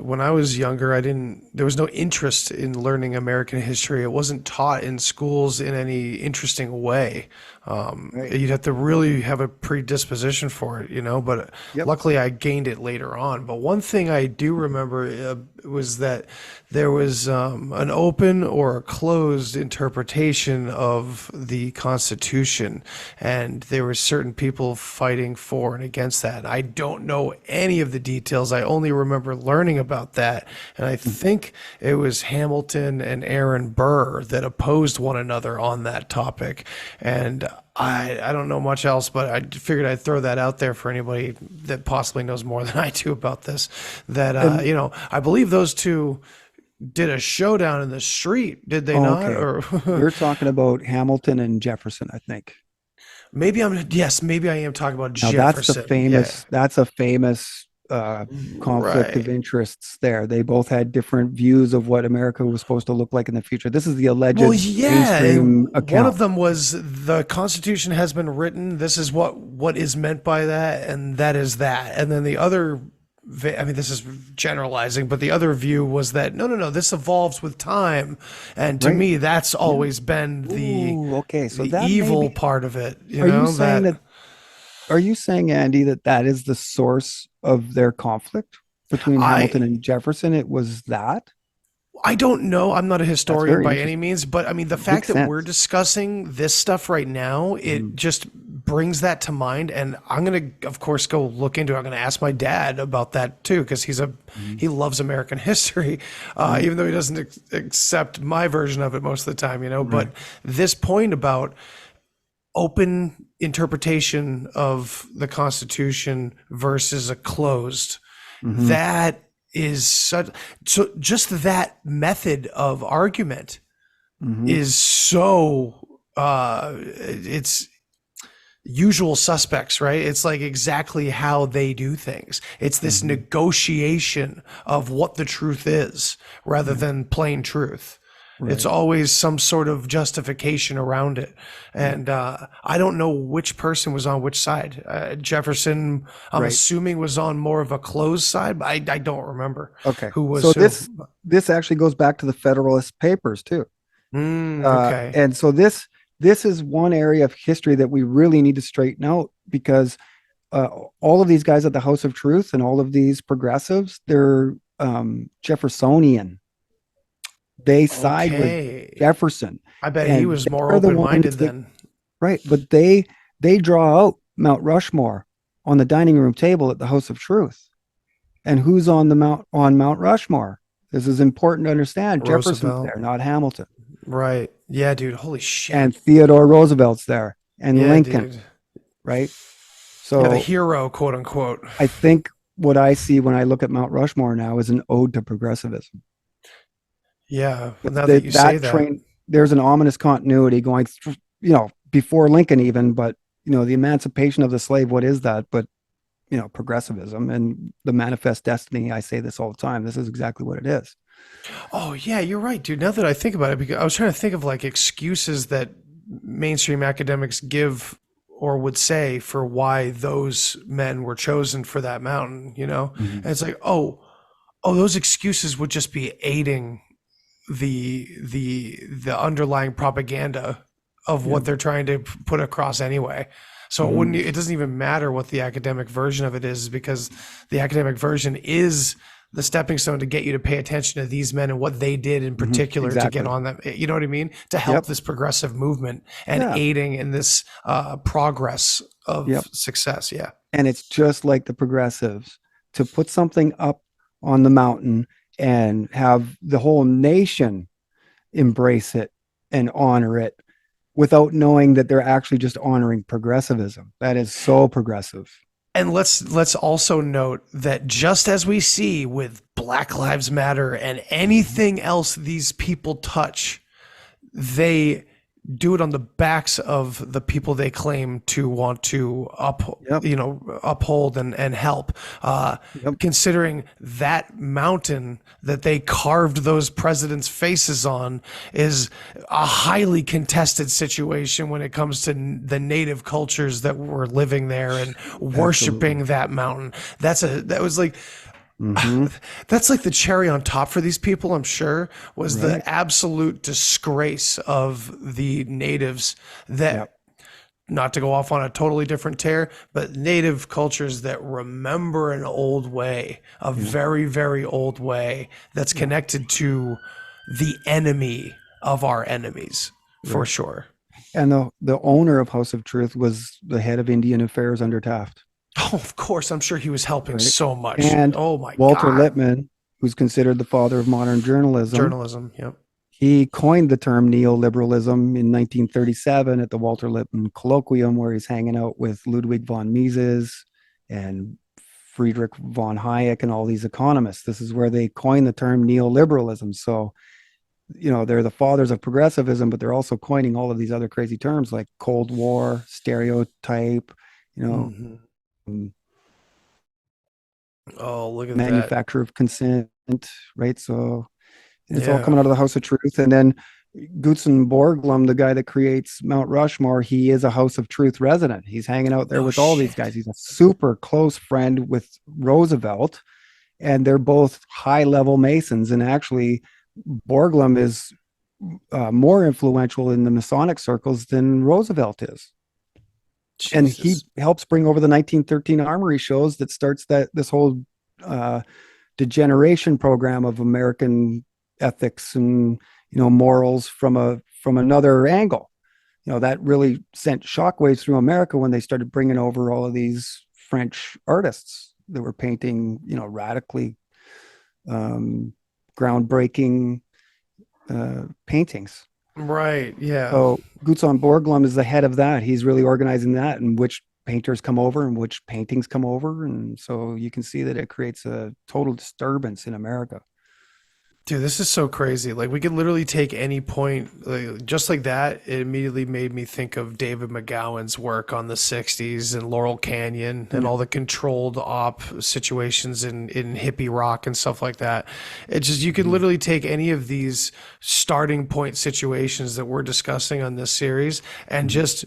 when I was younger, there was no interest in learning American history. It wasn't taught in schools in any interesting way. Right. You'd have to really have a predisposition for it, but Yep. luckily I gained it later on. But one thing I do remember was that there was an open or a closed interpretation of the Constitution, and there were certain people fighting for and against that. I don't know any of the details. I only remember learning about that, and I think it was Hamilton and Aaron Burr that opposed one another on that topic. And I don't know much else, but I figured I'd throw that out there for anybody that possibly knows more than I do about this. That I believe those two did a showdown in the street, did they not? Okay. Or You're talking about Hamilton and Jefferson, I think. maybe I am talking about Now Jefferson. that's a famous conflict of Right. interests there. They both had different views of what America was supposed to look like in the future. This is the alleged Well, yeah, mainstream one account. of them was the Constitution has been written. This is what is meant by that, and that is that. And then the other, I mean, this is generalizing, but the other view was that no, this evolves with time. And to Right. me, that's always been the Ooh, okay, so the that may evil be- part of it. Are you saying that? Are you saying, Andy, that is the source of their conflict between Hamilton and Jefferson? It was that? I don't know. I'm not a historian very by any interesting. means, but I mean, the fact that we're sense. discussing this stuff right now, it just brings that to mind. And I'm going to, of course, go look into it. I'm going to ask my dad about that too, because he loves American history, even though he doesn't accept my version of it most of the time, But this point about open interpretation of the Constitution versus a closed, that is so just that method of argument is so it's usual suspects, right? It's like exactly how they do things. It's this negotiation of what the truth is rather than plain truth. It's always some sort of justification around it. And I don't know which person was on which side. Jefferson, I'm assuming, was on more of a closed side, but I don't remember who was So who. this actually goes back to the Federalist Papers too. Okay. And so this is one area of history that we really need to straighten out, because all of these guys at the House of Truth and all of these progressives, they're Jeffersonian. They side with Jefferson. I bet and he was more they're the open-minded ones that- then. Right, but they draw out Mount Rushmore on the dining room table at the House of Truth. And who's on Mount Rushmore? This is important to understand. Jefferson's Roosevelt. there, not Hamilton. Right. Yeah, dude. Holy shit. And Theodore Roosevelt's there, and yeah, Lincoln, dude. right? So Yeah, the hero, quote unquote. I think what I see when I look at Mount Rushmore now is an ode to progressivism. Yeah. Now that you say that. There's an ominous continuity going through, before Lincoln even, but the emancipation of the slave, what is that? But progressivism and the manifest destiny. I say this all the time. This is exactly what it is. Oh yeah, you're right, dude. Now that I think about it, because I was trying to think of like excuses that mainstream academics give or would say for why those men were chosen for that mountain, And it's like, oh, those excuses would just be aiding the underlying propaganda of what they're trying to put across anyway. So it doesn't even matter what the academic version of it is, because the academic version is the stepping stone to get you to pay attention to these men and what they did in particular to get on them. You know what I mean? To help this progressive movement and aiding in this progress of success. Yeah. And it's just like the progressives to put something up on the mountain and have the whole nation embrace it and honor it without knowing that they're actually just honoring progressivism. That is so progressive. And let's also note that just as we see with Black Lives Matter and anything else these people touch, they do it on the backs of the people they claim to want to uphold and help. Considering that mountain that they carved those presidents' faces on is a highly contested situation when it comes to the native cultures that were living there and worshiping that mountain. That was like Mm-hmm. That's like the cherry on top for these people, I'm sure, was Right. the absolute disgrace of the natives that, Yep. not to go off on a totally different tear, but native cultures that remember an old way, a very, very old way that's connected to the enemy of our enemies, for Right. sure. And the owner of House of Truth was the head of Indian Affairs under Taft. Oh, of course, I'm sure he was helping Right. so much. And Oh my Walter God. Lippmann, who's considered the father of modern journalism, Journalism, yep. he coined the term neoliberalism in 1937 at the Walter Lippmann Colloquium, where he's hanging out with Ludwig von Mises and Friedrich von Hayek and all these economists. This is where they coined the term neoliberalism. So, they're the fathers of progressivism, but they're also coining all of these other crazy terms like Cold War, stereotype, Mhm. Oh, look at that. manufacture of consent, right? So it's all Yeah. coming out of the House of Truth. And then Gutzon Borglum, the guy that creates Mount Rushmore, he is a House of Truth resident. He's hanging out there Oh, with all these shit. guys. He's a super close friend with Roosevelt, and they're both high-level Masons. And actually, Borglum is more influential in the Masonic circles than Roosevelt is. And he Jesus. helps bring over the 1913 Armory shows that starts this whole degeneration program of American ethics and morals from another angle. That really sent shockwaves through America when they started bringing over all of these French artists that were painting radically groundbreaking paintings. Right, yeah. So Gutzon Borglum is the head of that. He's really organizing that, and which painters come over and which paintings come over. And so you can see that it creates a total disturbance in America. Dude, this is so crazy. Like, we could literally take any point, just like that. It immediately made me think of David McGowan's work on the 60s and Laurel Canyon and all the controlled op situations in hippie rock and stuff like that. It just, you could literally take any of these starting point situations that we're discussing on this series and just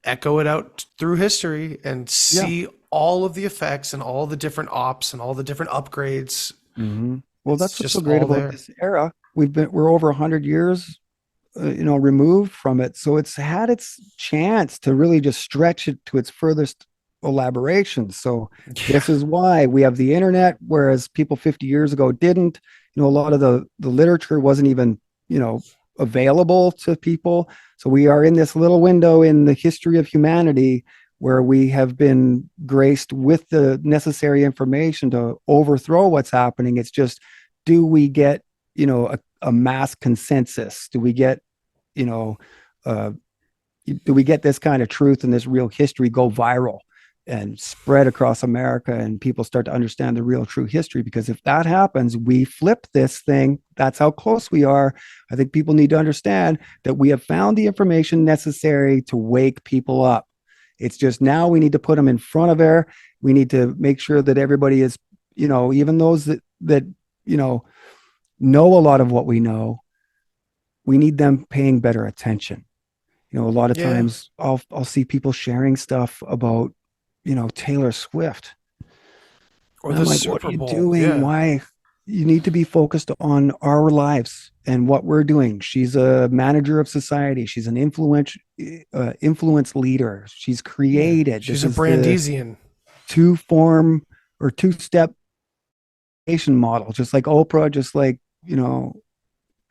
echo it out through history and see all of the effects and all the different ops and all the different upgrades. Mm-hmm. Well, It's that's what's just so great all about there. this era. We're over 100 years, removed from it. So it's had its chance to really just stretch it to its furthest elaboration. So this is why we have the internet, whereas people 50 years ago didn't. A lot of the literature wasn't even, available to people. So we are in this little window in the history of humanity where we have been graced with the necessary information to overthrow what's happening. It's just, do we get, a mass consensus? Do we get, do we get this kind of truth and this real history go viral and spread across America and people start to understand the real true history? Because if that happens, we flip this thing. That's how close we are. I think people need to understand that we have found the information necessary to wake people up. It's just now we need to put them in front of air. We need to make sure that everybody is, even those that know a lot of what we know, we need them paying better attention. A lot of times I'll see people sharing stuff about, Taylor Swift. Or And the I'm like, Super what are you Bowl. doing? Yeah. Why? You need to be focused on our lives and what we're doing. She's a manager of society. She's an influence leader. She's created. She's This a is the Brandesian. two-step model, just like Oprah, just like,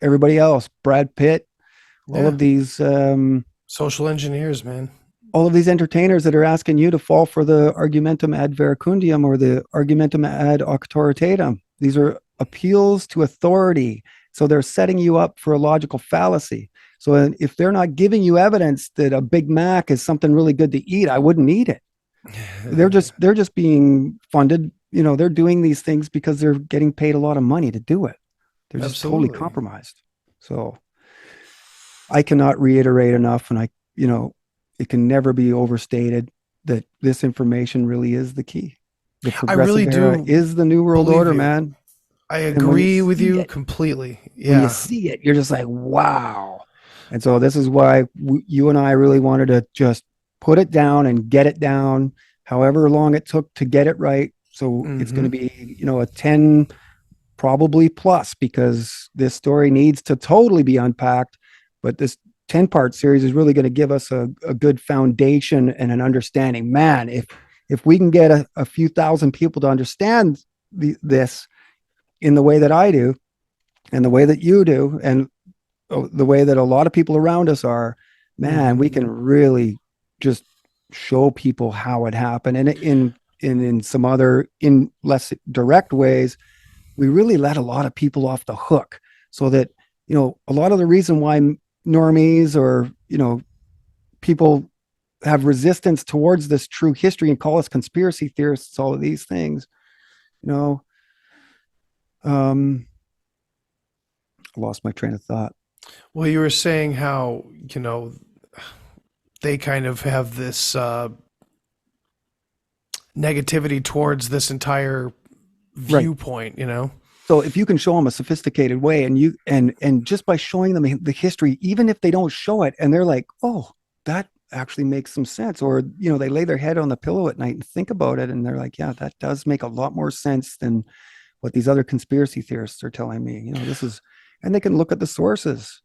everybody else, Brad Pitt, all of these, Social engineers, man. all of these entertainers that are asking you to fall for the argumentum ad veracundium or the argumentum ad auctoritatem. These are appeals to authority. So they're setting you up for a logical fallacy. So if they're not giving you evidence that a Big Mac is something really good to eat, I wouldn't eat it. They're just being funded. They're doing these things because they're getting paid a lot of money to do it. They're just totally compromised. So I cannot reiterate enough, and it can never be overstated that this information really is the key. The progressive really era do is the new world believe order, you. man. I And when agree with see you it, completely. when you Yeah. see it, you're just like, wow. And so this is why you and I really wanted to just put it down and get it down, however long it took to get it right. So it's going to be, a 10 probably plus, because this story needs to totally be unpacked. But this 10-part series is really going to give us a good foundation and an understanding. Man, if we can get a few thousand people to understand this in the way that I do, and the way that you do, and the way that a lot of people around us are, man, we can really just show people how it happened. And in some other, in less direct ways, we really let a lot of people off the hook, so that, a lot of the reason why normies or, people have resistance towards this true history and call us conspiracy theorists, all of these things, I lost my train of thought. Well, you were saying how, they kind of have this negativity towards this entire viewpoint, So if you can show them a sophisticated way, and just by showing them the history, even if they don't show it and they're like, oh, that actually makes some sense, or, they lay their head on the pillow at night and think about it, and they're like, yeah, that does make a lot more sense than what these other conspiracy theorists are telling me. And they can look at the sources.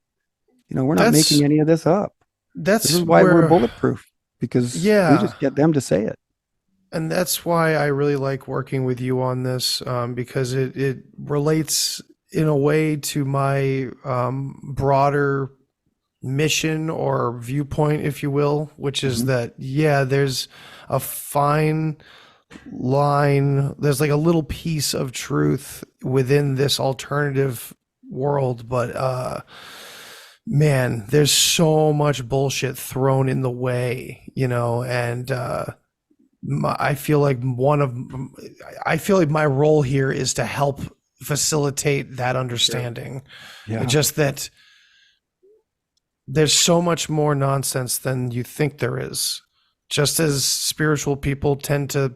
We're not making any of this up. This is why we're bulletproof, because we just get them to say it. And that's why I really like working with you on this, because it relates in a way to my broader mission or viewpoint, if you will, which is that, there's a fine line. There's like a little piece of truth within this alternative world, but man, there's so much bullshit thrown in the way, and I feel like my role here is to help facilitate that understanding. Yeah. Just that there's so much more nonsense than you think there is. Just as spiritual people tend to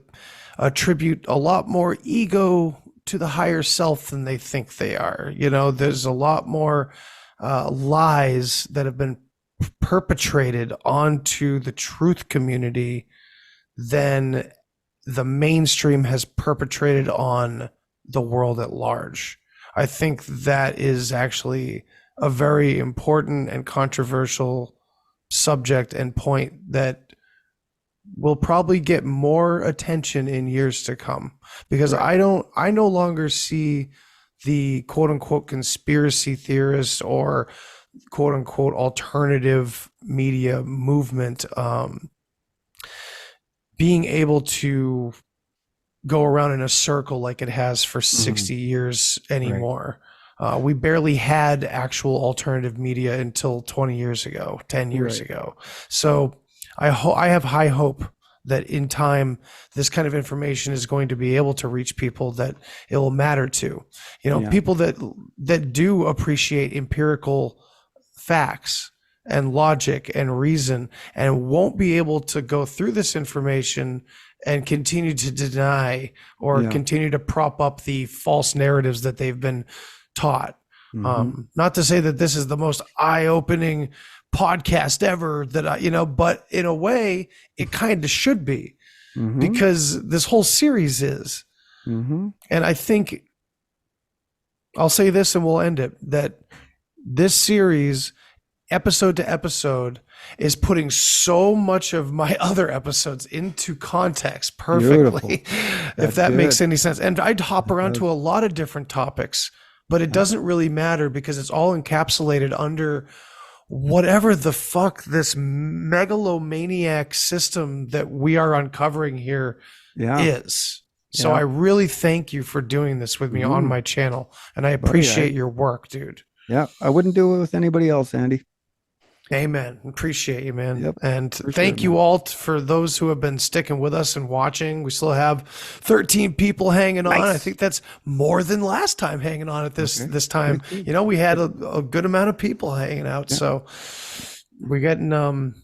attribute a lot more ego to the higher self than they think they are. There's a lot more lies that have been perpetrated onto the truth community than the mainstream has perpetrated on the world at large. I think that is actually a very important and controversial subject and point that will probably get more attention in years to come, because I no longer see the quote unquote conspiracy theorists or quote unquote alternative media movement being able to go around in a circle like it has for 60 years anymore. We barely had actual alternative media until 20 years ago, 10 years ago. So I have high hope that in time, this kind of information is going to be able to reach people that it will matter to, people that do appreciate empirical facts and logic and reason, and won't be able to go through this information and continue to deny or continue to prop up the false narratives that they've been taught. Not to say that this is the most eye-opening podcast ever that but in a way it kind of should be, because this whole series is. And I think I'll say this and we'll end it, that this series, episode to episode, is putting so much of my other episodes into context perfectly. If that makes any sense. And I'd hop around to a lot of different topics, but it doesn't really matter, because it's all encapsulated under whatever the fuck this megalomaniac system that we are uncovering here is. So I really thank you for doing this with me on my channel, and I appreciate your work, dude. Yeah, I wouldn't do it with anybody else, Andy. Amen. Appreciate you, man. Yep, and thank you all for those who have been sticking with us and watching. We still have 13 people hanging on. I think that's more than last time hanging on at this time. We had a good amount of people hanging out. So we're getting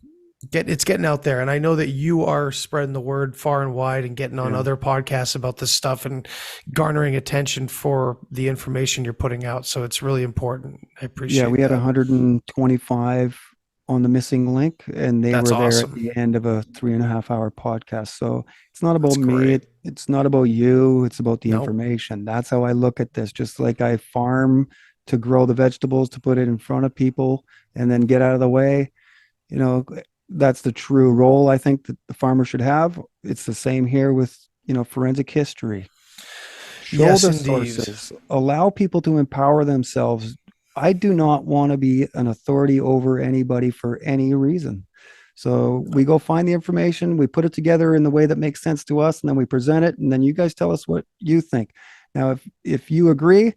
it's getting out there. And I know that you are spreading the word far and wide and getting on other podcasts about this stuff and garnering attention for the information you're putting out. So it's really important. I appreciate it. Yeah, we had 125 on the missing link, and they That's were there awesome. at the end of a 3.5 hour podcast. So it's not about That's me. great. It's not about you. It's about the Nope. information. That's how I look at this. Just like I farm to grow the vegetables, to put it in front of people and then get out of the way. That's the true role I think that the farmer should have. It's the same here with, forensic history. Show Yes, the indeed. sources, allow people to empower themselves. I do not want to be an authority over anybody for any reason. So we go find the information, we put it together in the way that makes sense to us, and then we present it, and then you guys tell us what you think. Now, if you agree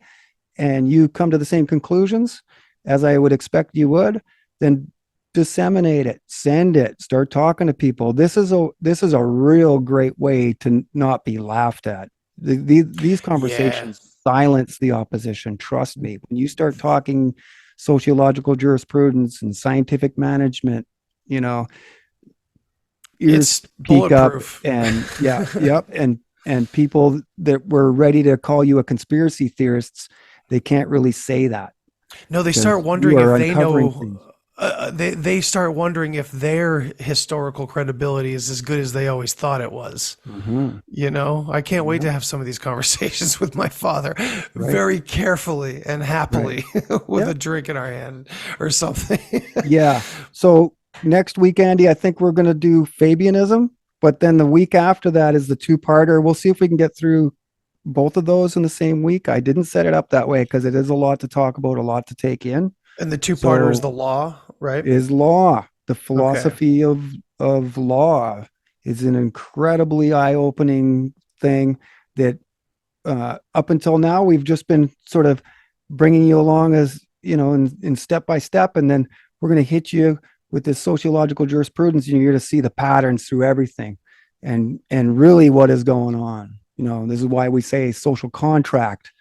and you come to the same conclusions as I would expect you would, then disseminate it, send it, start talking to people. This is a real great way to not be laughed at. These conversations silence the opposition. Trust me. When you start talking sociological jurisprudence and scientific management, ears It's peak up, bulletproof. and and people that were ready to call you a conspiracy theorists, they can't really say that. No, they Because start wondering you are if they uncovering know. things. They start wondering if their historical credibility is as good as they always thought it was. I can't wait to have some of these conversations with my father very carefully and happily with a drink in our hand or something. Yeah. So next week, Andy, I think we're going to do Fabianism, but then the week after that is the two-parter. We'll see if we can get through both of those in the same week. I didn't set it up that way because it is a lot to talk about, a lot to take in. And the two-parter is the law, right? Is law. The philosophy of law is an incredibly eye-opening thing that up until now we've just been sort of bringing you along as, in step by step, and then we're going to hit you with this sociological jurisprudence, and you're going to see the patterns through everything and really what is going on. This is why we say social contract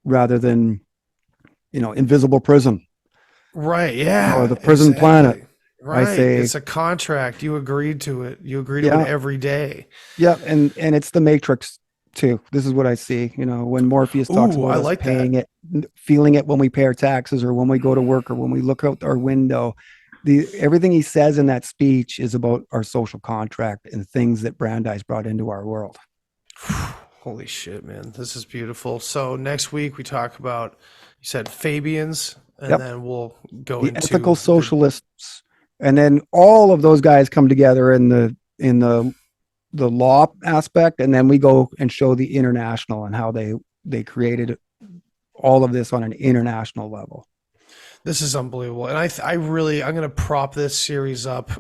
rather than invisible prison. Right. Yeah. Or the prison planet. Right. I say it's a contract. You agreed to it. You agree to it every day. Yeah. And it's the Matrix too. This is what I see, when Morpheus talks about us paying it, feeling it when we pay our taxes or when we go to work or when we look out our window. Everything he says in that speech is about our social contract and things that Brandeis brought into our world. Holy shit, man. This is beautiful. So next week we talk about, you said Fabians, and then we'll go into ethical socialists. And then all of those guys come together in the law aspect. And then we go and show the international and how they created all of this on an international level. This is unbelievable. And I'm going to prop this series up,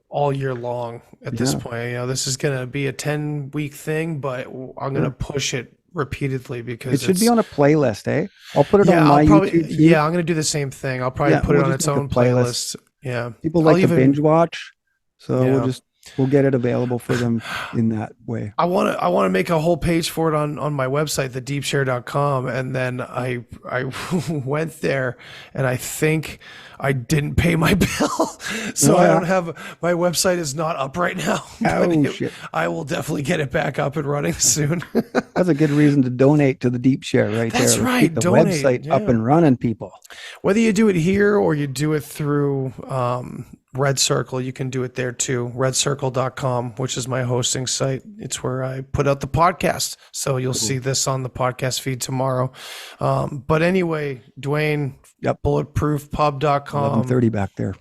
all year long at this point. This is going to be a 10-week thing, but I'm going to push it repeatedly because it should be on a playlist, eh? I'll put it on my YouTube too. Yeah, I'm going to do the same thing. I'll probably put it on its own playlist. Yeah. People like to binge watch, so we'll get it available for them in that way. I want to make a whole page for it on my website, thedeepshare.com. And then I went there and I think I didn't pay my bill. So I don't have, my website is not up right now. Shit. I will definitely get it back up and running soon. That's a good reason to donate to the Deep Share right there. That's right. Keep the website up and running, people. Whether you do it here or you do it through Red Circle, you can do it there too. redcircle.com, which is my hosting site. It's where I put out the podcast. So you'll see this on the podcast feed tomorrow. But anyway, Duane, bulletproofpub.com. 11:30 back there.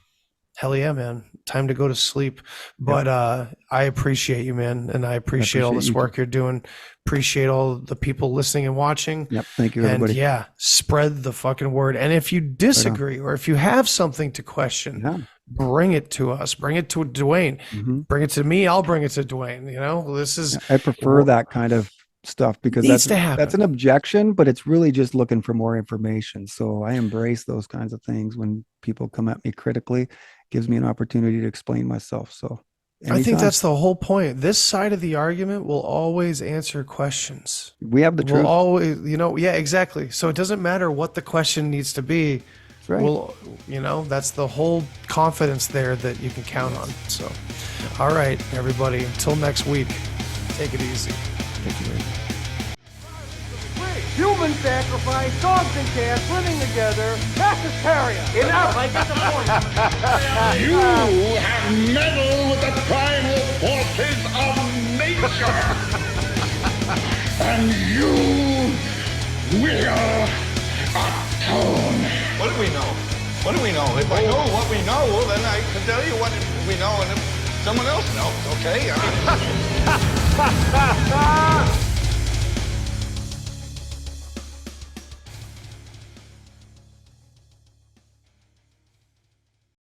Hell yeah, man. Time to go to sleep. But I appreciate you, man. And I appreciate all this work you're doing. Appreciate all the people listening and watching. Yep. Thank you, everybody. And spread the fucking word. And if you disagree or if you have something to question, bring it to us. Bring it to Duane. Bring it to me. I'll bring it to Duane. This is. I prefer that kind of stuff because that's an objection, but it's really just looking for more information. So I embrace those kinds of things when people come at me critically. Gives me an opportunity to explain myself. So anytime. I think that's the whole point. This side of the argument will always answer questions. We have the truth. We'll always, exactly. So it doesn't matter what the question needs to be. That's right. That's the whole confidence there that you can count on. So, all right, everybody, until next week, take it easy. Thank you very much. human sacrifice, dogs and cats living together, mass hysteria. Enough, I get the point. You have meddled with the primal forces of nature. And you will atone. What do we know? What do we know? If I know what we know, then I can tell you what we know, and if someone else knows, okay? I mean...